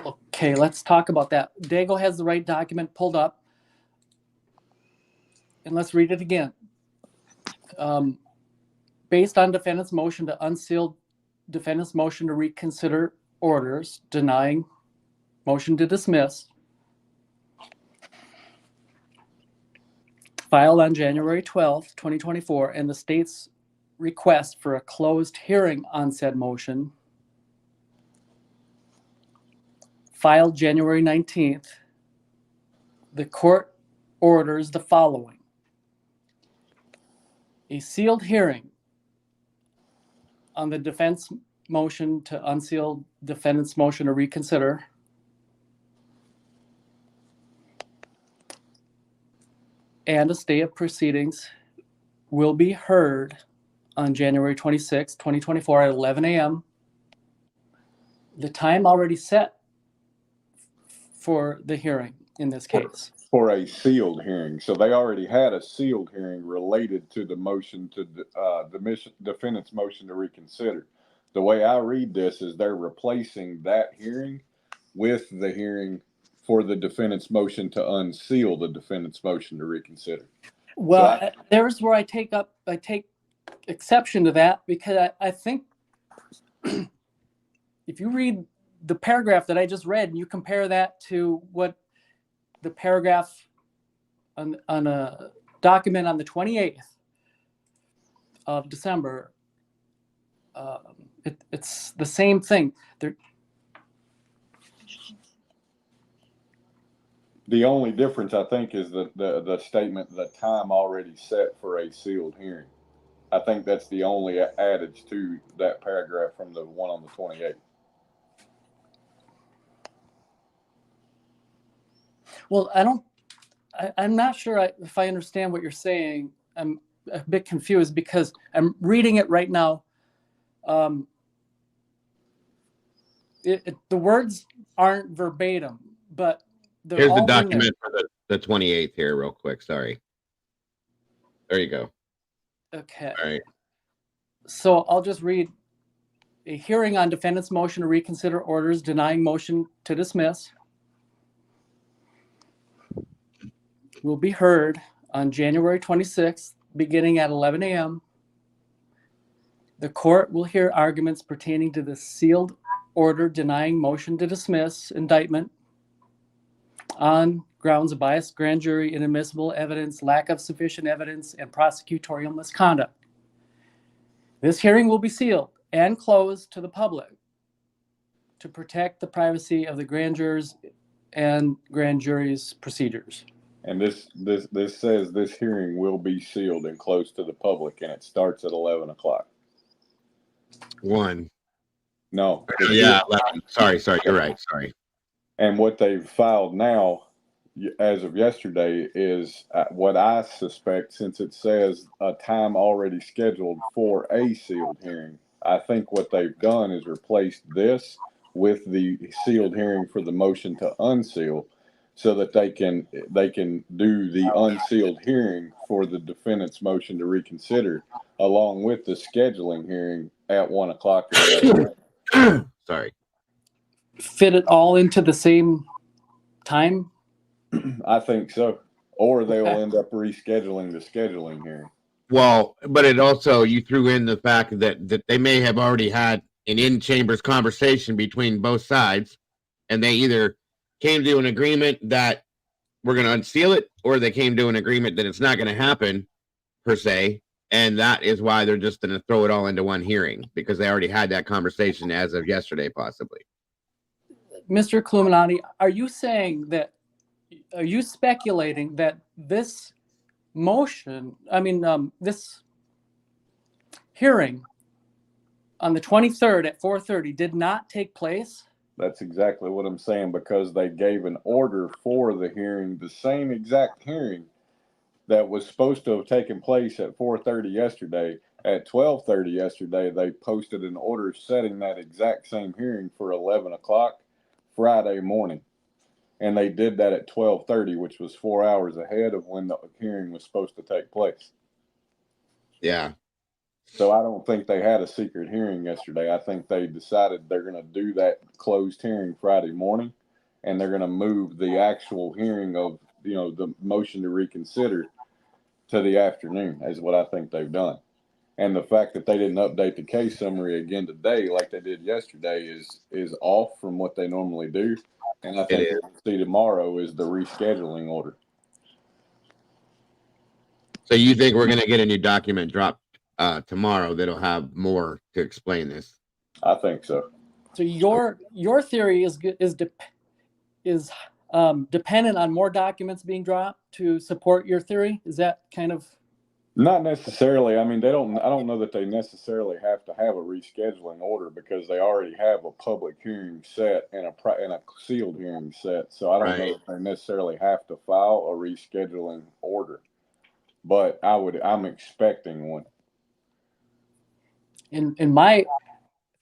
Okay, let's talk about that. Dago has the right document pulled up. And let's read it again. Based on defendant's motion to unseal, defendant's motion to reconsider orders, denying motion to dismiss, filed on January 12th, 2024, and the state's request for a closed hearing on said motion, filed January 19th, the court orders the following. A sealed hearing on the defense motion to unseal defendant's motion to reconsider. And a stay of proceedings will be heard on January 26, 2024 at 11 a.m. The time already set for the hearing in this case. For a sealed hearing. So they already had a sealed hearing related to the motion to the defendant's motion to reconsider. The way I read this is they're replacing that hearing with the hearing for the defendant's motion to unseal the defendant's motion to reconsider. Well, so there's where I take exception to that, because I think if you read the paragraph that I just read and you compare that to what the paragraph on a document on the 28th of December, it's the same thing. The only difference, I think, is the statement, the time already set for a sealed hearing. I think that's the only adage to that paragraph from the one on the 28th. Well, I'm not sure if I understand what you're saying. I'm a bit confused because I'm reading it right now. The words aren't verbatim, but here's the document for the 28th here real quick. Sorry. There you go. Okay. All right. So I'll just read: a hearing on defendant's motion to reconsider orders denying motion to dismiss will be heard on January 26th, beginning at 11 a.m. The court will hear arguments pertaining to the sealed order denying motion to dismiss indictment on grounds of biased grand jury, inadmissible evidence, lack of sufficient evidence, and prosecutorial misconduct. This hearing will be sealed and closed to the public to protect the privacy of the grand jurors and grand jury's procedures. And this says this hearing will be sealed and closed to the public, and it starts at 11 o'clock. No. Yeah, 11. Sorry, you're right. Sorry. And what they've filed now, as of yesterday, is what I suspect, since it says a time already scheduled for a sealed hearing. I think what they've done is replaced this with the sealed hearing for the motion to unseal, so that they can do the unsealed hearing for the defendant's motion to reconsider, along with the scheduling hearing at 1 o'clock. Sorry. Fit it all into the same time? I think so. Or they will end up rescheduling the scheduling hearing. Well, but it also, you threw in the fact that they may have already had an in-chambers conversation between both sides, and they either came to an agreement that we're going to unseal it, or they came to an agreement that it's not going to happen, per se, and that is why they're just going to throw it all into one hearing, because they already had that conversation as of yesterday, possibly. Mr. Cluminati, are you speculating that this motion, this hearing on the 23rd at 4:30 did not take place? That's exactly what I'm saying, because they gave an order for the hearing, the same exact hearing that was supposed to have taken place at 4:30 yesterday. At 12:30 yesterday, they posted an order setting that exact same hearing for 11 o'clock Friday morning. And they did that at 12:30, which was 4 hours ahead of when the hearing was supposed to take place. Yeah. So I don't think they had a secret hearing yesterday. I think they decided they're going to do that closed hearing Friday morning, and they're going to move the actual hearing of, the motion to reconsider to the afternoon, is what I think they've done. And the fact that they didn't update the case summary again today like they did yesterday is off from what they normally do. And I think what we'll see tomorrow is the rescheduling order. So you think we're going to get a new document dropped tomorrow that'll have more to explain this? I think so. So your theory is dependent on more documents being dropped to support your theory? Is that kind of? Not necessarily. I mean, I don't know that they necessarily have to have a rescheduling order because they already have a public hearing set and a sealed hearing set. So I don't know that they necessarily have to file a rescheduling order, but I'm expecting one. And my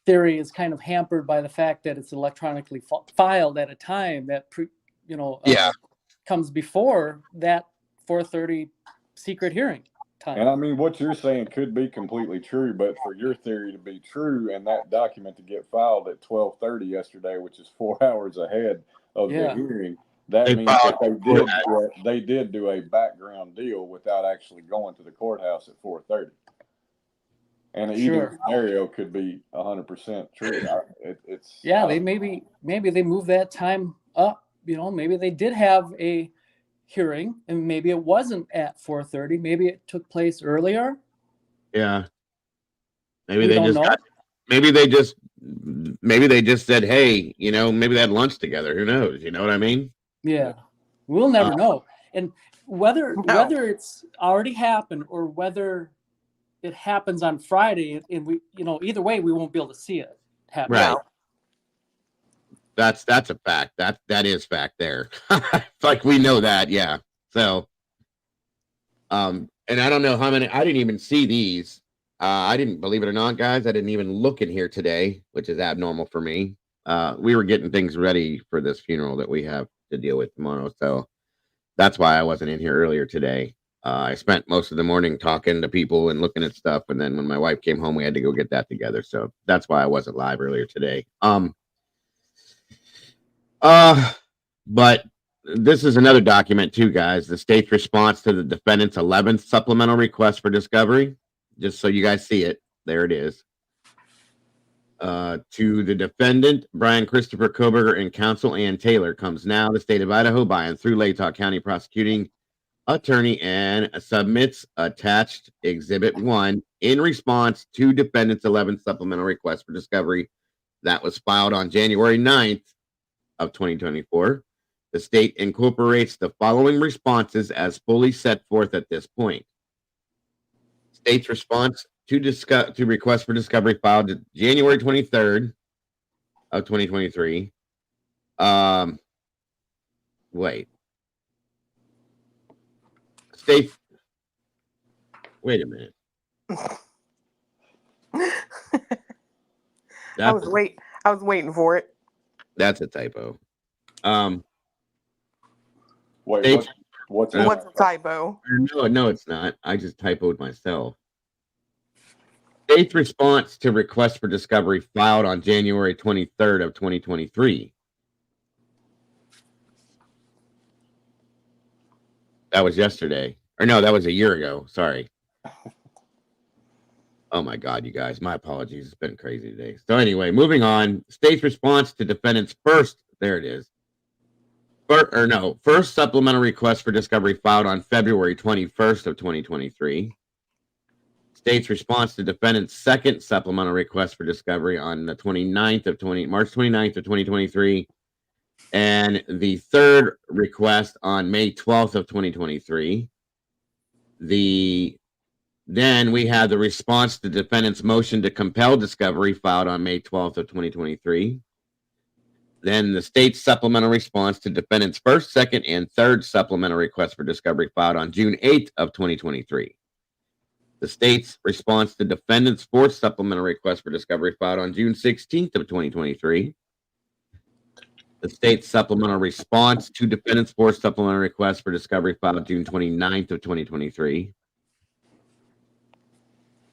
theory is kind of hampered by the fact that it's electronically filed at a time that comes before that 4:30 secret hearing time. And I mean, what you're saying could be completely true, but for your theory to be true and that document to get filed at 12:30 yesterday, which is 4 hours ahead of the hearing, that means that they did do a background deal without actually going to the courthouse at 4:30. And either scenario could be 100% true. They maybe they moved that time up. Maybe they did have a hearing, and maybe it wasn't at 4:30. Maybe it took place earlier. Yeah. Maybe they just said, hey, maybe they had lunch together. Who knows? You know what I mean? Yeah. We'll never know. And whether it's already happened or whether it happens on Friday, and we, either way, we won't be able to see it happen. Right. That's a fact. That is fact there. Like we know that, yeah. So, and I don't know how many. I didn't even see these. I didn't, believe it or not, guys. I didn't even look in here today, which is abnormal for me. We were getting things ready for this funeral that we have to deal with tomorrow, so that's why I wasn't in here earlier today. I spent most of the morning talking to people and looking at stuff, and then when my wife came home, we had to go get that together. So that's why I wasn't live earlier today. But this is another document too, guys. The state's response to the defendant's 11th supplemental request for discovery. Just so you guys see it, there it is. To the defendant, Brian Christopher Koberger, and counsel Ann Taylor, comes now the state of Idaho by and through Latah County prosecuting attorney and submits attached Exhibit 1 in response to defendant's 11th supplemental request for discovery that was filed on January 9th of 2024. The state incorporates the following responses as fully set forth at this point. State's response to request for discovery filed January 23rd of 2023. Wait. State. Wait a minute. I was waiting for it. That's a typo. Wait, what's a typo? No, it's not. I just typoed myself. State's response to request for discovery filed on January 23rd of 2023. That was yesterday. Or no, that was a year ago. Sorry. Oh my God, you guys. My apologies. It's been crazy today. So anyway, moving on. State's response to defendant's first, there it is. First supplemental request for discovery filed on February 21st of 2023. State's response to defendant's second supplemental request for discovery on the March 29th of 2023. And the third request on May 12th of 2023. Then we have the response to defendant's motion to compel discovery filed on May 12th of 2023. Then the state's supplemental response to defendant's first, second, and third supplemental request for discovery filed on June 8th of 2023. The state's response to defendant's fourth supplemental request for discovery filed on June 16th of 2023. The state's supplemental response to defendant's fourth supplemental request for discovery filed June 29th of 2023.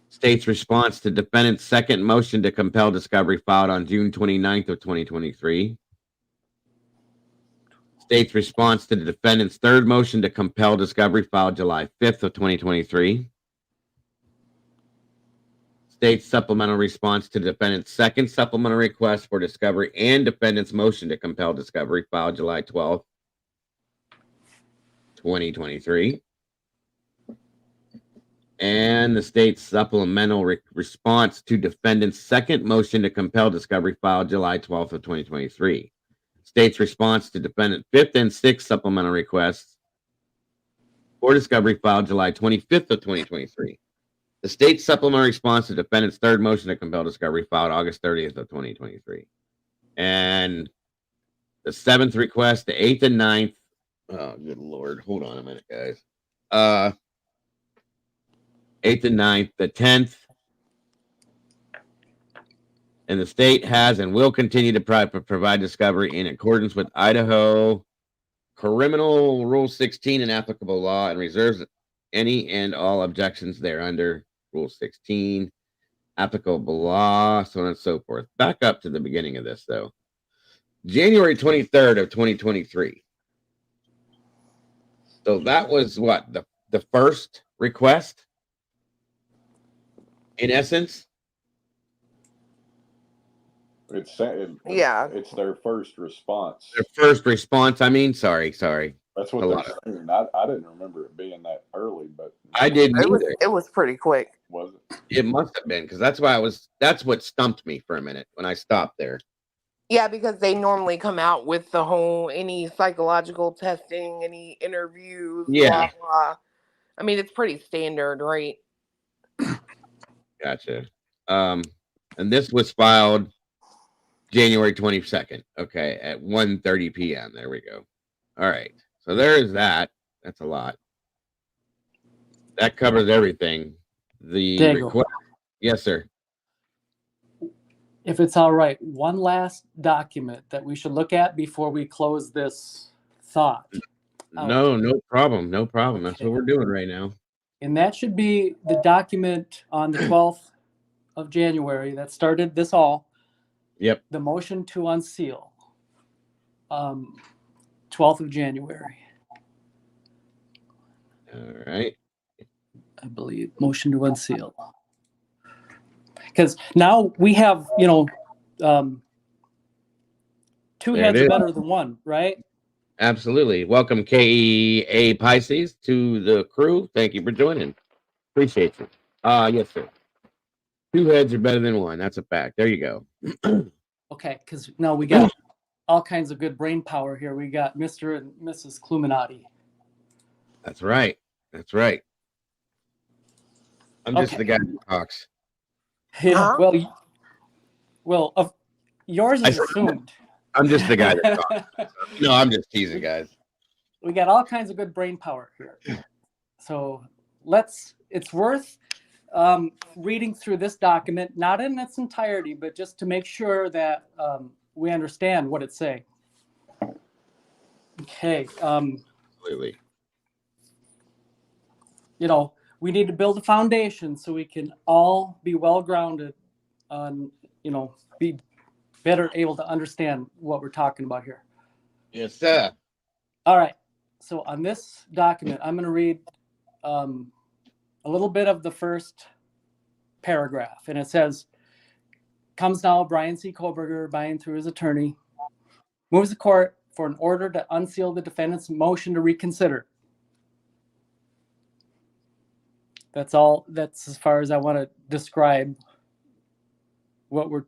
State's response to defendant's second motion to compel discovery filed on June 29th of 2023. State's response to the defendant's third motion to compel discovery filed July 5th of 2023. State's supplemental response to defendant's second supplemental request for discovery and defendant's motion to compel discovery filed July 12th, 2023. And the state's supplemental response to defendant's second motion to compel discovery filed July 12th of 2023. State's response to defendant's fifth and sixth supplemental requests for discovery filed July 25th of 2023. The state's supplemental response to defendant's third motion to compel discovery filed August 30th of 2023. And the seventh request, the eighth and ninth. Oh, good Lord. Hold on a minute, guys. Eighth and ninth, the 10th. And the state has and will continue to provide discovery in accordance with Idaho Criminal Rule 16 and applicable law, and reserves any and all objections thereunder. Rule 16, applicable law, so on and so forth. Back up to the beginning of this, though. January 23rd of 2023. So that was what? The first request? In essence? It's their first response. Their first response. I mean, sorry. That's what they're saying. I didn't remember it being that early, but I didn't either. It was pretty quick. Was it? It must have been, because that's what stumped me for a minute when I stopped there. Yeah, because they normally come out with the whole any psychological testing, any interviews, Yeah. blah blah. I mean, it's pretty standard, right? Gotcha. And this was filed January 22nd. Okay, at 1:30 p.m. There we go. All right. So there's that. That's a lot. That covers everything. The request. Yes, sir. If it's all right, one last document that we should look at before we close this thought. No problem. No problem. That's what we're doing right now. And that should be the document on the 12th of January that started this all. Yep. The motion to unseal. 12th of January. All right. I believe motion to unseal. Because now we have, two heads are better than one, right? Absolutely. Welcome, KEA Pisces, to the crew. Thank you for joining. Appreciate you. Yes, sir. Two heads are better than one. That's a fact. There you go. Okay, because now we got all kinds of good brain power here. We got Mr. and Mrs. Cluminati. That's right. I'm just the guy who talks. Yeah, yours is assumed. I'm just the guy that talks. No, I'm just teasing, guys. We got all kinds of good brain power here. So it's worth reading through this document, not in its entirety, but just to make sure that we understand what it's saying. Okay. Absolutely. We need to build a foundation so we can all be well-grounded on, be better able to understand what we're talking about here. Yes, sir. All right. So on this document, I'm going to read a little bit of the first paragraph. And it says, comes now Brian C. Koberger, buying through his attorney, moves the court for an order to unseal the defendant's motion to reconsider. That's all. That's as far as I want to describe we're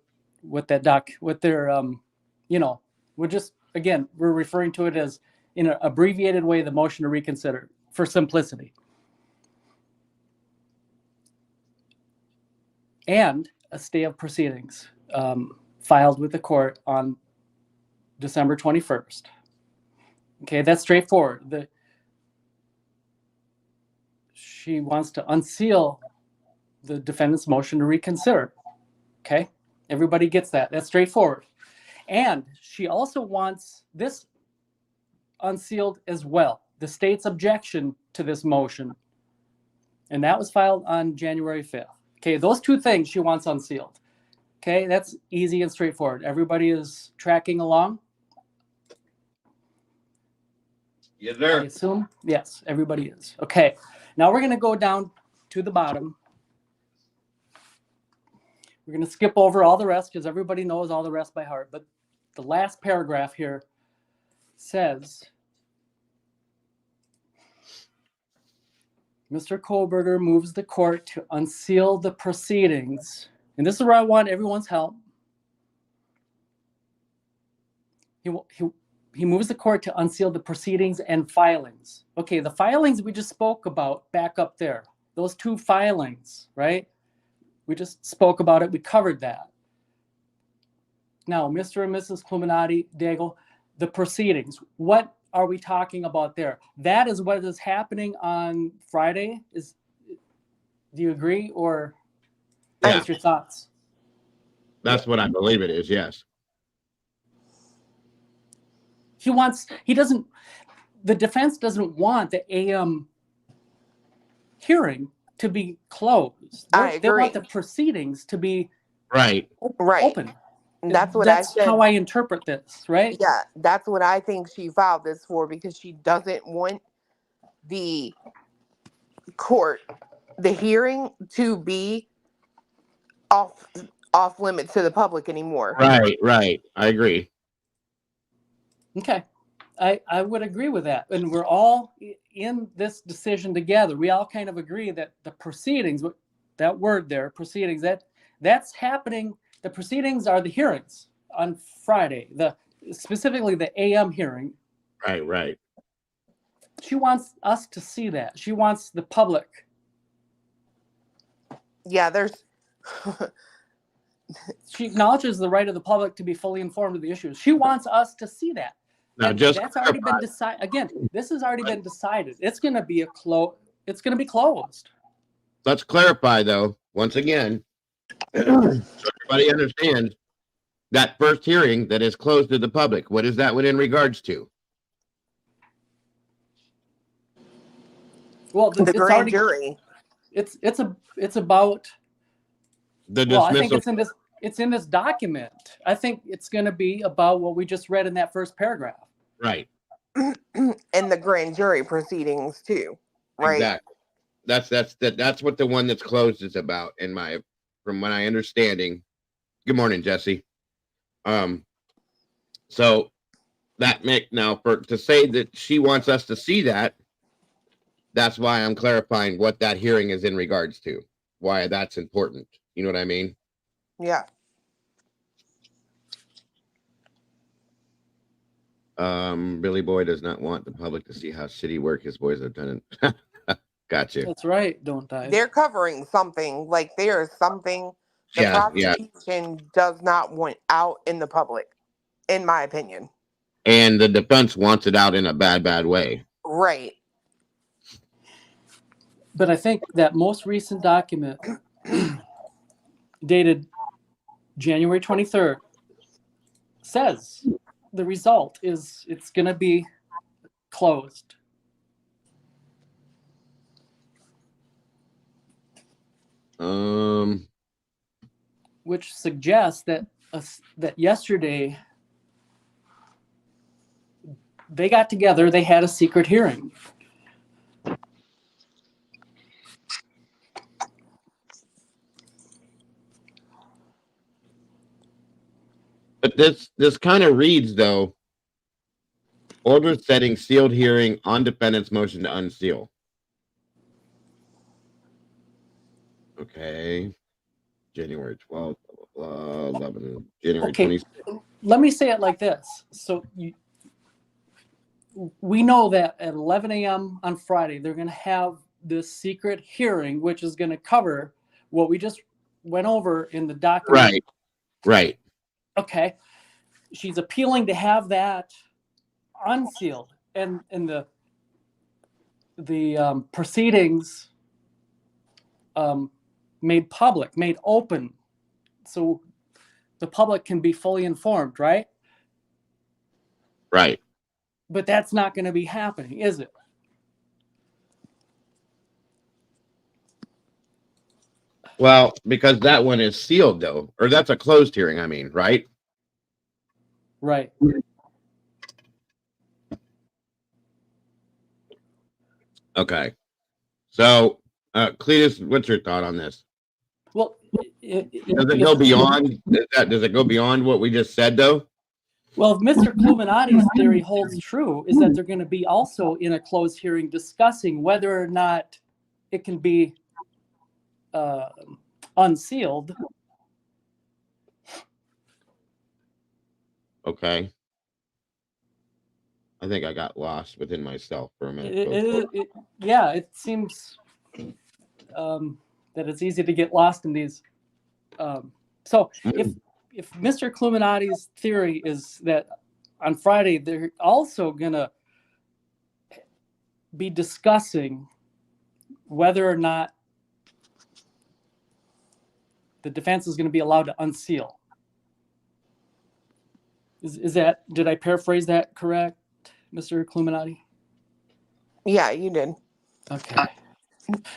just, again, we're referring to it as in an abbreviated way, the motion to reconsider for simplicity. And a stay of proceedings filed with the court on December 21st. Okay, that's straightforward. She wants to unseal the defendant's motion to reconsider. Okay, everybody gets that. That's straightforward. And she also wants this unsealed as well, the state's objection to this motion. And that was filed on January 5th. Okay, those two things she wants unsealed. Okay, that's easy and straightforward. Everybody is tracking along? Yes, sir. I assume? Yes, everybody is. Okay, now we're going to go down to the bottom. We're going to skip over all the rest because everybody knows all the rest by heart. But the last paragraph here says, Mr. Koberger moves the court to unseal the proceedings. And this is where I want everyone's help. he moves the court to unseal the proceedings and filings. Okay, the filings we just spoke about back up there. Those 2 filings, right? We just spoke about it. We covered that. Now, Mr. and Mrs. Cluminati, Daigle, the proceedings. What are we talking about there? That is what is happening on Friday. Do you agree, or what's your thoughts? That's what I believe it is. Yes. The defense doesn't want the AM hearing to be closed. They want the proceedings to be open. That's how I interpret this, right? Yeah, that's what I think she filed this for, because she doesn't want the hearing to be off limits to the public anymore. Right. I agree. Okay. I would agree with that. And we're all in this decision together. We all kind of agree that the proceedings, that word there, proceedings, that's happening. The proceedings are the hearings on Friday, specifically the AM hearing. Right. She wants us to see that. She wants the public. Yeah, She acknowledges the right of the public to be fully informed of the issues. She wants us to see that. Now, That's already been decided. Again, this has already been decided. It's going to be It's going to be closed. Let's clarify, though, once again, so everybody understands that first hearing that is closed to the public. What is that one in regards to? Well, the grand jury. It's about the dismissal. I think it's in this document. I think it's going to be about what we just read in that first paragraph. Right. And the grand jury proceedings too. Right. Exactly. That's what the one that's closed is about, from what I understanding. Good morning, Jesse. So that to say that she wants us to see that, that's why I'm clarifying what that hearing is in regards to, why that's important. You know what I mean? Yeah. Billy Boy does not want the public to see how shitty work his boys have done. Gotcha. That's right, don't I? They're covering something. Like there's something the prosecution does not want out in the public, in my opinion. And the defense wants it out in a bad way. Right. But I think that most recent document dated January 23rd says the result is it's going to be closed. Which suggests that yesterday they got together, they had a secret hearing. But this kind of reads, though, order setting sealed hearing on defendant's motion to unseal. Okay. January 12th, blah, blah, blah, January 26th. Let me say it like this. So we know that at 11 a.m. on Friday, they're going to have this secret hearing, which is going to cover what we just went over in the document. Right. Okay. She's appealing to have that unsealed and the proceedings made public, made open, so the public can be fully informed, right? Right. But that's not going to be happening, is it? Well, because that one is sealed, though, or that's a closed hearing, I mean, right? Right. Okay. So, Cletus, what's your thought on this? Well, does it go beyond that? Does it go beyond what we just said, though? Well, if Mr. Cluminati's theory holds true, is that they're going to be also in a closed hearing discussing whether or not it can be unsealed. Okay. I think I got lost within myself for a minute. Yeah, it seems that it's easy to get lost in these. So if Mr. Cluminati's theory is that on Friday they're also gonna be discussing whether or not the defense is going to be allowed to unseal. Is that, did I paraphrase that correct, Mr. Cluminati? Yeah, you did. Okay.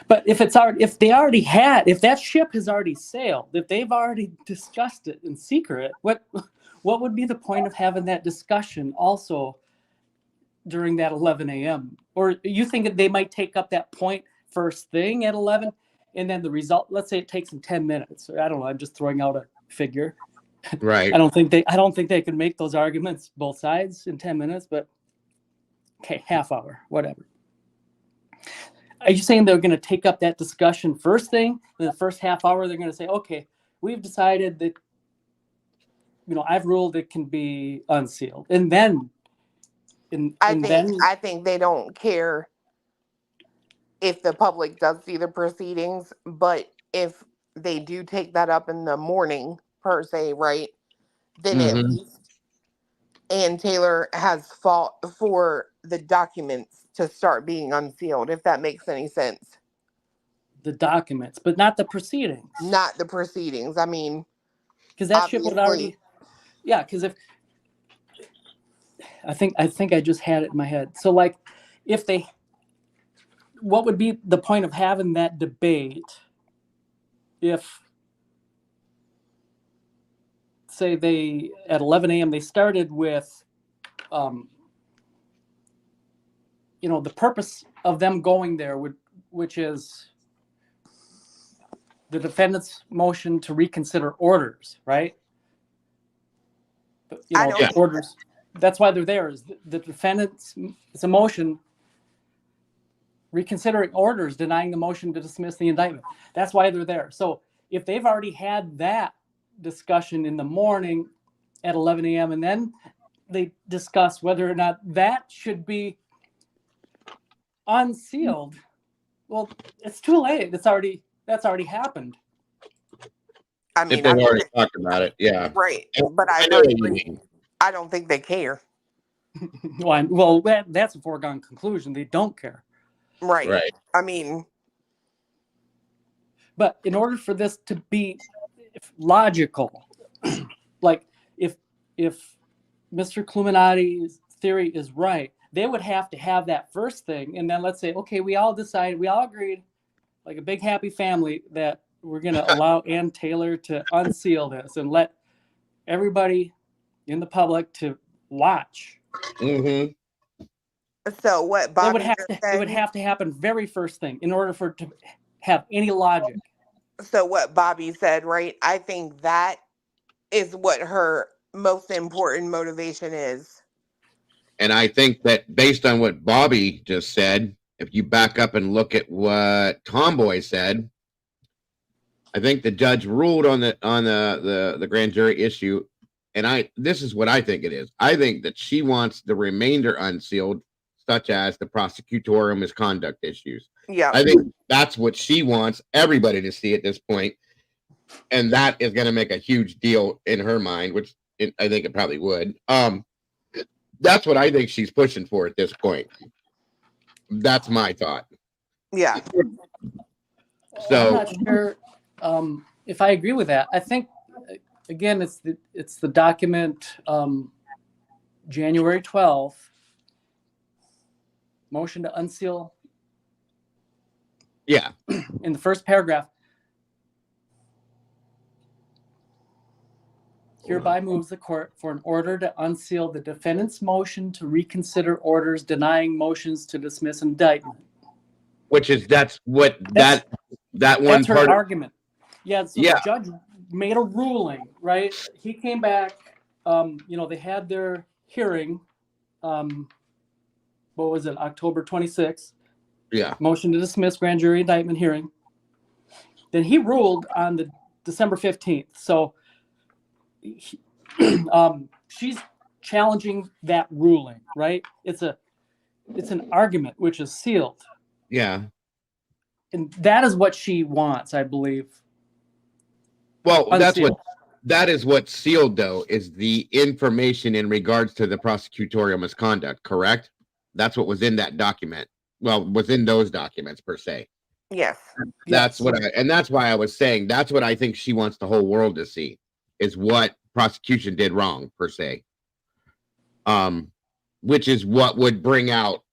But if that ship has already sailed, if they've already discussed it in secret, what would be the point of having that discussion also during that 11 a.m.? Or you think they might take up that point first thing at 11, and then the result, let's say it takes them 10 minutes. I don't know, I'm just throwing out a figure. Right. I don't think they could make those arguments both sides in 10 minutes, but okay, half hour, whatever. Are you saying they're going to take up that discussion first thing? In the first half hour, they're going to say, okay, we've decided that, I've ruled it can be unsealed. And then, I think they don't care if the public does see the proceedings, but if they do take that up in the morning, per se, right, then at least Ann Taylor has fought for the documents to start being unsealed, if that makes any sense. The documents, but not the proceedings. Not the proceedings. I mean, because that ship would already, yeah. Because if I think I just had it in my head. So like, what would be the point of having that debate if, say, they at 11 a.m. they started with, the purpose of them going there which is the defendant's motion to reconsider orders, right? Orders. That's why they're there. Is the defendant's, it's a motion reconsidering orders denying the motion to dismiss the indictment. That's why they're there. So if they've already had that discussion in the morning at 11 a.m. and then they discuss whether or not that should be unsealed, well, it's too late. That's already happened. I mean, if they've already talked about it, yeah. Right. But I don't think they care. Well, that's a foregone conclusion. They don't care. Right. I mean, but in order for this to be logical, like if Mr. Cluminati's theory is right, they would have to have that first thing, and then let's say, okay, we all agreed, like a big happy family, that we're going to allow Ann Taylor to unseal this and let everybody in the public to watch. Mm-hmm. So what Bobby it would have to happen very first thing in order for it to have any logic. So what Bobby said, right? I think that is what her most important motivation is. And I think that based on what Bobby just said, if you back up and look at what Tomboy said, I think the judge ruled on the grand jury issue, and this is what I think it is. I think that she wants the remainder unsealed, such as the prosecutorial misconduct issues. Yeah, I think that's what she wants everybody to see at this point, and that is going to make a huge deal in her mind, which I think it probably would. That's what I think she's pushing for at this point. That's my thought. Yeah. So I'm not sure if I agree with that. I think again, it's the document January 12th, motion to unseal. Yeah. In the first paragraph, hereby moves the court for an order to unseal the defendant's motion to reconsider orders denying motions to dismiss indictment. Which is that's one That's her part argument. Yeah, so the judge made a ruling, right? He came back, they had their hearing, what was it, October 26th? Yeah. Motion to dismiss grand jury indictment hearing. Then he ruled on the December 15th. So she's challenging that ruling, right? It's an argument which is sealed. Yeah. And that is what she wants, I believe. Well, Unsealed. that is what's sealed, though, is the information in regards to the prosecutorial misconduct, correct? That's what was in that document. Well, within those documents per se. Yes. That's what that's why I was saying that's what I think she wants the whole world to see is what prosecution did wrong per se. Which is what would bring out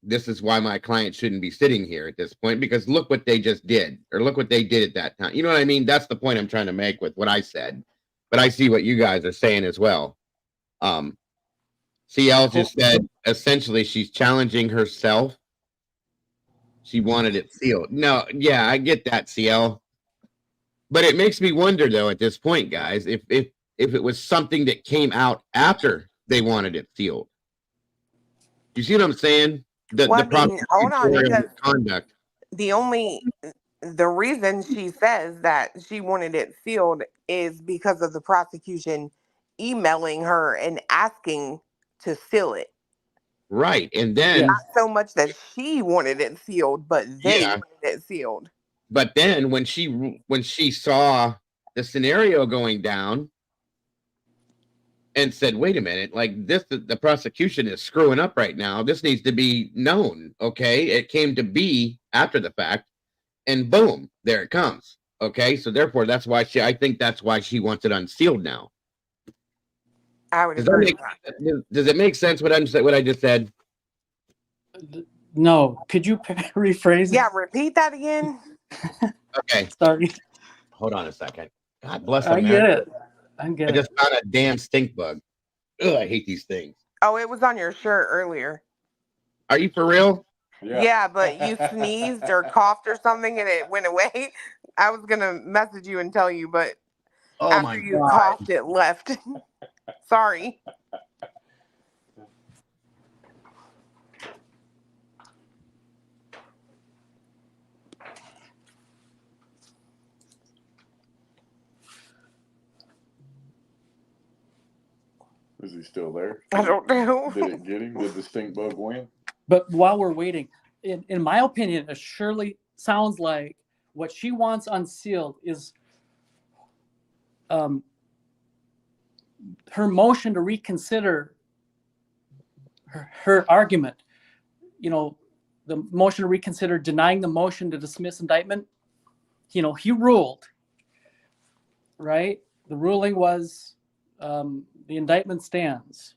this is why my client shouldn't be sitting here at this point, because look what they just did, or look what they did at that time. You know what I mean? That's the point I'm trying to make with what I said, but I see what you guys are saying as well. CL just said essentially she's challenging herself. She wanted it sealed. No, yeah, I get that, CL. But it makes me wonder, though, at this point, guys, if it was something that came out after they wanted it sealed. You see what I'm saying? Well, I mean, hold on, because conduct. The reason she says that she wanted it sealed is because of the prosecution emailing her and asking to seal it. Right, and then not so much that she wanted it sealed, but they wanted it sealed. But then when she saw the scenario going down and said, wait a minute, like this, the prosecution is screwing up right now. This needs to be known. Okay. It came to be after the fact and boom, there it comes. Okay. So therefore I think that's why she wants it unsealed now. I would agree. Does it make sense what I just said? No. Could you rephrase it? Yeah. Repeat that again. Okay. Sorry. Hold on a second. God bless I America. get it. I just found a damn stink bug. Ugh, I hate these things. Oh, it was on your shirt earlier. Are you for real? Yeah, but you sneezed or coughed or something and it went away. I was going to message you and tell you, but after you coughed, it left. Sorry. Is he still there? I don't know. Did it get him? Did the stink bug win? But while we're waiting, in my opinion, it surely sounds like what she wants unsealed is her motion to reconsider her argument. You know, the motion to reconsider denying the motion to dismiss indictment. You know, he ruled, right? The ruling was the indictment stands.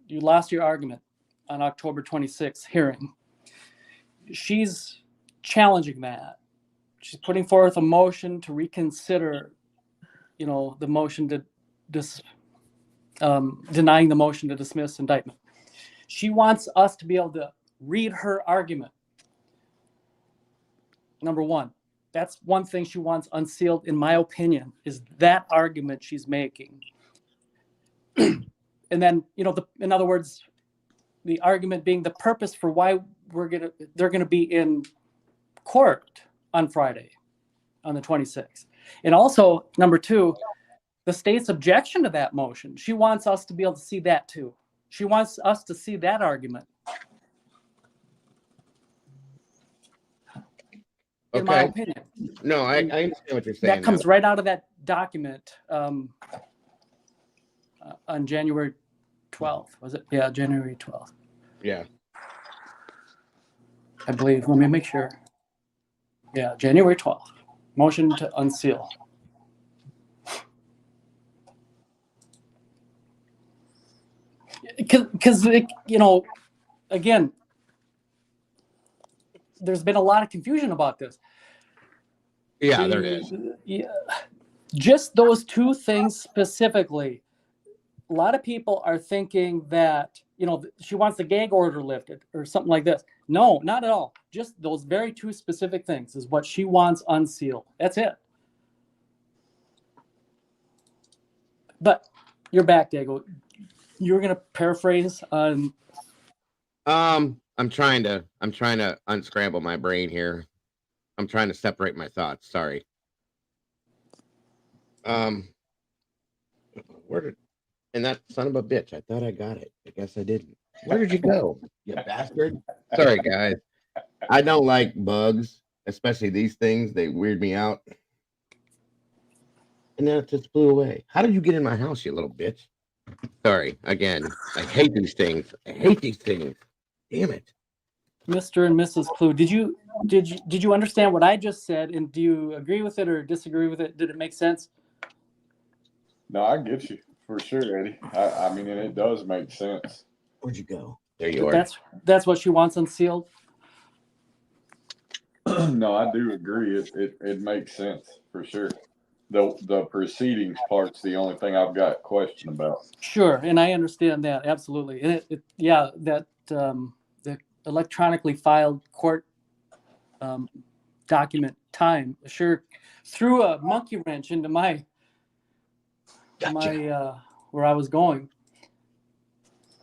You lost your argument on October 26th hearing. She's challenging that. She's putting forth a motion to reconsider, you know, the motion to denying the motion to dismiss indictment. She wants us to be able to read her argument. Number one, that's one thing she wants unsealed, in my opinion, is that argument she's making. And then, you know, in other words, the argument being the purpose for why they're gonna be in court on Friday, on the 26th. And also, number two, the state's objection to that motion. She wants us to be able to see that too. She wants us to see that argument. In my opinion. No, I understand what you're saying. That comes right out of that document on January 12th, was it? Yeah, January 12th. Yeah. I believe. Let me make sure. Yeah, January 12th. Motion to unseal. Because, you know, again, there's been a lot of confusion about this. Yeah, there is. Yeah, just those two things specifically. A lot of people are thinking that, you know, she wants the gag order lifted or something like this. No, not at all. Just those very two specific things is what she wants unsealed. That's it. But you're back, Dago. You were gonna paraphrase on. I'm trying to unscramble my brain here. I'm trying to separate my thoughts. Sorry. Where did And that son of a bitch, I thought I got it. I guess I didn't. Where did you go, you bastard? Sorry, guys. I don't like bugs, especially these things. They weird me out. And then it just flew away. How did you get in my house, you little bitch? Sorry, again. I hate these things. I hate these things. Damn it. Mr. and Mrs. Clue, did you understand what I just said, and do you agree with it or disagree with it? Did it make sense? No, I get you for sure, Eddie. I mean, and it does make sense. Where'd you go? There you are. That's what she wants unsealed. No, I do agree. It makes sense for sure. The proceedings part's the only thing I've got a question about. Sure, and I understand that absolutely. And that the electronically filed court document time sure threw a monkey wrench into my where I was going.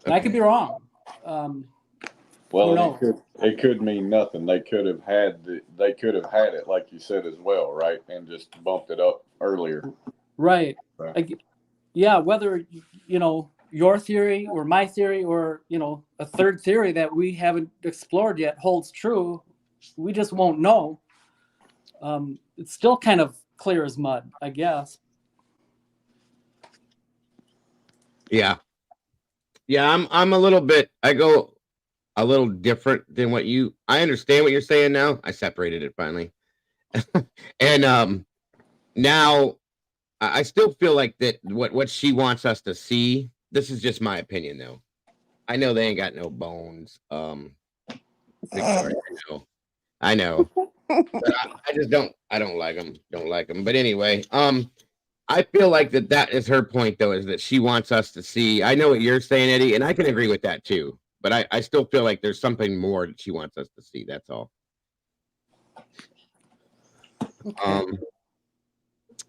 And I could be wrong. Well, it could mean nothing. They could have had it like you said as well, right? And just bumped it up earlier. Right. Right. Yeah, whether your theory or my theory or a third theory that we haven't explored yet holds true, we just won't know. It's still kind of clear as mud, I guess. Yeah. I'm a little bit. I go a little different than what you. I understand what you're saying now. I separated it finally, and now I still feel like that. What she wants us to see. This is just my opinion, though. I know they ain't got no bones. Victoria, I know. But I just don't. I don't like them. Don't like them. But anyway, I feel like that is her point, though, is that she wants us to see. I know what you're saying, Eddie, and I can agree with that too. But I still feel like there's something more that she wants us to see. That's all. Okay.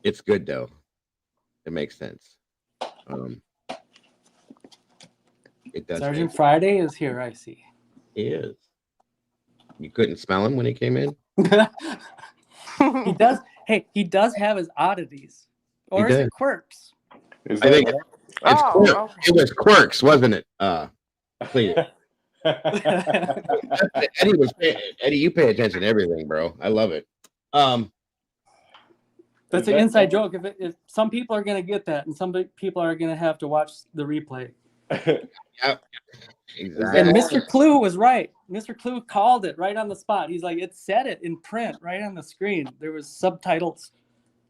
It's good though. It makes sense. It does. Sergeant Friday is here. I see. He is. You couldn't smell him when he came in. He does. Hey, he does have his oddities, or is it quirks? I think it's quirks. It was quirks, wasn't it? Please. Eddie, you pay attention to everything, bro. I love it. That's an inside joke. If some people are going to get that, and some people are going to have to watch the replay. Yep. Exactly. And Mr. Clue was right. Mr. Clue called it right on the spot. He's like, it said it in print right on the screen. There was subtitles.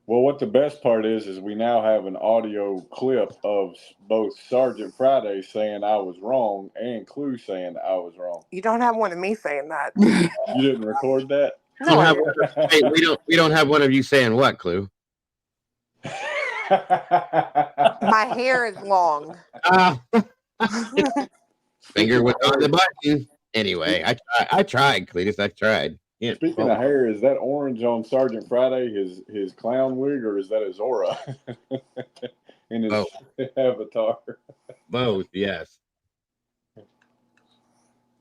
Well, what the best part is we now have an audio clip of both Sergeant Friday saying I was wrong and Clue saying I was wrong. You don't have one of me saying that. You didn't record that? No. We don't have one of you saying what, Clue? My hair is long. Finger was on the button. Anyway, I tried, Cletus. I tried. Yeah. Speaking of hair, is that orange on Sergeant Friday his clown wig, or is that his aura in his avatar? Both, yes.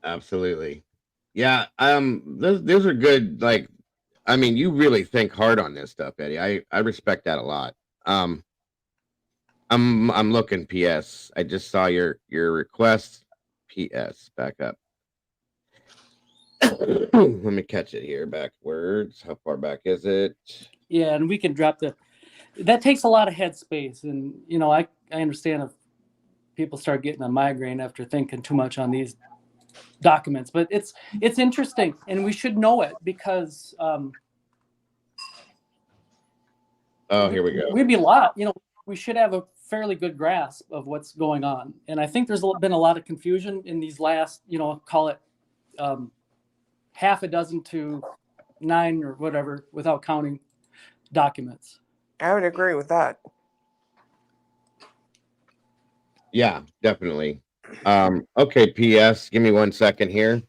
Absolutely. Yeah, those are good. Like, I mean, you really think hard on this stuff, Eddie. I respect that a lot. I'm looking. PS. I just saw your request. PS. Back up. Let me catch it here. Backwards. How far back is it? Yeah, and we can drop that takes a lot of headspace, and I understand if people start getting a migraine after thinking too much on these documents, but it's interesting, and we should know it because here we go. We'd be a lot, we should have a fairly good grasp of what's going on, and I think there's been a lot of confusion in these last, call it half a dozen to 9 or whatever, without counting documents. I would agree with that. Yeah, definitely. Okay, PS. Give me 1 second here.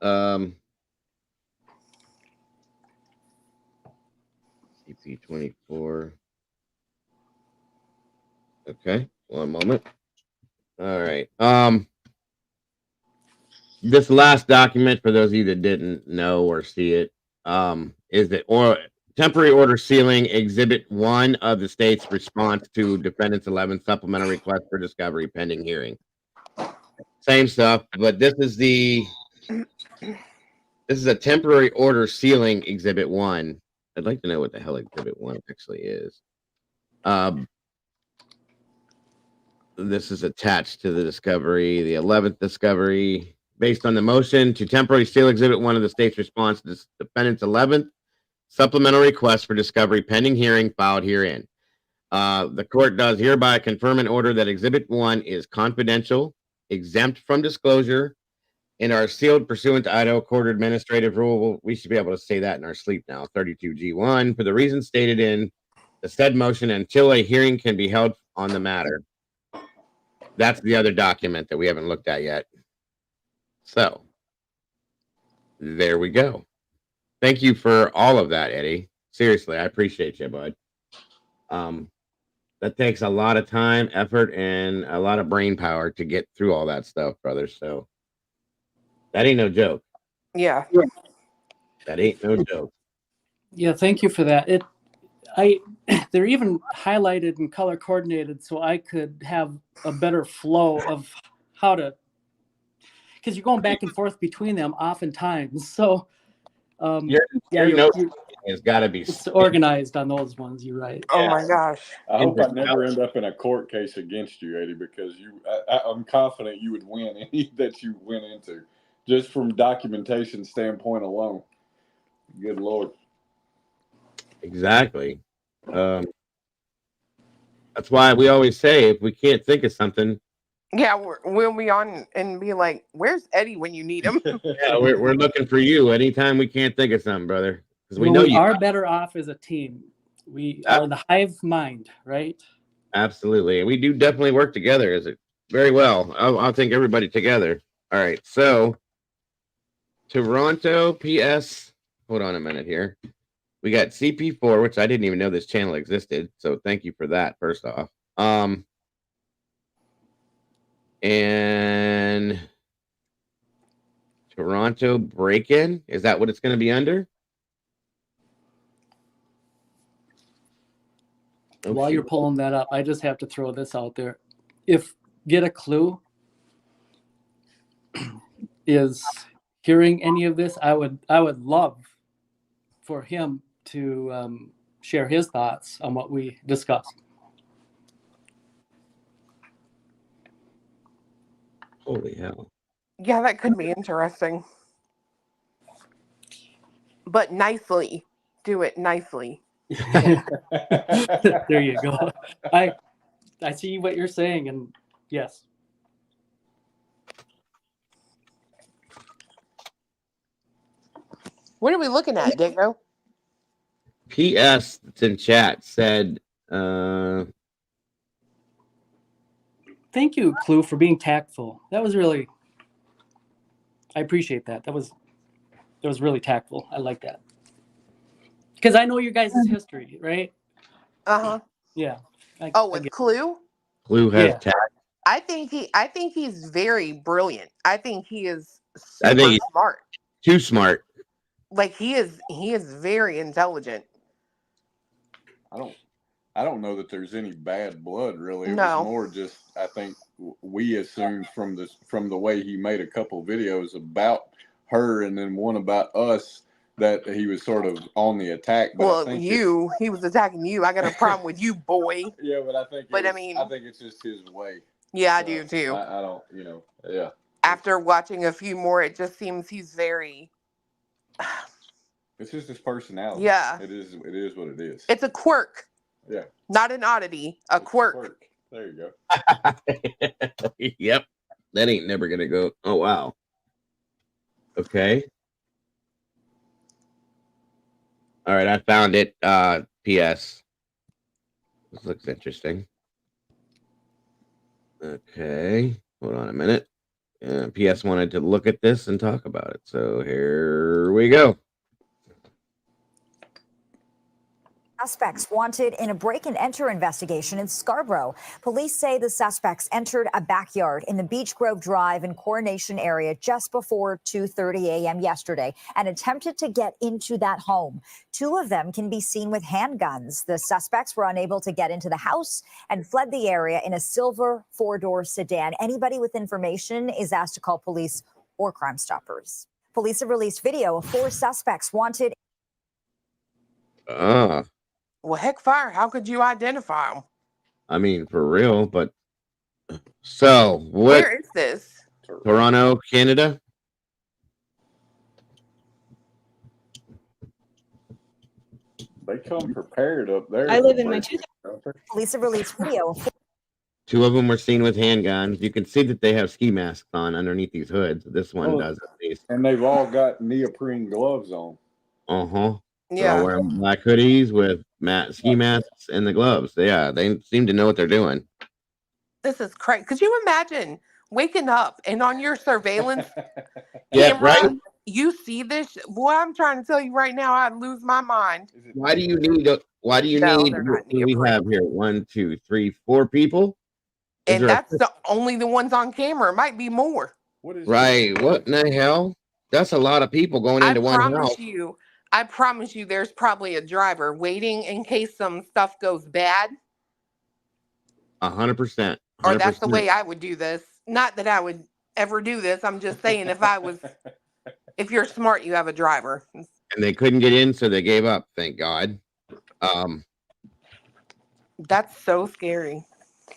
CP24. Okay, 1 moment. All right. This last document, for those of you that didn't know or see it, is that temporary order sealing Exhibit 1 of the state's response to Defendant's 11th supplemental request for discovery pending hearing. Same stuff, but this is a temporary order sealing Exhibit 1. I'd like to know what the hell Exhibit 1 actually is. This is attached to the discovery, the 11th discovery, based on the motion to temporarily seal Exhibit 1 of the state's response to the Defendant's 11th supplemental request for discovery pending hearing filed herein. The court does hereby confirm an order that Exhibit 1 is confidential, exempt from disclosure, and are sealed pursuant to Idaho Court Administrative Rule. We should be able to say that in our sleep now. 32G1 for the reasons stated in the said motion until a hearing can be held on the matter. That's the other document that we haven't looked at yet. So there we go. Thank you for all of that, Eddie. Seriously, I appreciate you, bud. That takes a lot of time, effort, and a lot of brain power to get through all that stuff, brother. So that ain't no joke. Yeah. That ain't no joke. Yeah, thank you for that. They're even highlighted and color coordinated so I could have a better flow of how to, because you're going back and forth between them oftentimes. So your notes has got to be it's organized on those ones. You're right. Oh my gosh. I hope I never end up in a court case against you, Eddie, because I'm confident you would win any that you went into, just from documentation standpoint alone. Good Lord. Exactly. That's why we always say if we can't think of something. Yeah, we'll be on and be like, "Where's Eddie when you need him?" Yeah, we're looking for you anytime we can't think of something, brother. Because we Well, know we you are better off as a team. We are the hive mind, right? Absolutely, and we do definitely work together as it very well. I'll think everybody together. All right, so Toronto, PS. Hold on a minute here. We got CP4, which I didn't even know this channel existed. So thank you for that, first off. And Toronto break-in. Is that what it's going to be under? While you're pulling that up, I just have to throw this out there. If Get a Clue is hearing any of this, I would love for him to share his thoughts on what we discussed. Holy hell. Yeah, that could be interesting. But nicely. Do it nicely. There you go. I see what you're saying, and yes. What are we looking at, Dingo? PS that's in chat said Thank you, Clue, for being tactful. That was really, I appreciate that. That was really tactful. I like that. Because I know your guys' history, right? Uh-huh. Yeah. With Clue? Clue has tact. I think he's very brilliant. I think he is I super think he's smart. too smart. Like he is very intelligent. I don't know that there's any bad blood, really. It No. was more just, I think we assumed from the way he made a couple videos about her and then one about us that he was sort of on the attack. But Well, I think he was attacking you. I got a problem with you, boy. Yeah, but I think I think it's just his way. Yeah, I do too. I don't, yeah. After watching a few more, it just seems he's very. It's just his personality. Yeah. It is what it is. It's a quirk. Yeah. Not an oddity, a quirk. There you go. Yep. That ain't never gonna go. Oh wow. Okay. All right, I found it. PS. This looks interesting. Okay. Hold on a minute. PS wanted to look at this and talk about it. So here we go. Suspects wanted in a break-and-enter investigation in Scarborough. Police say the suspects entered a backyard in the Beech Grove Drive and Coronation area just before 2:30 a.m. yesterday and attempted to get into that home. Two of them can be seen with handguns. The suspects were unable to get into the house and fled the area in a silver four-door sedan. Anybody with information is asked to call police or Crime Stoppers. Police have released video of 4 suspects wanted. Well, heck, fire. How could you identify them? I mean, for real, but so what? Where is this? Toronto, Canada. They come prepared up there. I live in my Police have released video of 2 of them were seen with handguns. You can see that they have ski masks on underneath these hoods. This one does at least. And they've all got neoprene gloves on. They're all wearing black hoodies with ski masks and the gloves. Yeah, they seem to know what they're doing. This is crazy. Could you imagine waking up and on your surveillance Yeah, camera, right. you see this? Boy, I'm trying to tell you right now, I'd lose my mind. Why do you need? Why do you No, need? they're not What do we have here? 1, 2, 3, 4 people. Is And there that's only the ones on camera. It might be more. right? What in the hell? That's a lot of people going into one house. I promise you, there's probably a driver waiting in case some stuff goes bad. 100%. Or that's the way I would do this. Not that I would ever do this. I'm just saying if you're smart, you have a driver. And they couldn't get in, so they gave up. Thank God. That's so scary.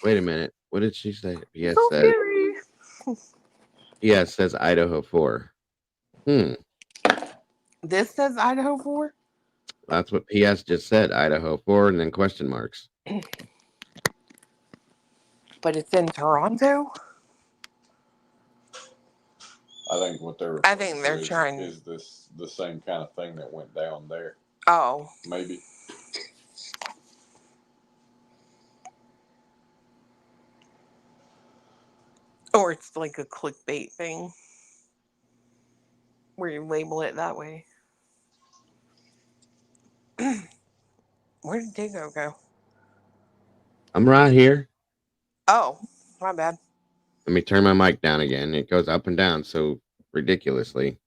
Wait a minute. What did she say? Yes, So says. scary. Yes, says Idaho 4. This says Idaho 4? That's what PS just said. Idaho 4, and then question marks. But it's in Toronto? I think what they're trying is this the same kind of thing that went down there. Oh. Maybe. Or it's like a clickbait thing where you label it that way. Where did Diego go? I'm right here. Oh, my bad. Let me turn my mic down again. It goes up and down so ridiculously.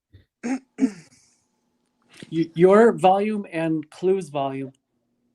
Your volume and Clue's volume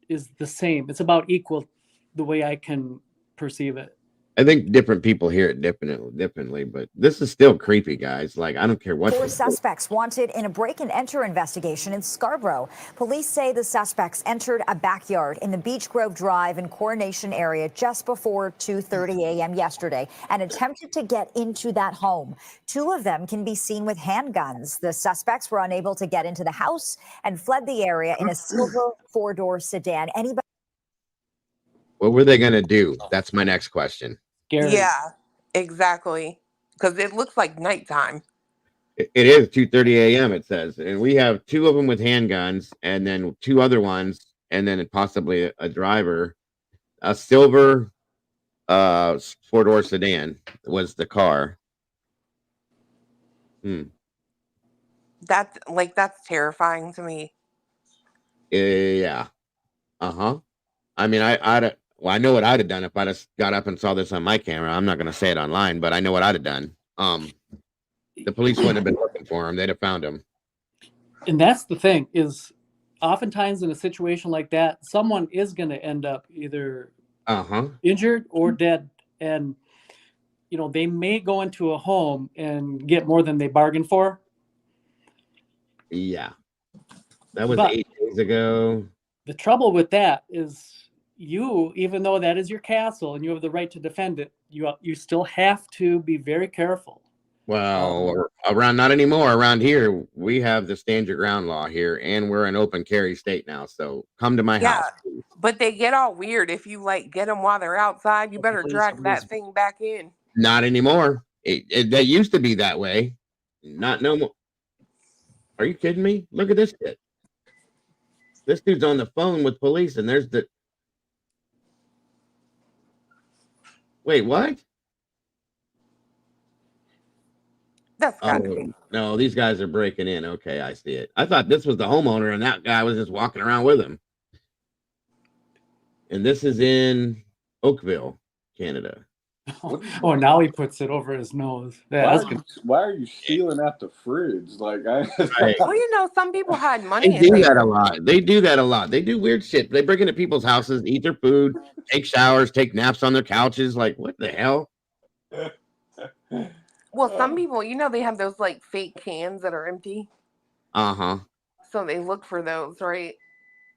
is the same. It's about equal the way I can perceive it. I think different people hear it differently, but this is still creepy, guys. Like, I don't care what. 4 suspects wanted in a break-and-enter investigation in Scarborough. Police say the suspects entered a backyard in the Beech Grove Drive and Coronation area just before 2:30 a.m. yesterday and attempted to get into that home. 2 of them can be seen with handguns. The suspects were unable to get into the house and fled the area in a silver four-door sedan. Anybody? What were they going to do? That's my next question. Yeah, exactly. Because it looks like nighttime. It is 2:30 a.m. It says, and we have 2 of them with handguns, and then 2 other ones, and then possibly a driver. A silver, 4-door sedan was the car. That's terrifying to me. Yeah. I mean, I know what I'd have done if I just got up and saw this on my camera. I'm not going to say it online, but I know what I'd have done. The police wouldn't have been looking for him. They'd have found him. And that's the thing is oftentimes in a situation like that, someone is going to end up either injured or dead. And, they may go into a home and get more than they bargained for. Yeah. That was 8 days ago. The trouble with that is even though that is your castle and you have the right to defend it, you still have to be very careful. Well, not anymore. Around here, we have the stand your ground law here, and we're an open carry state now. So come to my house. Please. But they get all weird. If you get them while they're outside, you better drag that thing back in. Not anymore. That used to be that way. Not no more. Are you kidding me? Look at this shit. This dude's on the phone with police, and there's the. Wait, what? That's gotta be. No, these guys are breaking in. Okay, I see it. I thought this was the homeowner, and that guy was just walking around with him. And this is in Oakville, Canada. Oh, now he puts it over his nose. Yeah, Why are you stealing out the fridge? Like, Right. Well, you know, some people had They money in do that there. a lot. They do that a lot. They do weird shit. They break into people's houses, eat their food, take showers, take naps on their couches. Like, what the hell? Well, some people, you know, they have those like fake cans that are empty. Uh-huh. So they look for those, right?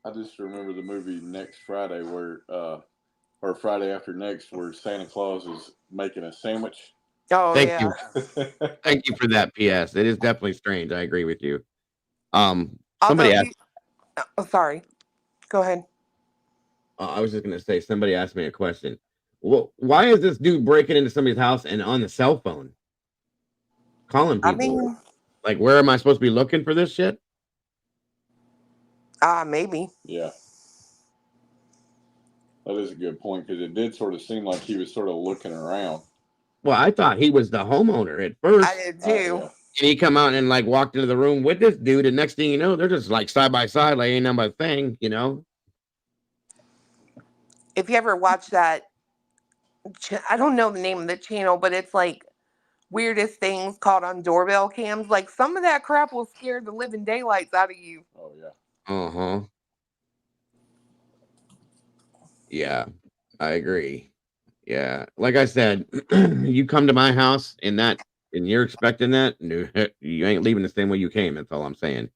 I just remember the movie Next Friday where, or Friday After Next, where Santa Claus is making a sandwich. Oh, Thank yeah. you. Thank you for that, PS. It is definitely strange. I agree with you. Somebody Although asked, oh, sorry. Go ahead. I was just going to say, somebody asked me a question. Well, why is this dude breaking into somebody's house and on the cell phone? Calling people. I mean, like, where am I supposed to be looking for this shit? Maybe. Yeah. That is a good point, because it did sort of seem like he was sort of looking around. Well, I thought he was the homeowner at first. I did too. And he come out and like walked into the room with this dude, and next thing you know, they're just like side by side, like ain't nothing but a thing, you know. If you ever watch that, I don't know the name of the channel, but it's like weirdest things caught on doorbell cams. Like some of that crap will scare the living daylights out of you. Oh yeah. Uh-huh. Yeah, I agree. Yeah. Like I said, you come to my house and you're expecting that, no, you ain't leaving the same way you came. That's all I'm saying.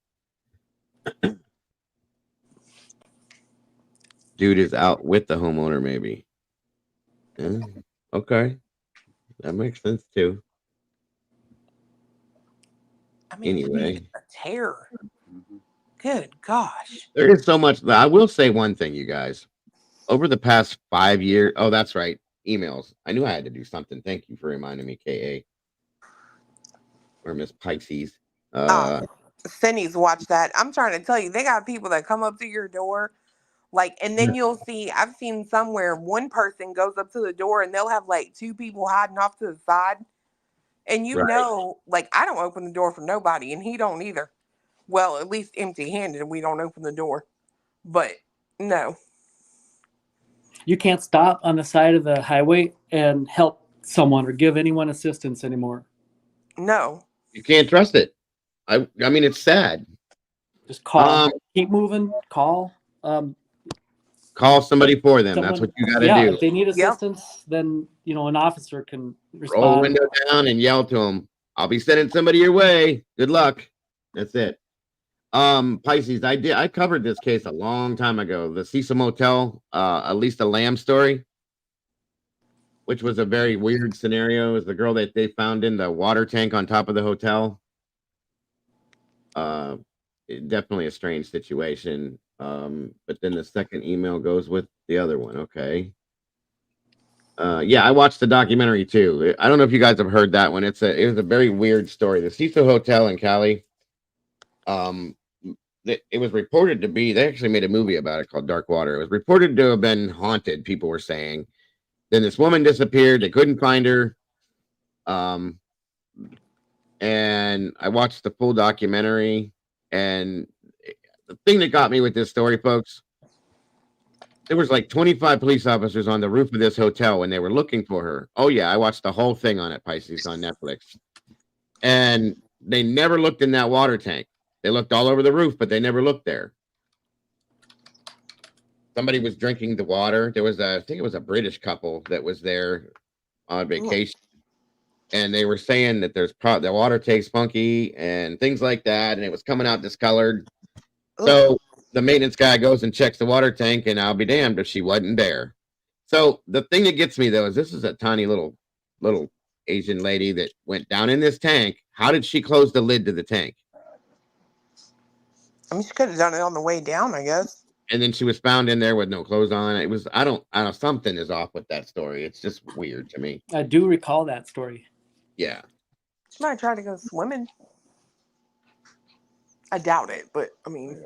Dude is out with the homeowner, maybe. Yeah, okay. That makes sense too. I mean, Anyway, a terror. Good gosh. there is so much. I will say one thing, you guys. Over the past 5 years, oh, that's right, emails. I knew I had to do something. Thank you for reminding me, KA or Miss Pisces. Cindy's watched that. I'm trying to tell you, they got people that come up to your door, like, and then you'll see. I've seen somewhere one person goes up to the door and they'll have like two people hiding off to the side, and you Right. know, like I don't open the door for nobody, and he don't either. Well, at least empty-handed, we don't open the door. But no, you can't stop on the side of the highway and help someone or give anyone assistance anymore. no. You can't trust it. I mean, it's sad. Just call. Keep moving. Call. Call somebody for them. That's what you got to do. If they need assistance, then an officer can respond. Roll the window down and yell to them. I'll be sending somebody your way. Good luck. That's it. Pisces, I covered this case a long time ago. The Cecil Motel, Elisa Lamb story, which was a very weird scenario. It was the girl that they found in the water tank on top of the hotel. Definitely a strange situation. But then the second email goes with the other one. Okay. Yeah, I watched the documentary too. I don't know if you guys have heard that one. It was a very weird story. The Cecil Hotel in Cali. It was reported to be. They actually made a movie about it called Dark Water. It was reported to have been haunted. People were saying. Then this woman disappeared. They couldn't find her. And I watched the full documentary. And the thing that got me with this story, folks, there was like 25 police officers on the roof of this hotel when they were looking for her. Oh yeah, I watched the whole thing on it, Pisces, on Netflix. And they never looked in that water tank. They looked all over the roof, but they never looked there. Somebody was drinking the water. There was I think it was a British couple that was there on vacation. And they were saying that the water tastes funky and things like that. And it was coming out discolored. So the maintenance guy goes and checks the water tank, and I'll be damned if she wasn't there. So the thing that gets me though is this is a tiny little Asian lady that went down in this tank. How did she close the lid to the tank? I mean, she could have done it on the way down, I guess. And then she was found in there with no clothes on. It was I don't know, something is off with that story. It's just weird to me. I do recall that story. Yeah. She might try to go swimming. I doubt it, but I mean.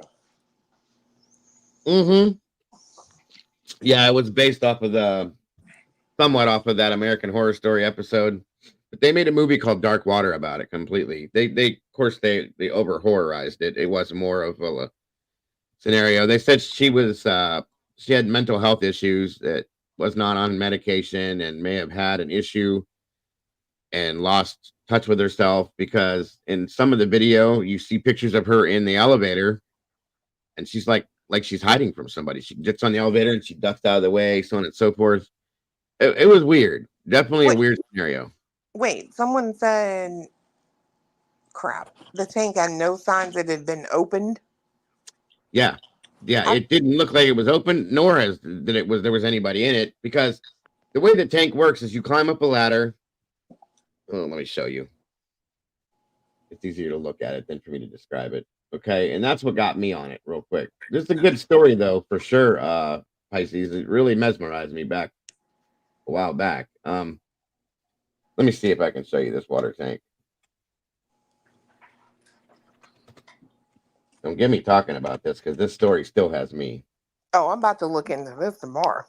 Yeah, it was based somewhat off of that American Horror Story episode. But they made a movie called Dark Water about it completely. They of course they over horrorized it. It was more of a scenario. They said she was she had mental health issues, that was not on medication and may have had an issue and lost touch with herself, because in some of the video you see pictures of her in the elevator and she's like she's hiding from somebody. She gets on the elevator and she ducks out of the way, so on and so forth. It was weird. Definitely a weird scenario. Wait, someone said, crap, the tank had no signs it had been opened. Yeah. It didn't look like it was open, nor as that there was anybody in it, because the way the tank works is you climb up a ladder. Oh, let me show you. It's easier to look at it than for me to describe it. Okay, and that's what got me on it real quick. This is a good story though, for sure. Pisces, it really mesmerized me back a while back. Let me see if I can show you this water tank. Don't get me talking about this, because this story still has me. Oh, I'm about to look into this tomorrow.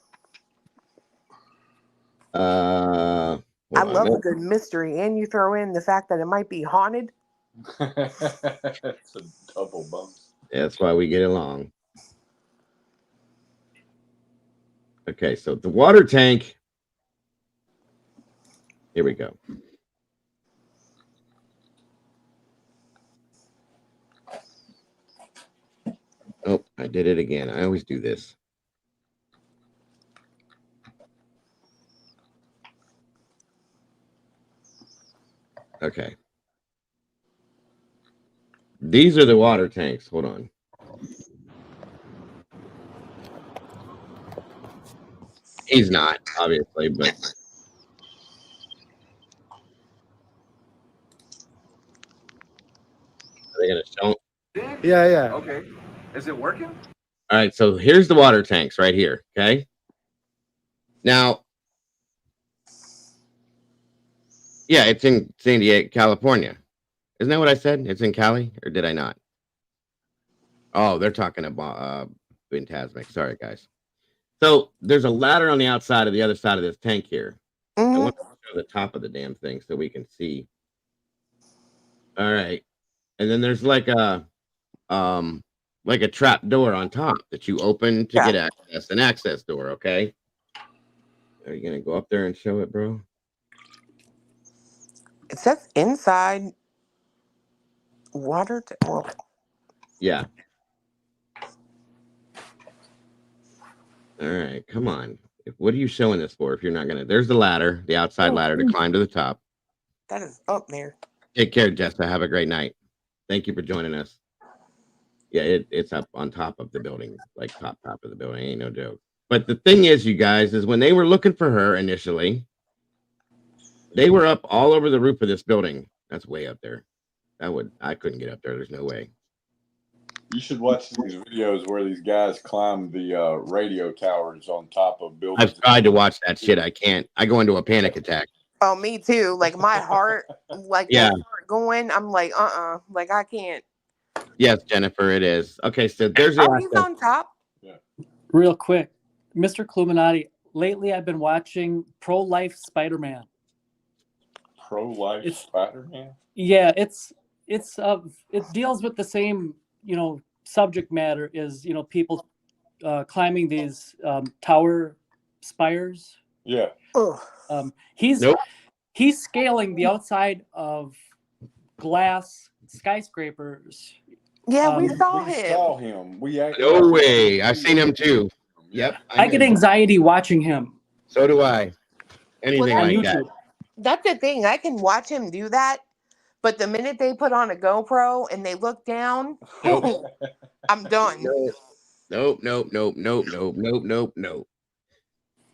I love a good mystery, and you throw in the fact that it might be haunted. It's a double bump. That's why we get along. Okay, so the water tank. Here we go. Oh, I did it again. I always do this. Okay. These are the water tanks. Hold on. He's not, obviously, but are they going to show? Yeah. Okay. Is it working? All right, so here's the water tanks right here, okay? Now, yeah, it's in San Diego, California. Isn't that what I said? It's in Cali, or did I not? Oh, they're talking about Fantasmic. Sorry, guys. So there's a ladder on the outside of the other side of this tank here. I want to show the top of the damn thing so we can see. All right. And then there's like a trap door on top that you open to get access, an access door, okay? Are you gonna go up there and show it, bro? It says inside water. Yeah. All right, come on. What are you showing this for if you're not gonna? There's the ladder, the outside ladder to climb to the top. That is up there. Take care, Jessa. Have a great night. Thank you for joining us. Yeah, it's up on top of the building, like top of the building. Ain't no joke. But the thing is, you guys, is when they were looking for her initially, they were up all over the roof of this building. That's way up there. I couldn't get up there. There's no way. You should watch these videos where these guys climb the radio towers on top of buildings. I've tried to watch that shit. I can't. I go into a panic attack. Oh, me too. Like my heart, like yeah, start going. I'm like, like I can't. Yes, Jennifer, it is. Okay, so there's the. He's on top. Yeah. Real quick, Mr. Cluminati. Lately, I've been watching Pro-Life Spider-Man. Pro-Life Spider-Man. Yeah, it deals with the same subject matter is people climbing these tower spires. Yeah. He's scaling the outside of glass skyscrapers. Yeah, we saw him. No way. I've seen him too. Yep. I get anxiety watching him. So do I. Anything on like YouTube. That's the thing. I can watch him do that, but the minute they put on a GoPro and they look down, I'm done. Nope.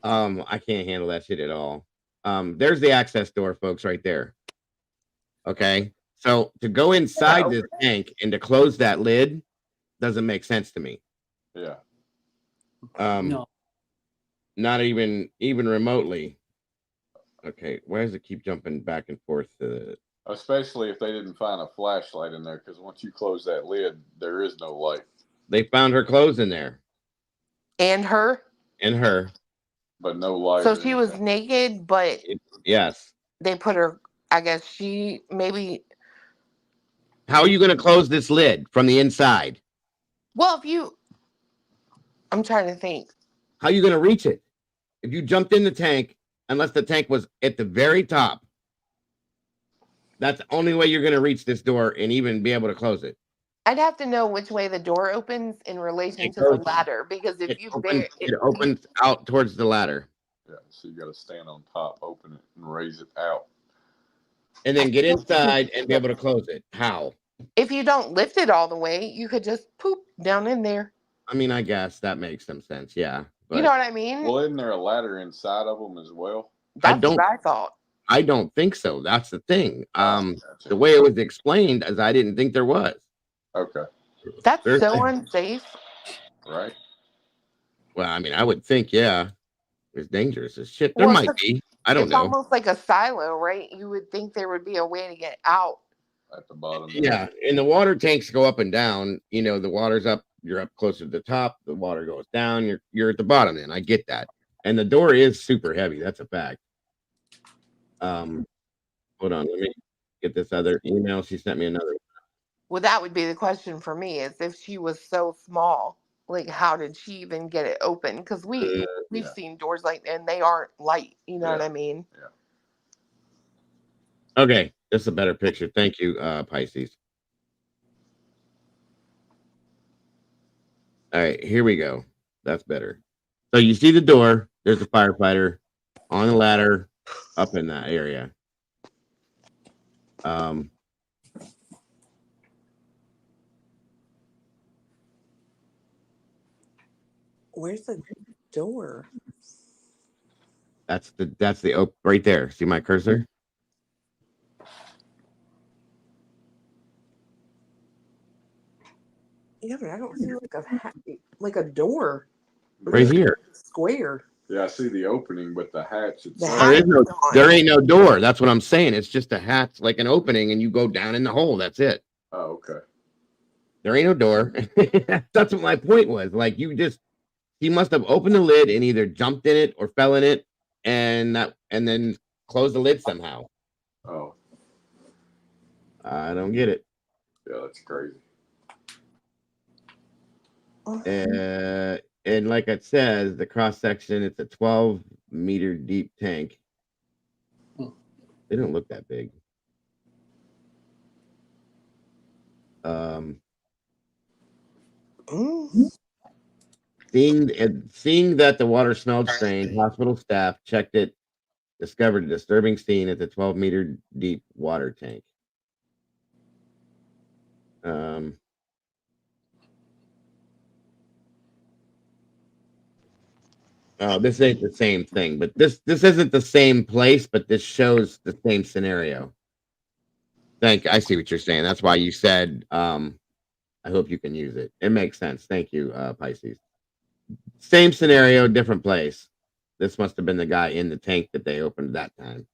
I can't handle that shit at all. There's the access door, folks, right there. Okay. So to go inside this tank and to close that lid doesn't make sense to me. Yeah. No. Not even remotely. Okay, why does it keep jumping back and forth? Especially if they didn't find a flashlight in there, because once you close that lid, there is no light. They found her clothes in there. And her? But no light. So she was naked, but yes. They put her, I guess she maybe. How are you going to close this lid from the inside? Well, I'm trying to think. How are you going to reach it? If you jumped in the tank, unless the tank was at the very top, that's the only way you're going to reach this door and even be able to close it. I'd have to know which way the door opens in relation to the ladder, because if you it opens out towards the ladder. Yeah, so you got to stand on top, open it, and raise it out. And then get inside and be able to close it. How? If you don't lift it all the way, you could just poop down in there. I mean, I guess that makes some sense. Yeah. But, you know what I mean? Well, isn't there a ladder inside of them as well? That's what I thought. I don't think so. That's the thing. The way it was explained is I didn't think there was. Okay. That's so unsafe. Right. Well, I mean, I would think, yeah. It's dangerous as shit. There might be. I don't know. It's almost like a silo, right? You would think there would be a way to get out. At the bottom. Yeah. And the water tanks go up and down. You know, the water's up. You're up closer to the top. The water goes down. You're at the bottom then. I get that. And the door is super heavy. That's a fact. Hold on. Let me get this other email. She sent me another. Well, that would be the question for me, is if she was so small, like how did she even get it open? Because we've seen doors like, and they aren't light. You know what I mean? Yeah. Okay, this is a better picture. Thank you, Pisces. All right, here we go. That's better. So you see the door. There's a firefighter on the ladder up in that area. Where's the door? That's the right there. See my cursor? Yeah, but I don't see like a door. Right here. Square. Yeah, I see the opening, but the hatch There ain't no door. That's what I'm saying. It's just a hatch, like an opening, and you go down in the hole. That's it. Oh, okay. There ain't no door. That's what my point was. Like he must have opened the lid and either jumped in it or fell in it, and then closed the lid somehow. Oh, I don't get it. Yeah, that's crazy. And like it says, the cross section, it's a 12-meter deep tank. They don't look that big. Seeing that the water smelled strange, hospital staff checked it, discovered a disturbing scene at the 12-meter deep water tank. This ain't the same thing, but this isn't the same place, but this shows the same scenario. I see what you're saying. That's why you said, I hope you can use it. It makes sense. Thank you, Pisces. Same scenario, different place. This must have been the guy in the tank that they opened that time.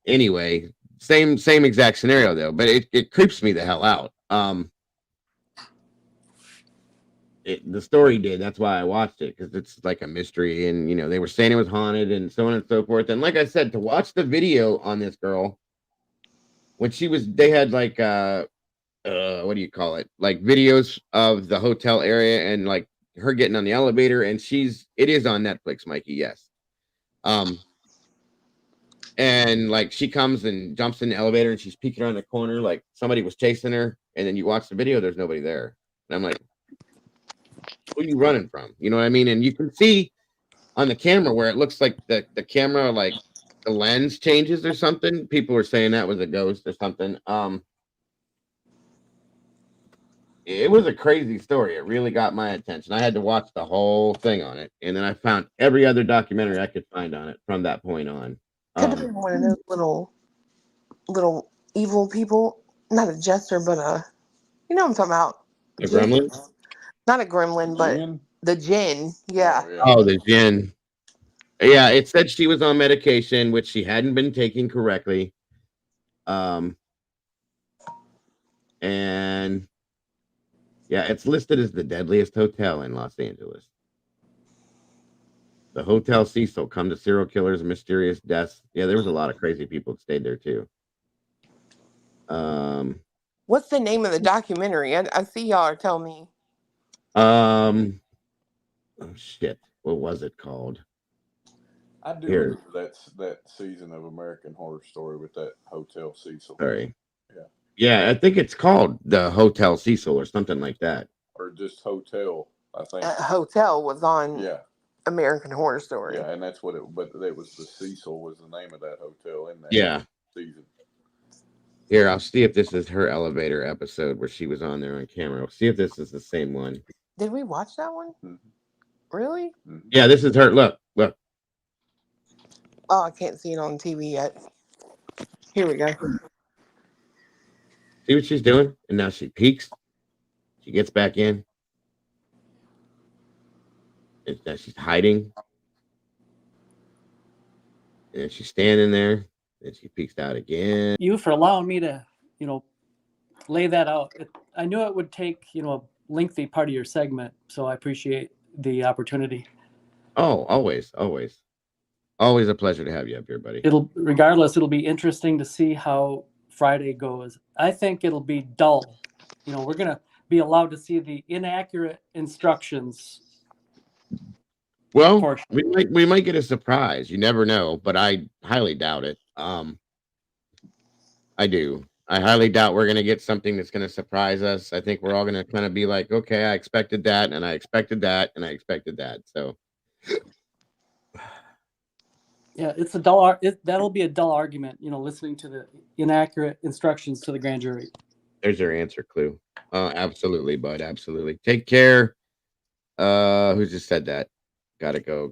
Anyway, same exact scenario though, but it creeps me the hell out. The story did. That's why I watched it, because it's like a mystery, and they were saying it was haunted and so on and so forth. And like I said, to watch the video on this girl when they had like what do you call it? Like videos of the hotel area and like her getting on the elevator, and it is on Netflix, Mikey. Yes. And like she comes and jumps in the elevator and she's peeking around the corner like somebody was chasing her, and then you watch the video, there's nobody there. And I'm like, who are you running from? You know what I mean? And you can see on the camera where it looks like the camera, like the lens changes or something. People were saying that was a ghost or something. It was a crazy story. It really got my attention. I had to watch the whole thing on it, and then I found every other documentary I could find on it from that point on. Could have been one of those little evil people. Not a jester, but you know what I'm talking about. A gremlin? Not a gremlin, but the djinn. Yeah. Oh, the djinn. Yeah, it said she was on medication, which she hadn't been taking correctly. And yeah, it's listed as the deadliest hotel in Los Angeles. The Hotel Cecil, come to serial killers and mysterious deaths. Yeah, there was a lot of crazy people that stayed there too. What's the name of the documentary? I see y'all are telling me. Oh shit! What was it called? I do Here. remember that season of American Horror Story with that Hotel Cecil. Sorry. Yeah. Yeah, I think it's called the Hotel Cecil or something like that. Or just Hotel, I think. Hotel was on Yeah. American Horror Story. Yeah, and that's what it. But it was the Cecil was the name of that hotel in that Yeah. season. Here, I'll see if this is her elevator episode where she was on there on camera. I'll see if this is the same one. Did we watch that one? Really? Yeah, this is her. Look. Oh, I can't see it on TV yet. Here we go. See what she's doing? And now she peeks. She gets back in. And now she's hiding. And she's standing there. And she peeks out again. You for allowing me to, lay that out. I knew it would take, a lengthy part of your segment, so I appreciate the opportunity. Oh, always a pleasure to have you up here, buddy. It'll be interesting to see how Friday goes. I think it'll be dull. We're going to be allowed to see the inaccurate instructions. Well, we might get a surprise. You never know, but I highly doubt it. I do. I highly doubt we're going to get something that's going to surprise us. I think we're all going to kind of be like, okay, I expected that, and I expected that, and I expected that. So, yeah, it's a dull. That'll be a dull argument. Listening to the inaccurate instructions to the grand jury. There's your answer, Clue. Absolutely, bud. Absolutely. Take care. Who just said that? Gotta go.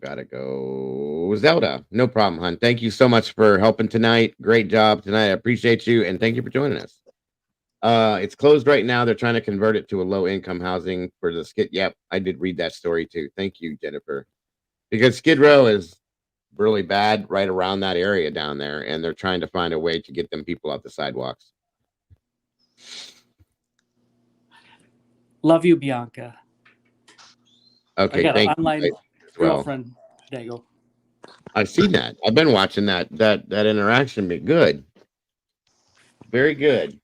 Zelda. No problem, hon. Thank you so much for helping tonight. Great job tonight. I appreciate you, and thank you for joining us. It's closed right now. They're trying to convert it to a low-income housing for the Skid. Yep, I did read that story too. Thank you, Jennifer. Because Skid Row is really bad right around that area down there, and they're trying to find a way to get them people off the sidewalks. Love you, Bianca. Okay, I got thank an online you as well. girlfriend, Dago. I've seen that. I've been watching that interaction be good. Very good.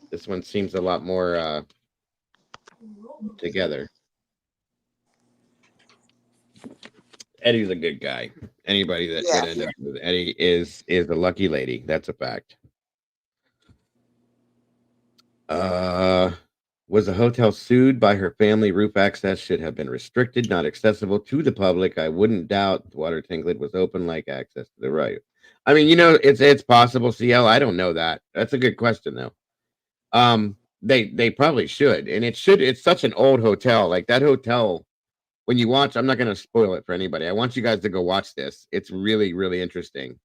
This one seems a lot more together. Eddie's a good guy. Anybody that could end up with Eddie is a lucky lady. That's a fact. Was the hotel sued by her family? Roof access should have been restricted, not accessible to the public. I wouldn't doubt the water tank lid was open, like access to the right. I mean, it's possible, CL. I don't know that. That's a good question, though. They probably should, and it's such an old hotel. Like that hotel, when you watch, I'm not going to spoil it for anybody. I want you guys to go watch this. It's really, really interesting.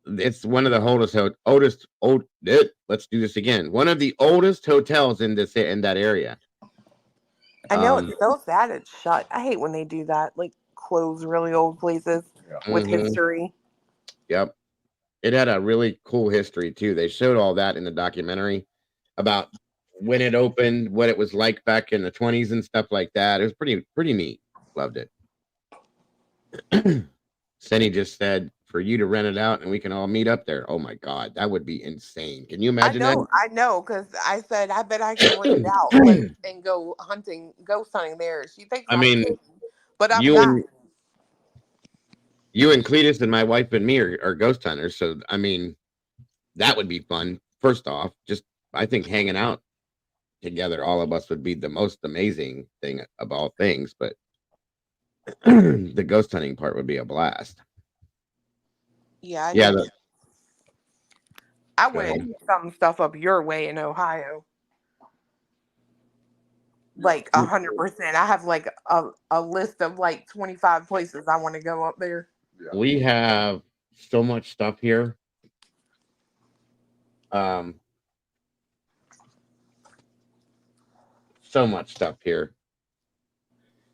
It's one of the let's do this again. One of the oldest hotels in that area. I know it's so sad it's shut. I hate when they do that, like close really old places with history. Yep. It had a really cool history too. They showed all that in the documentary about when it opened, what it was like back in the 20s and stuff like that. It was pretty neat. Loved it. Senny just said for you to rent it out and we can all meet up there. Oh my God, that would be insane. Can you imagine that? I know, because I said I bet I can rent it out and go ghost hunting there. She thinks I'm kidding, but I'm not. You and Cletus and my wife and me are ghost hunters, so I mean, that would be fun. First off, just I think hanging out together, all of us would be the most amazing thing of all things. But the ghost hunting part would be a blast. Yeah, yeah. I would have some stuff up your way in Ohio. Like 100%. I have like a list of like 25 places I want to go up there. We have so much stuff here. So much stuff here.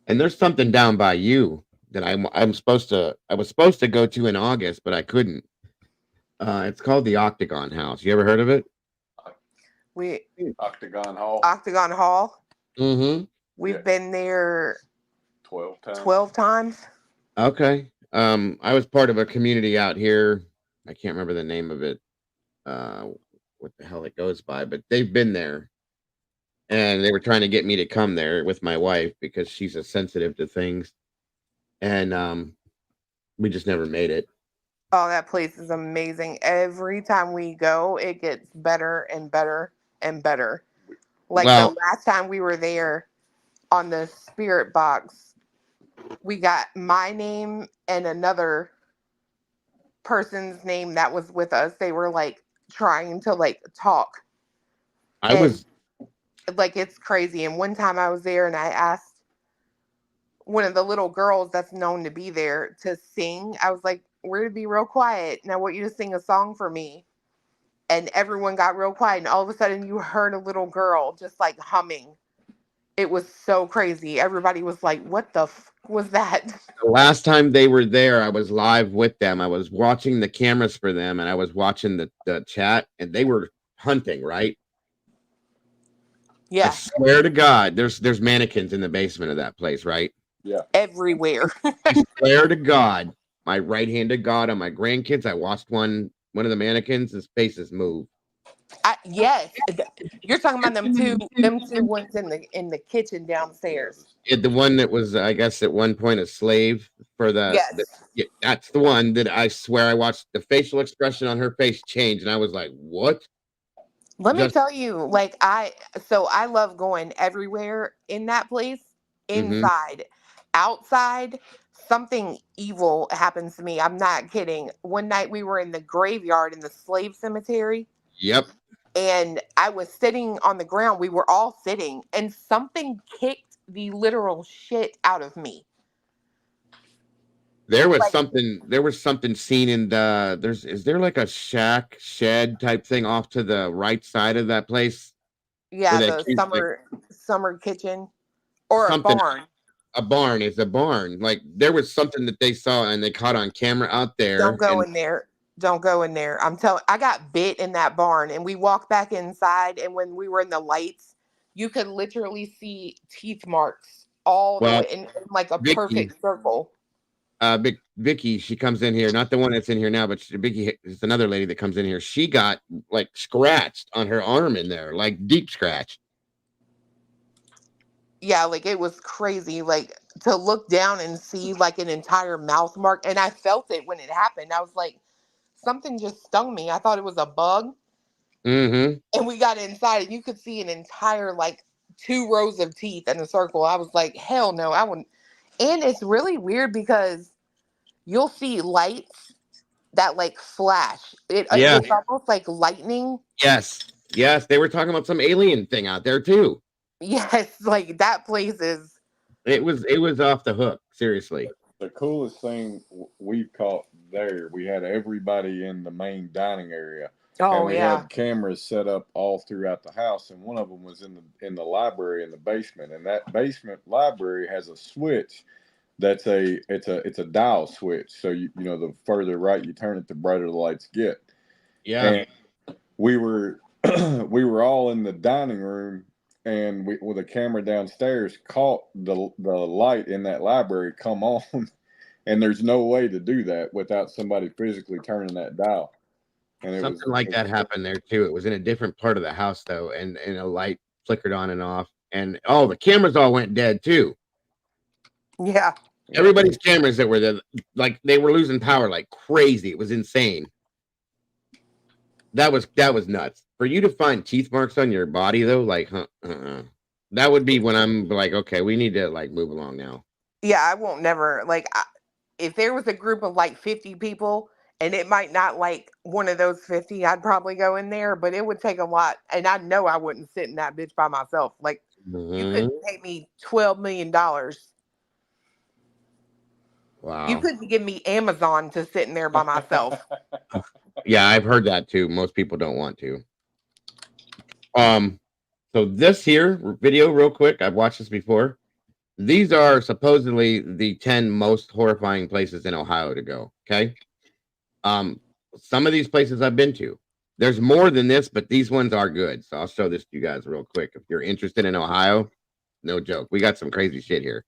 And there's something down by you that I was supposed to go to in August, but I couldn't. It's called the Octagon House. You ever heard of it? Octagon Hall. Octagon Hall. Mm-hmm. We've been there 12 times. 12 times. Okay. I was part of a community out here. I can't remember the name of it. What the hell it goes by, but they've been there. and they were trying to get me to come there with my wife because she's sensitive to things, and we just never made it. Oh, that place is amazing. Every time we go, it gets better and better and better. Like the last time we were there on the spirit box, we got my name and another person's name that was with us. They were like trying to like talk. Like it's crazy. And one time I was there and I asked one of the little girls that's known to be there to sing. I was like, we're to be real quiet. And I want you to sing a song for me. And everyone got real quiet. And all of a sudden you heard a little girl just like humming. It was so crazy. Everybody was like, what the was that? The last time they were there, I was live with them. I was watching the cameras for them, and I was watching the chat, and they were hunting, right? Yeah. I swear to God, there's mannequins in the basement of that place, right? Yeah. Everywhere. I swear to God, my right hand to God on my grandkids, I watched one of the mannequins, his faces move. Yes, you're talking about them two ones in the kitchen downstairs. The one that was, I guess, at one point a slave for that's the one that I swear I watched the facial expression on her face change, and I was like, "What?" Let me tell you, like I love going everywhere in that place. Inside, outside, something evil happens to me. I'm not kidding. One night we were in the graveyard in the slave cemetery. Yep. And I was sitting on the ground. We were all sitting, and something kicked the literal shit out of me. There was something seen in the is there like a shed type thing off to the right side of that place? Yeah, the summer kitchen or a barn. A barn is a barn. Like there was something that they saw and they caught on camera out there. Don't go in there. Don't go in there. I got bit in that barn, and we walked back inside, and when we were in the lights, you could literally see teeth marks all the way in like a perfect circle. Vicky, she comes in here, not the one that's in here now, but Vicky is another lady that comes in here. She got like scratched on her arm in there, like deep scratch. Yeah, like it was crazy, like to look down and see like an entire mouth mark, and I felt it when it happened. I was like, something just stung me. I thought it was a bug. And we got inside, and you could see an entire like 2 rows of teeth in a circle. I was like, hell no, I wouldn't. And it's really weird because you'll see lights that like flash. It's almost like lightning. Yes, they were talking about some alien thing out there too. Yes, like that place is. It was off the hook. Seriously. The coolest thing we've caught there, we had everybody in the main dining area. Oh, and we had cameras set up all throughout the house, and one of them was in the library in the basement. And that basement library has a switch that's it's a dial switch. So you know the further right you turn it, the brighter the lights get. Yeah. And we were all in the dining room, and we, with a camera downstairs, caught the light in that library come on, and there's no way to do that without somebody physically turning that dial. And something like that happened there too. It was in a different part of the house though, and a light flickered on and off, and the cameras all went dead too. Yeah. Everybody's cameras that were there, like they were losing power like crazy. It was insane. That was nuts. For you to find teeth marks on your body though, like that would be when I'm like, okay, we need to like move along now. Yeah, I won't never like if there was a group of like 50 people and it might not like one of those 50, I'd probably go in there, but it would take a lot, and I know I wouldn't sit in that bitch by myself. Like you couldn't pay me $12 million. Wow. You couldn't give me Amazon to sit in there by myself. Yeah, I've heard that too. Most people don't want to. So this here video, real quick, I've watched this before. These are supposedly the 10 most horrifying places in Ohio to go. Okay. Some of these places I've been to. There's more than this, but these ones are good. So I'll show this to you guys real quick. If you're interested in Ohio, no joke. We got some crazy shit here.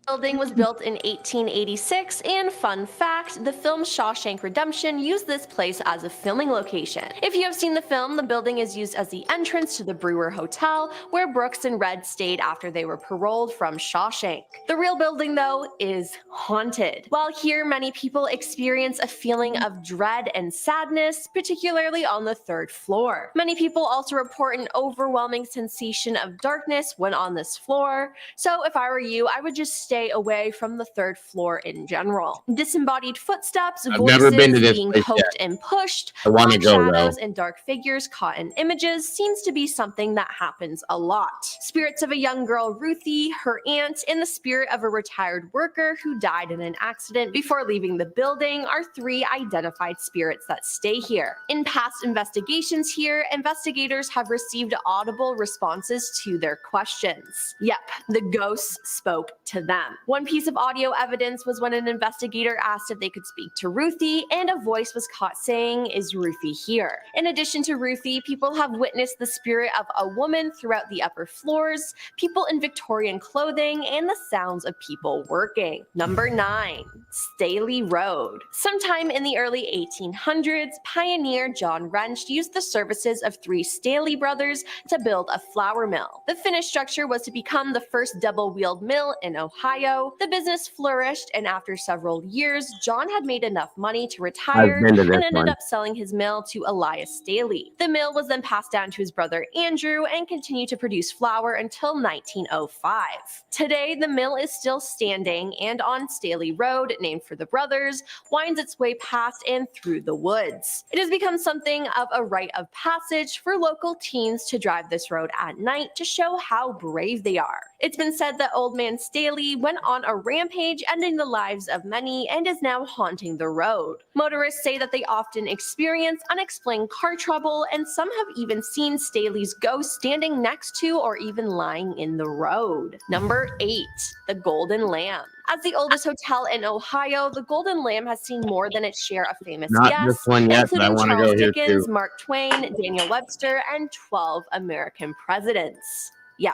Building was built in 1886, and fun fact, the film Shawshank Redemption used this place as a filming location. If you have seen the film, the building is used as the entrance to the Brewer Hotel, where Brooks and Red stayed after they were paroled from Shawshank. The real building, though, is haunted. While here many people experience a feeling of dread and sadness, particularly on the 3rd floor. Many people also report an overwhelming sensation of darkness when on this floor, so if I were you, I would just stay away from the 3rd floor in general. Disembodied footsteps, I've voices never been to this being place poked yet. and pushed, I want to black go shadows though. and dark figures caught in images seems to be something that happens a lot. Spirits of a young girl, Ruthie, her aunt, and the spirit of a retired worker who died in an accident before leaving the building are 3 identified spirits that stay here. In past investigations here, investigators have received audible responses to their questions. Yep, the ghosts spoke to them. One piece of audio evidence was when an investigator asked if they could speak to Ruthie, and a voice was caught saying, "Is Ruthie here?" In addition to Ruthie, people have witnessed the spirit of a woman throughout the upper floors, people in Victorian clothing, and the sounds of people working. Number 9. Staley Road. Sometime in the early 1800s, pioneer John Wrench used the services of 3 Staley brothers to build a flour mill. The finished structure was to become the first double-wheeled mill in Ohio. The business flourished, and after several years, John had made enough money to retire been to and this ended one. up selling his mill to Elias Staley. The mill was then passed down to his brother Andrew and continued to produce flour until 1905. Today, the mill is still standing, and on Staley Road, named for the brothers, winds its way past and through the woods. It has become something of a rite of passage for local teens to drive this road at night to show how brave they are. It's been said that Old Man Staley went on a rampage, ending the lives of many, and is now haunting the road. Motorists say that they often experience unexplained car trouble, and some have even seen Staley's ghost standing next to or even lying in the road. Number 8. The Golden Lamb. As the oldest hotel in Ohio, the Golden Lamb has seen more than its share of famous Not this guests, one yet, but I including want to Charles go here Dickens, too. Mark Twain, Daniel Webster, and 12 American presidents. Yeah.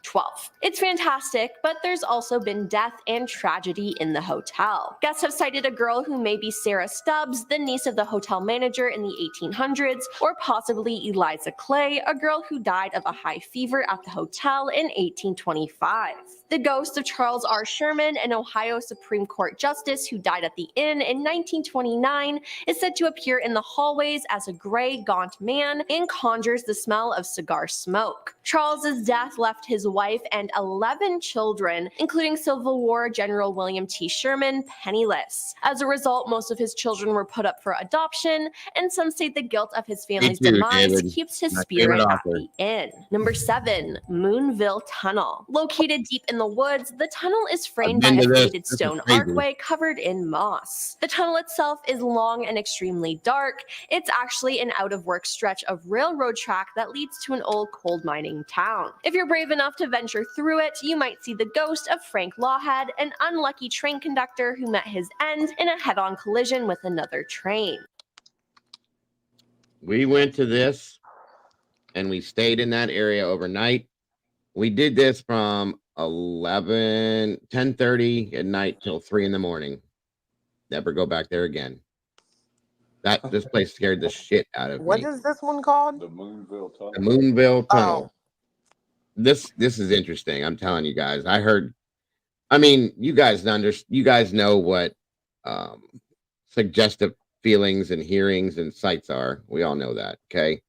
12. It's fantastic, but there's also been death and tragedy in the hotel. Guests have cited a girl who may be Sarah Stubbs, the niece of the hotel manager in the 1800s, or possibly Eliza Clay, a girl who died of a high fever at the hotel in 1825. The ghost of Charles R. Sherman, an Ohio Supreme Court justice who died at the inn in 1929, is said to appear in the hallways as a gray, gaunt man and conjures the smell of cigar smoke. Charles's death left his wife and 11 children, including Civil War General William T. Sherman, penniless. As a result, most of his children were put up for adoption, and some say the guilt of his family's too, demise David. keeps his My favorite spirit at author. the inn. Number 7. Moonville Tunnel. Located deep in the woods, the tunnel is framed by been a to this. faded This is stone crazy. archway covered in moss. The tunnel itself is long and extremely dark. It's actually an out-of-work stretch of railroad track that leads to an old coal mining town. If you're brave enough to venture through it, you might see the ghost of Frank Lawhead, an unlucky train conductor who met his end in a head-on collision with another train. We went to this and we stayed in that area overnight. We did this from 10:30 at night till 3 in the morning. Never go back there again. This place scared the shit out of What me. is this one called? The Moonville Tunnel. The Moonville Tunnel. Oh. This is interesting. I'm telling you guys. You guys know what suggestive feelings and hearings and sights are. We all know that, okay?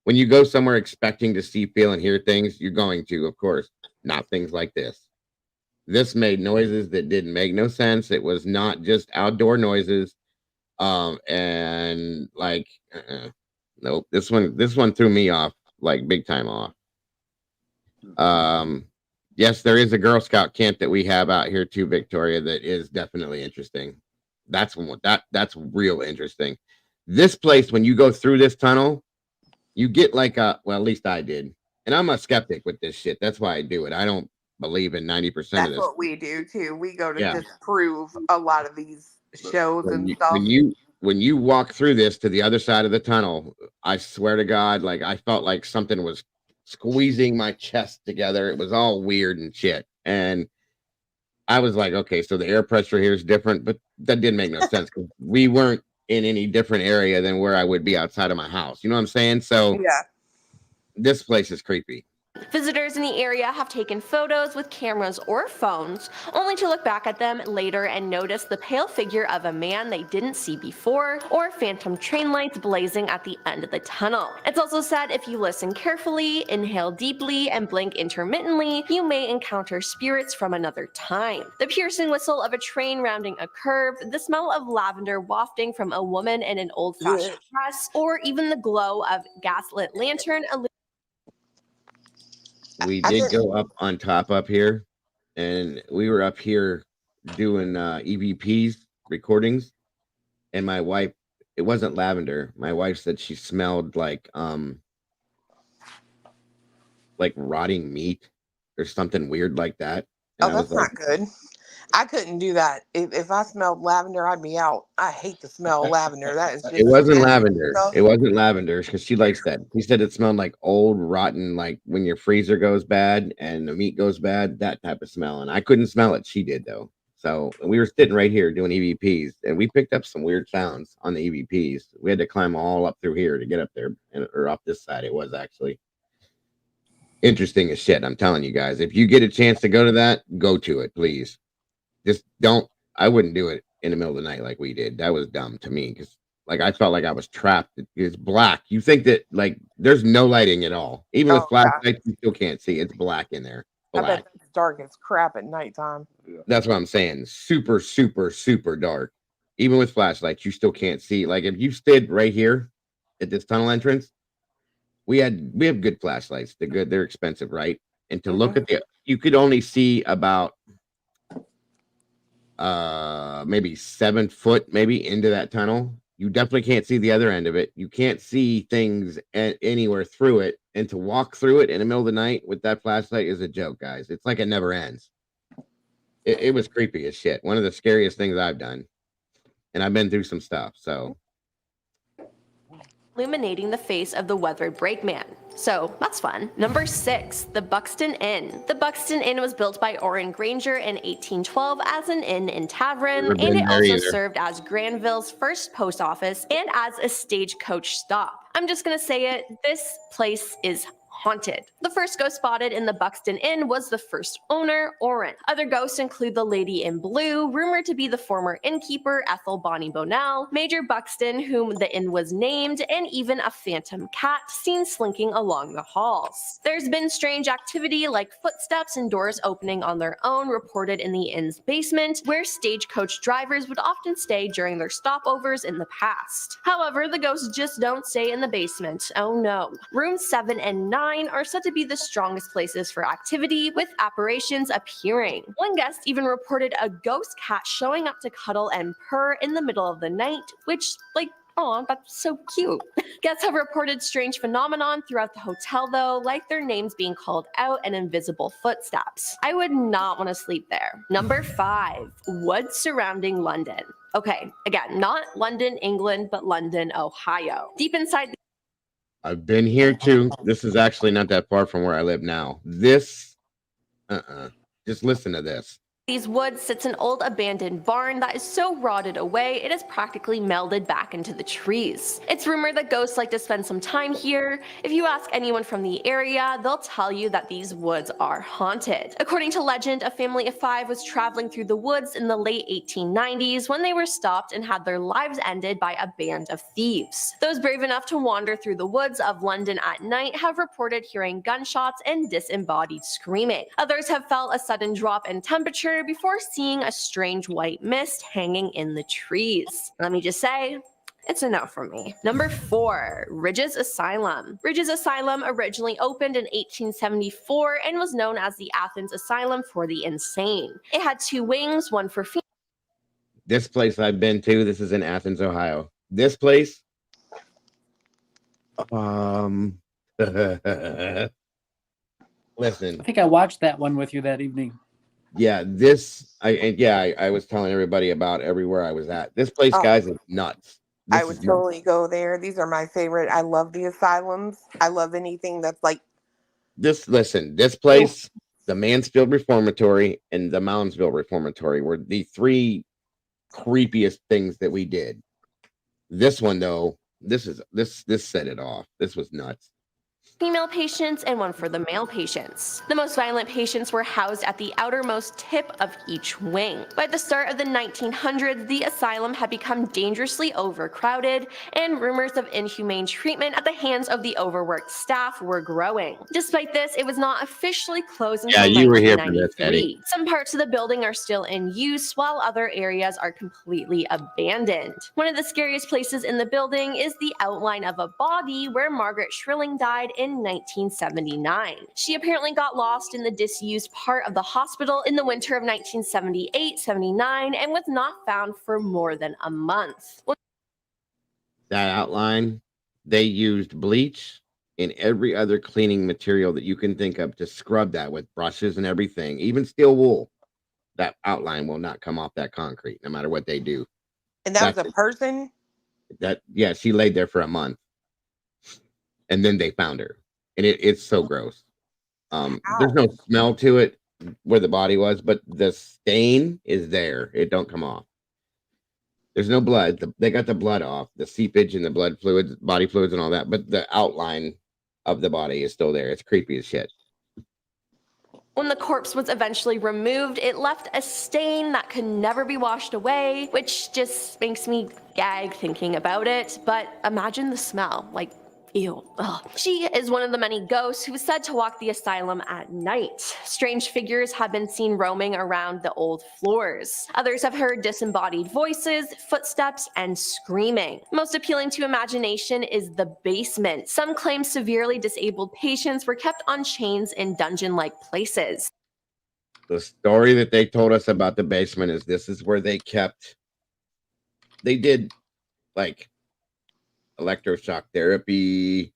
When you go somewhere expecting to see, feel, and hear things, you're going to, of course, not things like this. This made noises that didn't make no sense. It was not just outdoor noises. Nope. This one threw me off, like big time off. Yes, there is a Girl Scout camp that we have out here too, Victoria, that is definitely interesting. That's real interesting. This place, when you go through this tunnel, you get like at least I did. And I'm a skeptic with this shit. That's why I do it. I don't believe in 90% of That's this. what we do too. We go to Yeah. disprove a lot of these shows and stuff. When you walk through this to the other side of the tunnel, I swear to God, like I felt like something was squeezing my chest together. It was all weird and shit. And I was like, okay, so the air pressure here is different, but that didn't make no sense because we weren't in any different area than where I would be outside of my house. You know what I'm saying? So Yeah. this place is creepy. Visitors in the area have taken photos with cameras or phones, only to look back at them later and notice the pale figure of a man they didn't see before, or phantom train lights blazing at the end of the tunnel. It's also said if you listen carefully, inhale deeply, and blink intermittently, you may encounter spirits from another time. The piercing whistle of a train rounding a curve, the smell of lavender wafting from a woman in an old-fashioned dress, or even the glow of gaslit lantern We did go up on top up here, and we were up here doing EVPs recordings, and my wife, it wasn't lavender. My wife said she smelled like rotting meat or something weird like that. And Oh, I was that's not good. I couldn't do that. If I smelled lavender, I'd be out. I hate the smell of lavender. That is just it wasn't nasty lavender. stuff. It wasn't lavender because she likes that. She said it smelled like old, rotten, like when your freezer goes bad and the meat goes bad, that type of smell. And I couldn't smell it. She did though. So we were sitting right here doing EVPs, and we picked up some weird sounds on the EVPs. We had to climb all up through here to get up there, or up this side. It was actually interesting as shit. I'm telling you guys, if you get a chance to go to that, go to it, please. Just don't. I wouldn't do it in the middle of the night like we did. That was dumb to me because, like, I felt like I was trapped. It's black. You think that like there's no lighting at all, even with flashlights, you still can't see. It's black in there. I Black. bet it's dark as crap at nighttime. That's what I'm saying. Super, super, super dark. Even with flashlights, you still can't see. Like if you stood right here at this tunnel entrance, we have good flashlights. They're expensive, right? And to look at you could only see about maybe 7 foot maybe into that tunnel. You definitely can't see the other end of it. You can't see things anywhere through it, and to walk through it in the middle of the night with that flashlight is a joke, guys. It's like it never ends. It was creepy as shit. One of the scariest things I've done, and I've been through some stuff. So illuminating the face of the weathered brakeman. So that's fun. Number 6, the Buxton Inn. The Buxton Inn was built by Orrin Granger in 1812 as an inn and tavern, and it also served as Granville's first post office and as a stagecoach stop. I'm just gonna say it, this place is haunted. The first ghost spotted in the Buxton Inn was the first owner, Orrin. Other ghosts include the Lady in Blue, rumored to be the former innkeeper, Ethel Bonnie Bonnell, Major Buxton, whom the inn was named, and even a phantom cat seen slinking along the halls. There's been strange activity like footsteps and doors opening on their own reported in the inn's basement, where stagecoach drivers would often stay during their stopovers in the past. However, the ghosts just don't stay in the basement. Oh no. Rooms 7 and 9 are said to be the strongest places for activity, with apparitions appearing. One guest even reported a ghost cat showing up to cuddle and purr in the middle of the night, which, like, oh, that's so cute. Guests have reported strange phenomenon throughout the hotel though, like their names being called out and invisible footsteps. I would not want to sleep there. Number 5, woods surrounding London. Okay, again, not London, England, but London, Ohio. Deep inside I've been here too. This is actually not that far from where I live now. This, just listen to this. these woods sits an old abandoned barn that is so rotted away it is practically melded back into the trees. It's rumored that ghosts like to spend some time here. If you ask anyone from the area, they'll tell you that these woods are haunted. According to legend, a family of 5 was traveling through the woods in the late 1890s when they were stopped and had their lives ended by a band of thieves. Those brave enough to wander through the woods of London at night have reported hearing gunshots and disembodied screaming. Others have felt a sudden drop in temperature before seeing a strange white mist hanging in the trees. Let me just say, it's a no for me. Number 4, Ridges Asylum. Ridges Asylum originally opened in 1874 and was known as the Athens Asylum for the Insane. It had 2 wings, one for females. This place I've been to, this is in Athens, Ohio. This place, listen. I think I watched that one with you that evening. Yeah, I was telling everybody about everywhere I was at. This place, guys, is nuts. I would totally go there. These are my favorite. I love the asylums. I love anything that's like this. Listen, this place, the Mansfield Reformatory, and the Moundsville Reformatory were the three creepiest things that we did. This one, though, this set it off. This was nuts. Female patients and one for the male patients. The most violent patients were housed at the outermost tip of each wing. By the start of the 1900s, the asylum had become dangerously overcrowded, and rumors of inhumane treatment at the hands of the overworked staff were growing. Despite this, it was not officially closed until you were here for this, 1993. Eddie. Some parts of the building are still in use, while other areas are completely abandoned. One of the scariest places in the building is the outline of a body where Margaret Schrilling died in 1979. She apparently got lost in the disused part of the hospital in the winter of 1978-79 and was not found for more than a month. That outline, they used bleach and every other cleaning material that you can think of to scrub that with brushes and everything, even steel wool. That outline will not come off that concrete, no matter what they do. And that was a person? Yeah, she laid there for a month. And then they found her. And it's so gross. There's no smell to it where the body was, but the stain is there. It don't come off. There's no blood. They got the blood off, the seepage and the blood fluids, body fluids and all that, but the outline of the body is still there. It's creepy as shit. When the corpse was eventually removed, it left a stain that could never be washed away, which just makes me gag thinking about it. But imagine the smell, like, ew. Ugh. She is one of the many ghosts who is said to walk the asylum at night. Strange figures have been seen roaming around the old floors. Others have heard disembodied voices, footsteps, and screaming. Most appealing to imagination is the basement. Some claim severely disabled patients were kept on chains in dungeon-like places. The story that they told us about the basement is this is where they did like electroshock therapy,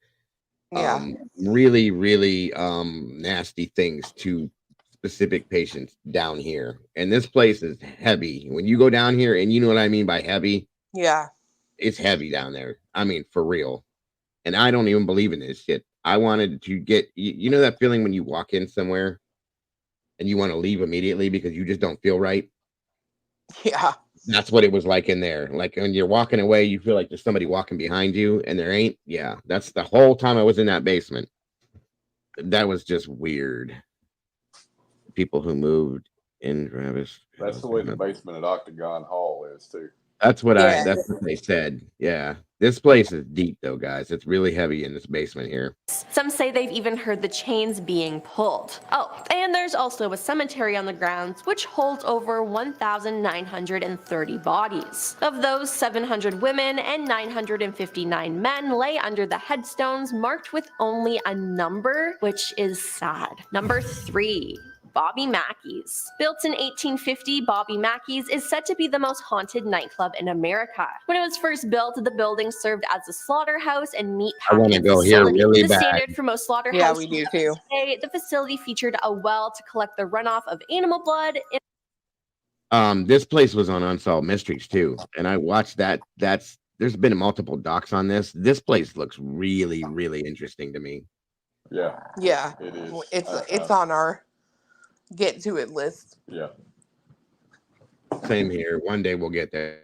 really, really nasty things to specific patients down here. And this place is heavy. When you go down here, and you know what I mean by heavy? Yeah. It's heavy down there. I mean, for real. And I don't even believe in this shit. I wanted to get, you know that feeling when you walk in somewhere and you want to leave immediately because you just don't feel right? Yeah. That's what it was like in there. Like when you're walking away, you feel like there's somebody walking behind you and there ain't. Yeah, that's the whole time I was in that basement. That was just weird. People who moved in Travis. That's the way the basement at Octagon Hall is too. That's what that's what they said. Yeah. This place is deep though, guys. It's really heavy in this basement here. Some say they've even heard the chains being pulled. Oh, and there's also a cemetery on the grounds which holds over 1,930 bodies. Of those, 700 women and 959 men lay under the headstones marked with only a number, which is sad. Number 3. Bobby Mackey's. Built in 1850, Bobby Mackey's is said to be the most haunted nightclub in America. When it was first built, the building served as a slaughterhouse and meat I want to packing go here facility. really The bad. standard for most slaughterhouses. Yeah, we do too. Today, the facility featured a well to collect the runoff of animal blood. This place was on Unsolved Mysteries too, and I watched that. There's been multiple docs on this. This place looks really, really interesting to me. Yeah. Yeah. It is. It's on our get to it list. Yeah. Same here. One day we'll get there.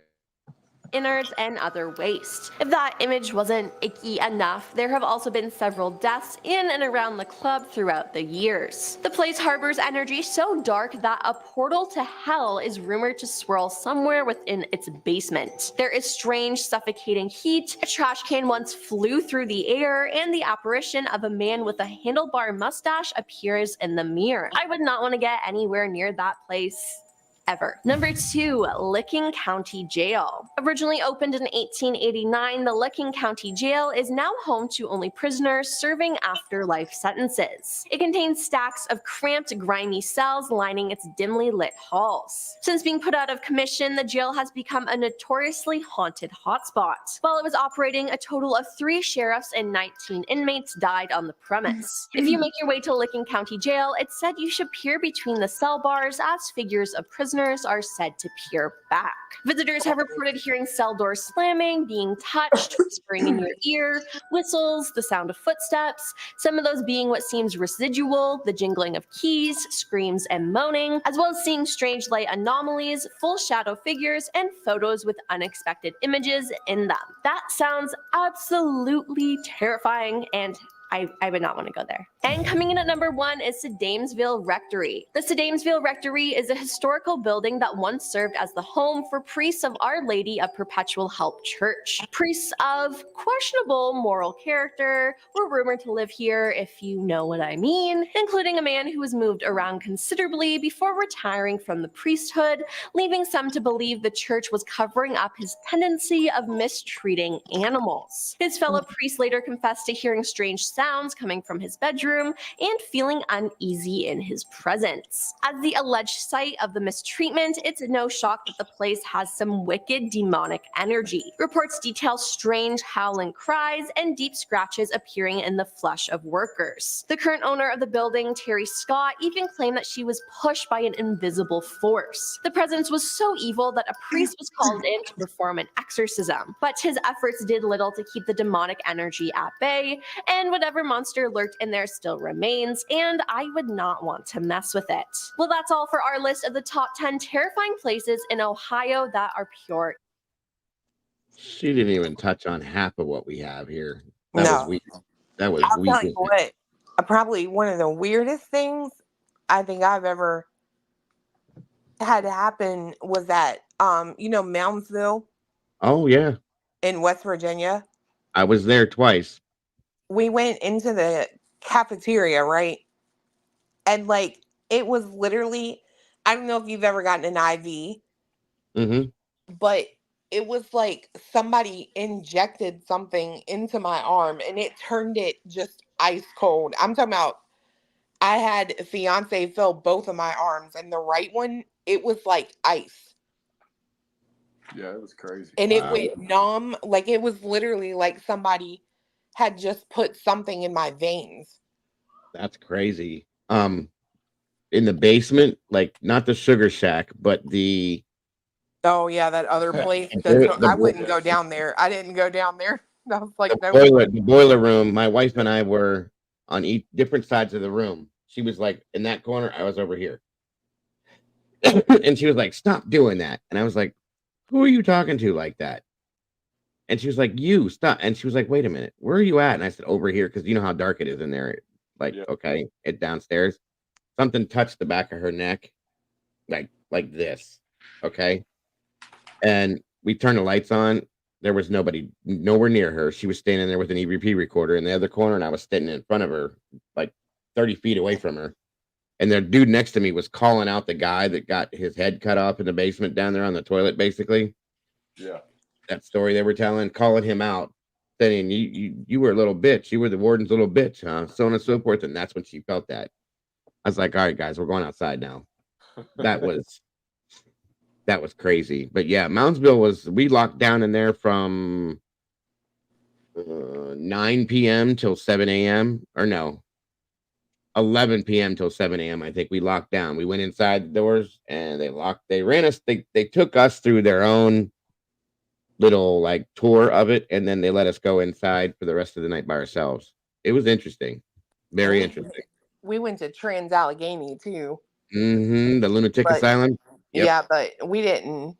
Innards and other waste. If that image wasn't icky enough, there have also been several deaths in and around the club throughout the years. The place harbors energy so dark that a portal to hell is rumored to swirl somewhere within its basement. There is strange, suffocating heat, a trash can once flew through the air, and the apparition of a man with a handlebar mustache appears in the mirror. I would not want to get anywhere near that place. Ever. Number 2, Licking County Jail. Originally opened in 1889, the Licking County Jail is now home to only prisoners serving afterlife sentences. It contains stacks of cramped, grimy cells lining its dimly lit halls. Since being put out of commission, the jail has become a notoriously haunted hotspot. While it was operating, a total of 3 sheriffs and 19 inmates died on the premise. If you make your way to Licking County Jail, it's said you should peer between the cell bars as figures of prisoners listeners are said to peer back. Visitors have reported hearing cell doors slamming, being touched, whispering in your ear, whistles, the sound of footsteps, some of those being what seems residual, the jingling of keys, screams, and moaning, as well as seeing strange light anomalies, full shadow figures, and photos with unexpected images in them. That sounds absolutely terrifying, and I would not want to go there. And coming in at number 1 is Sedamsville Rectory. The Sedamsville Rectory is a historical building that once served as the home for priests of Our Lady of Perpetual Help Church. Priests of questionable moral character were rumored to live here, if you know what I mean, including a man who was moved around considerably before retiring from the priesthood, leaving some to believe the church was covering up his tendency of mistreating animals. His fellow priests later confessed to hearing strange sounds coming from his bedroom and feeling uneasy in his presence. As the alleged site of the mistreatment, it's no shock that the place has some wicked demonic energy. Reports detail strange howling cries and deep scratches appearing in the flesh of workers. The current owner of the building, Terry Scott, even claimed that she was pushed by an invisible force. The presence was so evil that a priest was called in to perform an exorcism, but his efforts did little to keep the demonic energy at bay, and whatever monster lurked in there still remains, and I would not want to mess with it. Well, that's all for our list of the top 10 terrifying places in Ohio that are pure. She didn't even touch on half of what we have here. That No. was weak. That was I'll weak. tell you what, probably one of the weirdest things I think I've ever had happen was at, Moundsville Oh yeah, in West Virginia. I was there twice. We went into the cafeteria, right? And like, it was literally, I don't know if you've ever gotten an IV, Mm-hmm. but it was like somebody injected something into my arm and it turned it just ice cold. I'm talking about, I had a fiance fill both of my arms, and the right one, it was like ice. Yeah, it was crazy. And it went numb. Like, it was literally like somebody had just put something in my veins. That's crazy. In the basement, like not the Sugar Shack, but the Oh yeah, that other place. I wouldn't go down there. I didn't go down there. I was like, no. the boiler room. My wife and I were on different sides of the room. She was like in that corner. I was over here. And she was like, "Stop doing that." And I was like, "Who are you talking to like that?" And she was like, "You stop." And she was like, "Wait a minute, where are you at?" And I said, "Over here," because you know how dark it is in there. Like, okay, it downstairs. Something touched the back of her neck, like this. Okay. And we turned the lights on. There was nobody nowhere near her. She was standing there with an EVP recorder in the other corner, and I was standing in front of her, like 30 feet away from her. And the dude next to me was calling out the guy that got his head cut off in the basement down there on the toilet, basically. Yeah. That story they were telling, calling him out, saying, you were a little bitch. You were the warden's little bitch, huh? So on and so forth. And that's when she felt that. I was like, all right, guys, we're going outside now. That was crazy. But yeah, Moundsville we locked down in there from 9 p.m. till 7 a.m. Or no, 11 p.m. till 7 a.m. I think we locked down. We went inside the doors and they ran us. They took us through their own little like tour of it. And then they let us go inside for the rest of the night by ourselves. It was interesting. Very interesting. We went to Trans Allegheny too. Mm-hmm. The lunatic asylum. Yep. Yeah, but we didn't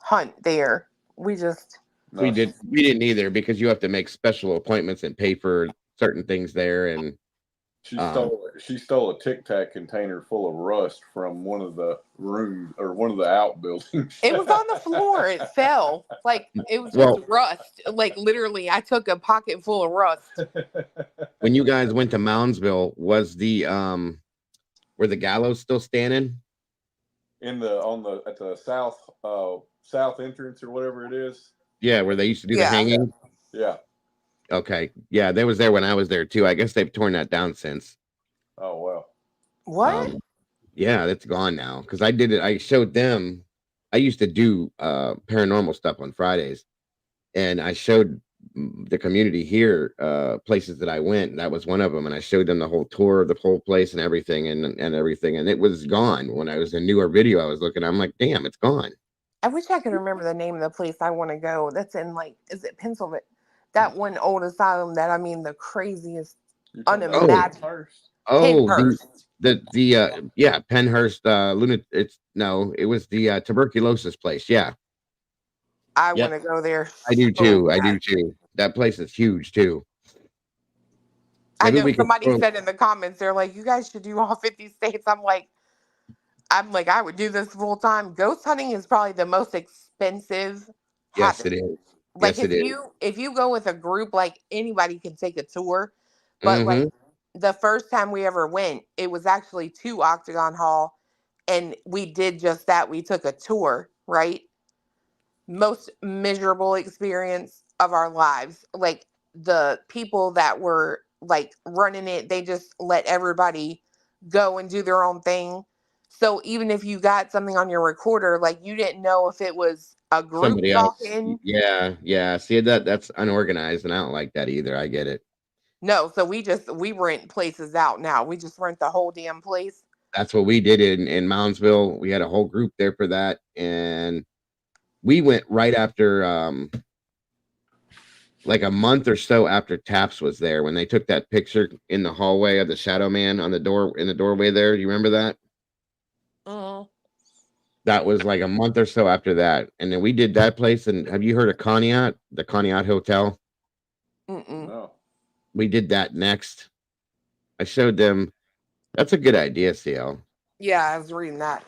hunt there. We didn't either, because you have to make special appointments and pay for certain things there. And she stole a Tic Tac container full of rust from one of the rooms or one of the outbuildings. It was on the floor. It fell. Like, it was just rust. Like, literally, I took a pocket full of rust. When you guys went to Moundsville, was the were the gallows still standing? At the south entrance or whatever it is. Yeah, where they used to do the hanging. Yeah. Okay. Yeah, they was there when I was there too. I guess they've torn that down since. Oh wow. What? Yeah, that's gone now. Because I did it. I showed them. I used to do paranormal stuff on Fridays, and I showed the community here, places that I went. That was one of them, and I showed them the whole tour of the whole place and everything, and everything, and it was gone. When I was a newer video I was looking, I'm like, damn, it's gone. I wish I could remember the name of the place I want to go. That's in like, is it Pennsylvania? That one old asylum that, I mean, the craziest, unimaginable. Oh, Penhurst. the yeah, Penhurst, it was the tuberculosis place. Yeah. I Yep. want to go there. I do too. so I do bad. too. That place is huge too. I Maybe know we could somebody throw- said in the comments, they're like, you guys should do all 50 states. I'm like, I would do this full time. Ghost hunting is probably the most expensive Yes, it hobby. is. Like Yes, it is. if you go with a group, like anybody can take a tour. But like Mm-hmm. the first time we ever went, it was actually to Octagon Hall, and we did just that. We took a tour, right? Most miserable experience of our lives. Like the people that were like running it, they just let everybody go and do their own thing. So even if you got something on your recorder, like you didn't know if it was a group Somebody else. talking. Yeah, yeah. See, that's unorganized, and I don't like that either. I get it. No, so we rent places out now. We just rent the whole damn place. That's what we did in Moundsville. We had a whole group there for that, and we went right after like a month or so after Taps was there, when they took that picture in the hallway of the shadow man on the door, in the doorway there. You remember that? That was like a month or so after that. And then we did that place. And have you heard of Conneaut, the Conneaut Hotel? No. We did that next. I showed them. That's a good idea, CL. Yeah, I was reading that.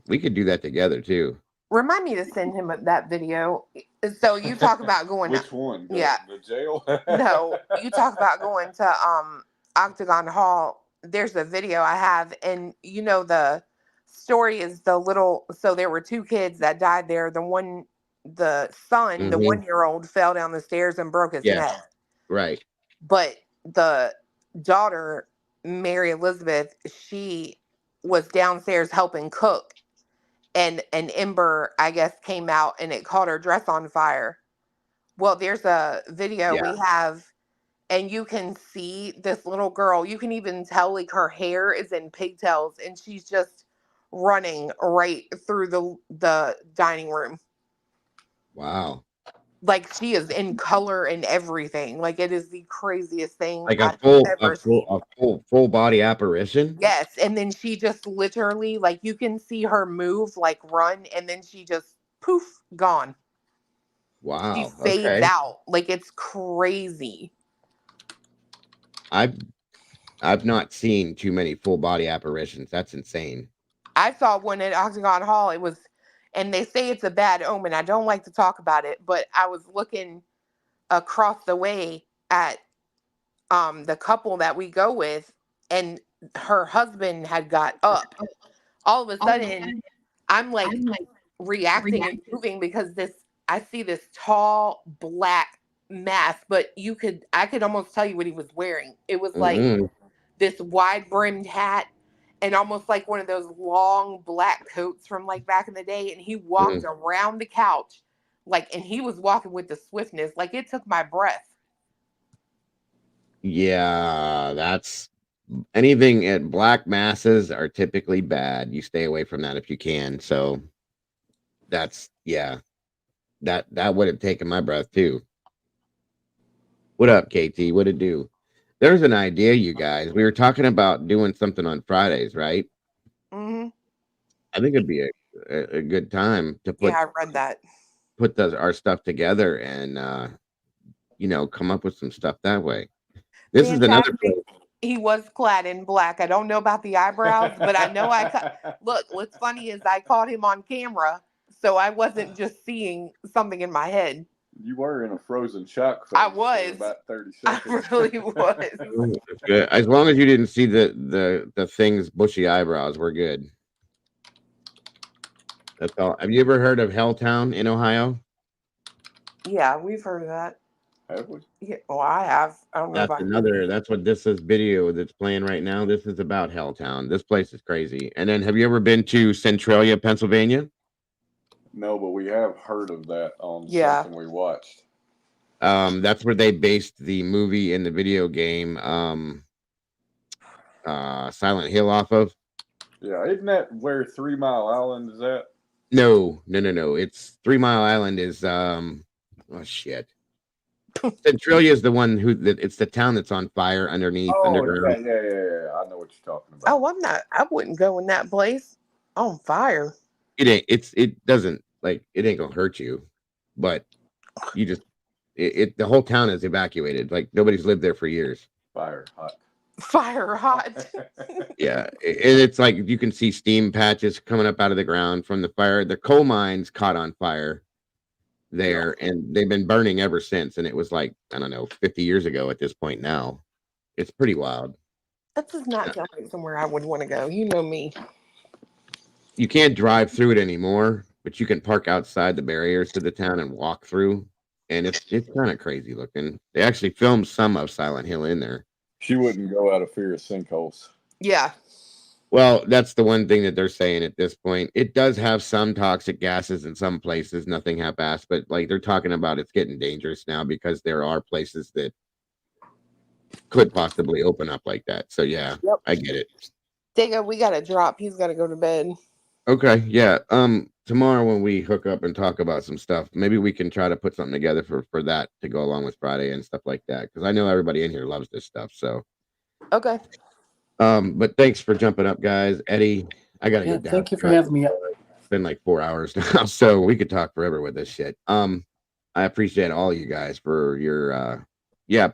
We could do that together too. Remind me to send him that video. So you talk about going. Which one? Yeah. The jail? No, you talk about going to Octagon Hall. There's a video I have, and you know the story is the little. So there were two kids that died there. The son, the 1-year-old, fell down the stairs and broke his neck. Right. But the daughter, Mary Elizabeth, she was downstairs helping cook, and an ember, I guess, came out and it caught her dress on fire. Well, there's a video we have, and you can see this little girl. You can even tell like her hair is in pigtails, and she's just running right through the dining room. Wow. Like she is in color and everything. Like it is the craziest thing Like I've a ever seen. full body apparition. Yes, and then she just literally, like, you can see her move, like run, and then she just poof, gone. Wow. She fades Okay. out. Like it's crazy. I've not seen too many full body apparitions. That's insane. I saw one at Octagon Hall. It was, and they say it's a bad omen. I don't like to talk about it, but I was looking across the way at the couple that we go with, and her husband had got up. All of a sudden, I'm like reacting and moving because I see this tall black mask, but I could almost tell you what he was wearing. It was like this wide brimmed hat and almost like one of those long black coats from like back in the day. And he walked around the couch and he was walking with the swiftness. Like it took my breath. Yeah, that's anything at black masses are typically bad. You stay away from that if you can. So that's that would have taken my breath too. What up, KT? What it do? There's an idea, you guys. We were talking about doing something on Fridays, right? Mm-hmm. I think it'd be a good time to put. Yeah, I read that. Put our stuff together and come up with some stuff that way. This is another place. He was clad in black. I don't know about the eyebrows, but I know look, what's funny is I caught him on camera, so I wasn't just seeing something in my head. You were in a frozen shock phase. I was. For about 30 seconds. I really was. Good. As long as you didn't see the thing's bushy eyebrows, we're good. That's all. Have you ever heard of Helltown in Ohio? Yeah, we've heard of that. Have we? Yeah, well, I have. I don't know about That's what this is video that's playing right now. This is about Helltown. This place is crazy. And then have you ever been to Centralia, Pennsylvania? No, but we have heard of that on something we watched. That's where they based the movie and the video game Silent Hill off of. Yeah, isn't that where 3 Mile Island is at? No. It's 3 Mile Island is oh shit. Centralia is the one it's the town that's on fire underneath underground. Yeah. I know what you're talking about. Oh, I wouldn't go in that place on fire. It doesn't it ain't gonna hurt you, but you just the whole town is evacuated. Like nobody's lived there for years. Fire hot. Yeah, and it's like you can see steam patches coming up out of the ground from the fire. The coal mines caught on fire there, and they've been burning ever since. And it was like, I don't know, 50 years ago at this point now. It's pretty wild. That does not sound like somewhere I would want to go. You know me. You can't drive through it anymore, but you can park outside the barriers to the town and walk through. And it's kind of crazy looking. They actually filmed some of Silent Hill in there. She wouldn't go out of fear of sinkholes. Yeah. Well, that's the one thing that they're saying at this point. It does have some toxic gases in some places, nothing half-assed, but like they're talking about it's getting dangerous now because there are places that could possibly open up like that. So yeah, Yep. I get it. Dago, we got to drop. He's got to go to bed. Okay, yeah. Tomorrow when we hook up and talk about some stuff, maybe we can try to put something together for that to go along with Friday and stuff like that. Because I know everybody in here loves this stuff. So Okay. but thanks for jumping up, guys. Eddie, I gotta get down. Thank you for having me up. It's been like 4 hours now, so we could talk forever with this shit. I appreciate all you guys for your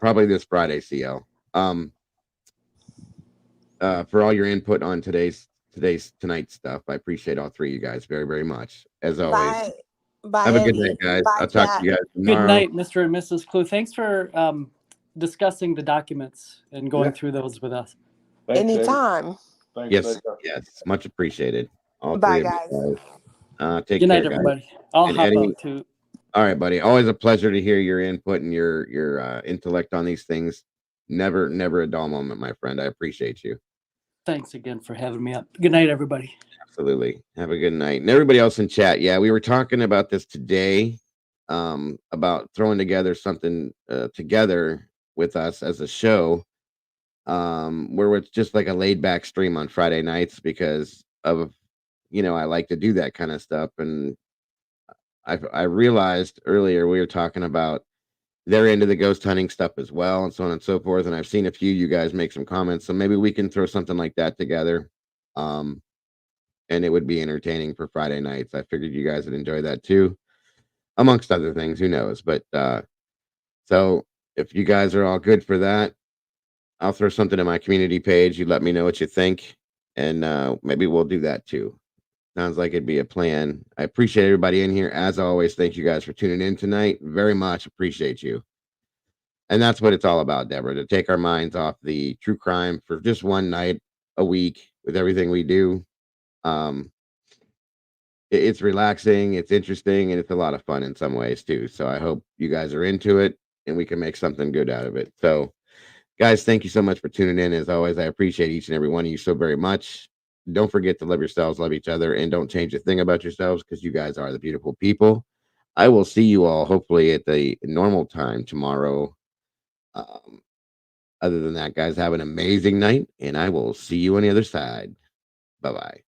probably this Friday, CL. For all your input on tonight's stuff. I appreciate all three of you guys very, very much. As always. Bye. Have a good night, guys. Bye, I'll talk to you guys tomorrow. Good night, Mr. and Mrs. Clue. Thanks for discussing the documents and going through those with us. Anytime. Yes. Much appreciated. All Bye, three of you guys. Take Good night, care, guys. everybody. I'll And hop Eddie, out too. all right, buddy. Always a pleasure to hear your input and your intellect on these things. Never a dull moment, my friend. I appreciate you. Thanks again for having me up. Good night, everybody. Absolutely. Have a good night. And everybody else in chat. Yeah, we were talking about this today, about throwing together something together with us as a show, where it's just like a laid back stream on Friday nights because of, I like to do that kind of stuff. And I realized earlier we were talking about they're into the ghost hunting stuff as well and so on and so forth. And I've seen a few of you guys make some comments. So maybe we can throw something like that together. And it would be entertaining for Friday nights. I figured you guys would enjoy that too, amongst other things, who knows. But so if you guys are all good for that, I'll throw something in my community page. You let me know what you think. And maybe we'll do that too. Sounds like it'd be a plan. I appreciate everybody in here. As always, thank you guys for tuning in tonight. Very much appreciate you. And that's what it's all about, Deborah, to take our minds off the true crime for just one night a week with everything we do. It's relaxing, it's interesting, and it's a lot of fun in some ways too. So I hope you guys are into it and we can make something good out of it. So guys, thank you so much for tuning in. As always, I appreciate each and every one of you so very much. Don't forget to love yourselves, love each other, and don't change a thing about yourselves because you guys are the beautiful people. I will see you all hopefully at the normal time tomorrow. Other than that, guys, have an amazing night, and I will see you on the other side. Bye-bye.